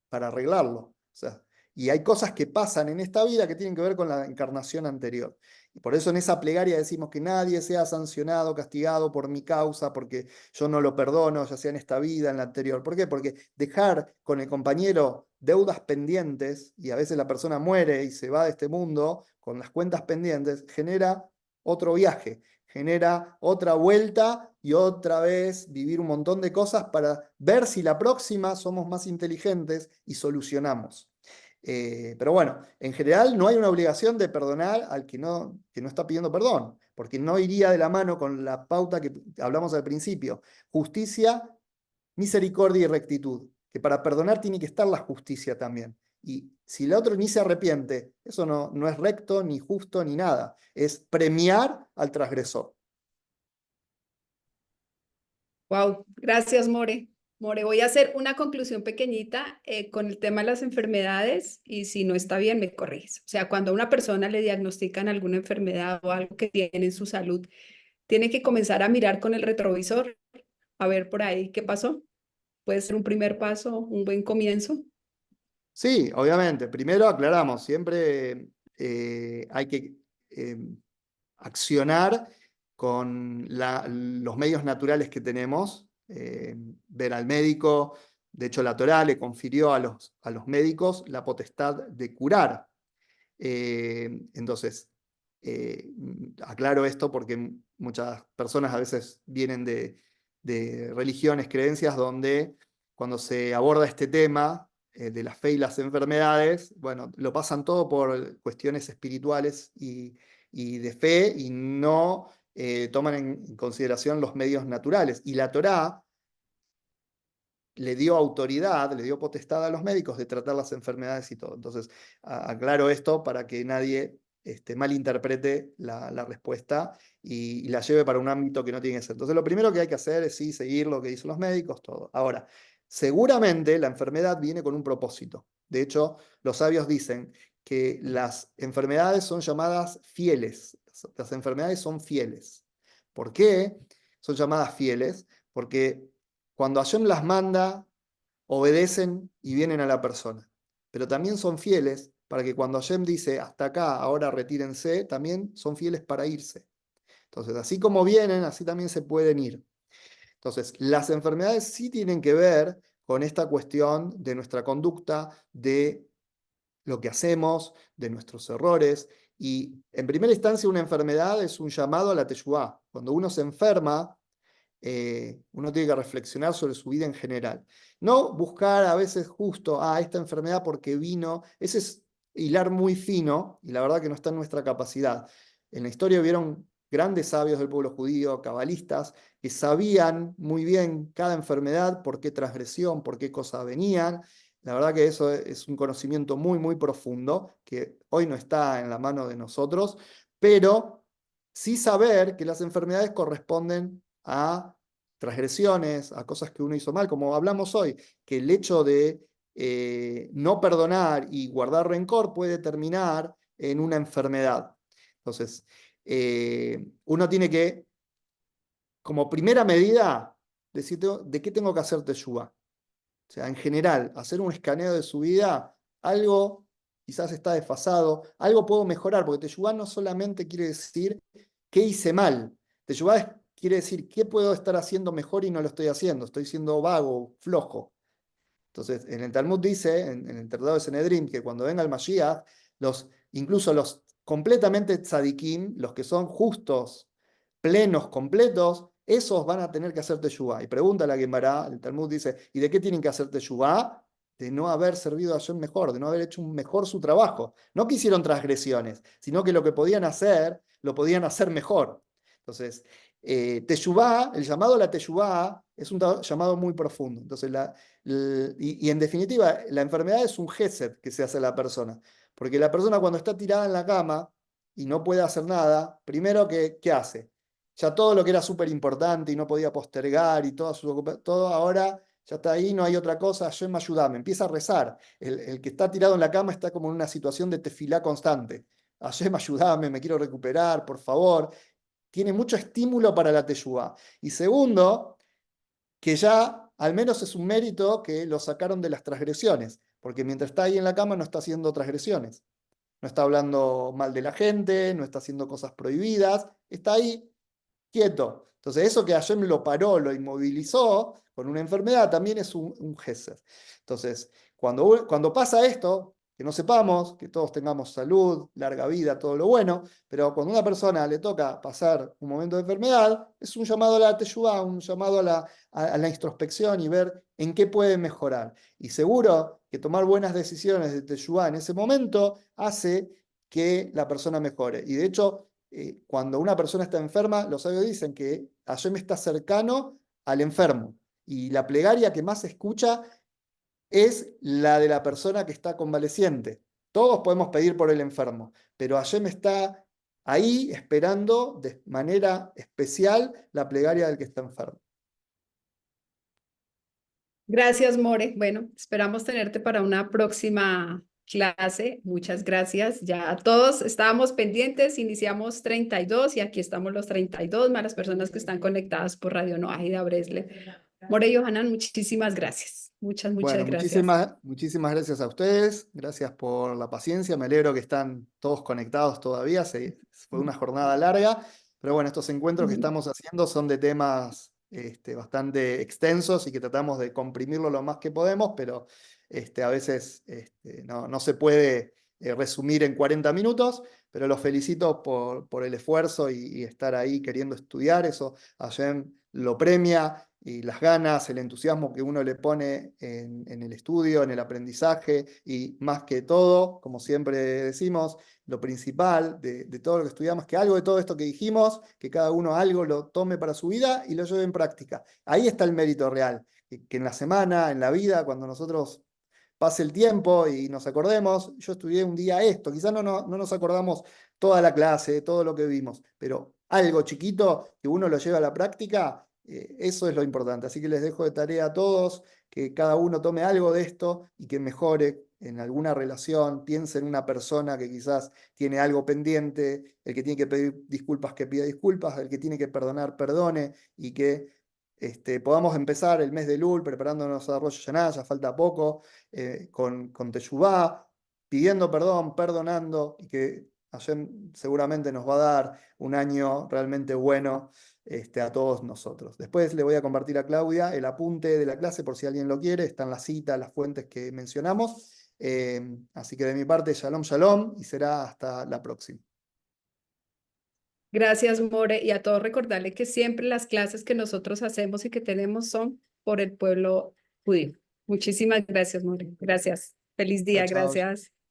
para arreglarlo. O sea, y hay cosas que pasan en esta vida que tienen que ver con la encarnación anterior. Y por eso en esa plegaria decimos que nadie sea sancionado, castigado por mi causa, porque yo no lo perdono, ya sea en esta vida, en la anterior. ¿Por qué? Porque dejar con el compañero deudas pendientes, y a veces la persona muere y se va de este mundo con las cuentas pendientes, genera otro viaje, genera otra vuelta y otra vez vivir un montón de cosas para ver si la próxima somos más inteligentes y solucionamos. Pero bueno, en general no hay una obligación de perdonar al que no está pidiendo perdón, porque no iría de la mano con la pauta que hablamos al principio. Justicia, misericordia y rectitud, que para perdonar tiene que estar la justicia también. Y si el otro ni se arrepiente, eso no es recto, ni justo, ni nada. Es premiar al transgresor. Wow, gracias, More. More, voy a hacer una conclusión pequeñita con el tema de las enfermedades y si no está bien, me corriges. O sea, cuando a una persona le diagnostican alguna enfermedad o algo que tiene en su salud, tiene que comenzar a mirar con el retrovisor, a ver por ahí qué pasó. Puede ser un primer paso, un buen comienzo. Sí, obviamente. Primero aclaramos, siempre hay que accionar con los medios naturales que tenemos, ver al médico. De hecho, la Torá le confirió a los médicos la potestad de curar. Entonces, aclaro esto porque muchas personas a veces vienen de religiones, creencias, donde cuando se aborda este tema de la fe y las enfermedades, bueno, lo pasan todo por cuestiones espirituales y de fe y no toman en consideración los medios naturales. Y la Torá le dio autoridad, le dio potestad a los médicos de tratar las enfermedades y todo. Entonces, aclaro esto para que nadie malinterprete la respuesta y la lleve para un ámbito que no tiene que ser. Entonces, lo primero que hay que hacer es sí, seguir lo que dicen los médicos, todo. Ahora, seguramente la enfermedad viene con un propósito. De hecho, los sabios dicen que las enfermedades son llamadas fieles. Las enfermedades son fieles. ¿Por qué son llamadas fieles? Porque cuando Hashem las manda, obedecen y vienen a la persona. Pero también son fieles para que cuando Hashem dice hasta acá, ahora retírense, también son fieles para irse. Entonces, así como vienen, así también se pueden ir. Entonces, las enfermedades sí tienen que ver con esta cuestión de nuestra conducta, de lo que hacemos, de nuestros errores. Y en primera instancia, una enfermedad es un llamado a la teshuvá. Cuando uno se enferma, uno tiene que reflexionar sobre su vida en general. No buscar a veces justo, esta enfermedad porque vino. Ese es hilar muy fino y la verdad que no está en nuestra capacidad. En la historia hubieron grandes sabios del pueblo judío, cabalistas, que sabían muy bien cada enfermedad, por qué transgresión, por qué cosa venían. La verdad que eso es un conocimiento muy, muy profundo, que hoy no está en la mano de nosotros, pero sí saber que las enfermedades corresponden a transgresiones, a cosas que uno hizo mal, como hablamos hoy, que el hecho de no perdonar y guardar rencor puede terminar en una enfermedad. Entonces, uno tiene que, como primera medida, decirte de qué tengo que hacer teshuvá. O sea, en general, hacer un escaneo de su vida, algo quizás está desfasado, algo puedo mejorar, porque teshuvá no solamente quiere decir qué hice mal, teshuvá quiere decir qué puedo estar haciendo mejor y no lo estoy haciendo, estoy siendo vago, flojo. Entonces, en el Talmud dice, en el Tratado de Sanedrín, que cuando venga el Mashiach, incluso los completamente tzadikim, los que son justos, plenos, completos, esos van a tener que hacer teshuvá. Y pregunta la Gemara, el Talmud dice, ¿y de qué tienen que hacer teshuvá? De no haber servido a Hashem mejor, de no haber hecho mejor su trabajo. No que hicieron transgresiones, sino que lo que podían hacer, lo podían hacer mejor. Entonces, teshuvá, el llamado a la teshuvá es un llamado muy profundo. Entonces, y en definitiva, la enfermedad es un gesed que se hace a la persona. Porque la persona cuando está tirada en la cama y no puede hacer nada, primero, ¿qué hace? Ya todo lo que era súper importante y no podía postergar y todo ahora ya está ahí, no hay otra cosa, Hashem ayúdame, empieza a rezar. El que está tirado en la cama está como en una situación de tefilá constante. Hashem ayúdame, me quiero recuperar, por favor. Tiene mucho estímulo para la teshuvá. Y segundo, que ya al menos es un mérito que lo sacaron de las transgresiones, porque mientras está ahí en la cama no está haciendo transgresiones. No está hablando mal de la gente, no está haciendo cosas prohibidas, está ahí quieto. Entonces, eso que Hashem lo paró, lo inmovilizó con una enfermedad, también es un gesed. Entonces, cuando pasa esto, que no sepamos, que todos tengamos salud, larga vida, todo lo bueno, pero cuando a una persona le toca pasar un momento de enfermedad, es un llamado a la teshuvá, un llamado a la introspección y ver en qué puede mejorar. Y seguro que tomar buenas decisiones de teshuvá en ese momento hace que la persona mejore. Y de hecho, cuando una persona está enferma, los sabios dicen que Hashem está cercano al enfermo. Y la plegaria que más se escucha es la de la persona que está convaleciente. Todos podemos pedir por el enfermo, pero Hashem está ahí esperando de manera especial la plegaria del que está enfermo. Gracias, More. Bueno, esperamos tenerte para una próxima clase. Muchas gracias. Ya todos estábamos pendientes, iniciamos 32 y aquí estamos los 32 más las personas que están conectadas por Radio Noahida Bresle. More y Yohanan, muchísimas gracias. Muchas gracias. Muchísimas gracias a ustedes. Gracias por la paciencia. Me alegro que están todos conectados todavía. Fue una jornada larga, pero bueno, estos encuentros que estamos haciendo son de temas bastante extensos y que tratamos de comprimirlo lo más que podemos, pero a veces no se puede resumir en 40 minutos, pero los felicito por el esfuerzo y estar ahí queriendo estudiar. Eso Hashem lo premia y las ganas, el entusiasmo que uno le pone en el estudio, en el aprendizaje, y más que todo, como siempre decimos, lo principal de todo lo que estudiamos, que algo de todo esto que dijimos, que cada uno algo lo tome para su vida y lo lleve en práctica. Ahí está el mérito real, que en la semana, en la vida, cuando nosotros pase el tiempo y nos acordemos, yo estudié un día esto, quizás no nos acordamos toda la clase, todo lo que vimos, pero algo chiquito que uno lo lleva a la práctica, eso es lo importante. Así que les dejo de tarea a todos que cada uno tome algo de esto y que mejore en alguna relación, piense en una persona que quizás tiene algo pendiente, el que tiene que pedir disculpas, que pida disculpas, el que tiene que perdonar, perdone, y que podamos empezar el mes de Elul preparándonos a Rosh Hashanah, ya falta poco, con Teshuvá, pidiendo perdón, perdonando, y que Hashem seguramente nos va a dar un año realmente bueno a todos nosotros. Después le voy a compartir a Claudia el apunte de la clase por si alguien lo quiere, están las citas, las fuentes que mencionamos. Así que de mi parte, shalom, shalom, y será hasta la próxima. Gracias, More, y a todos recordarle que siempre las clases que nosotros hacemos y que tenemos son por el pueblo judío. Muchísimas gracias, More. Gracias. Feliz día, Chao, chao. gracias.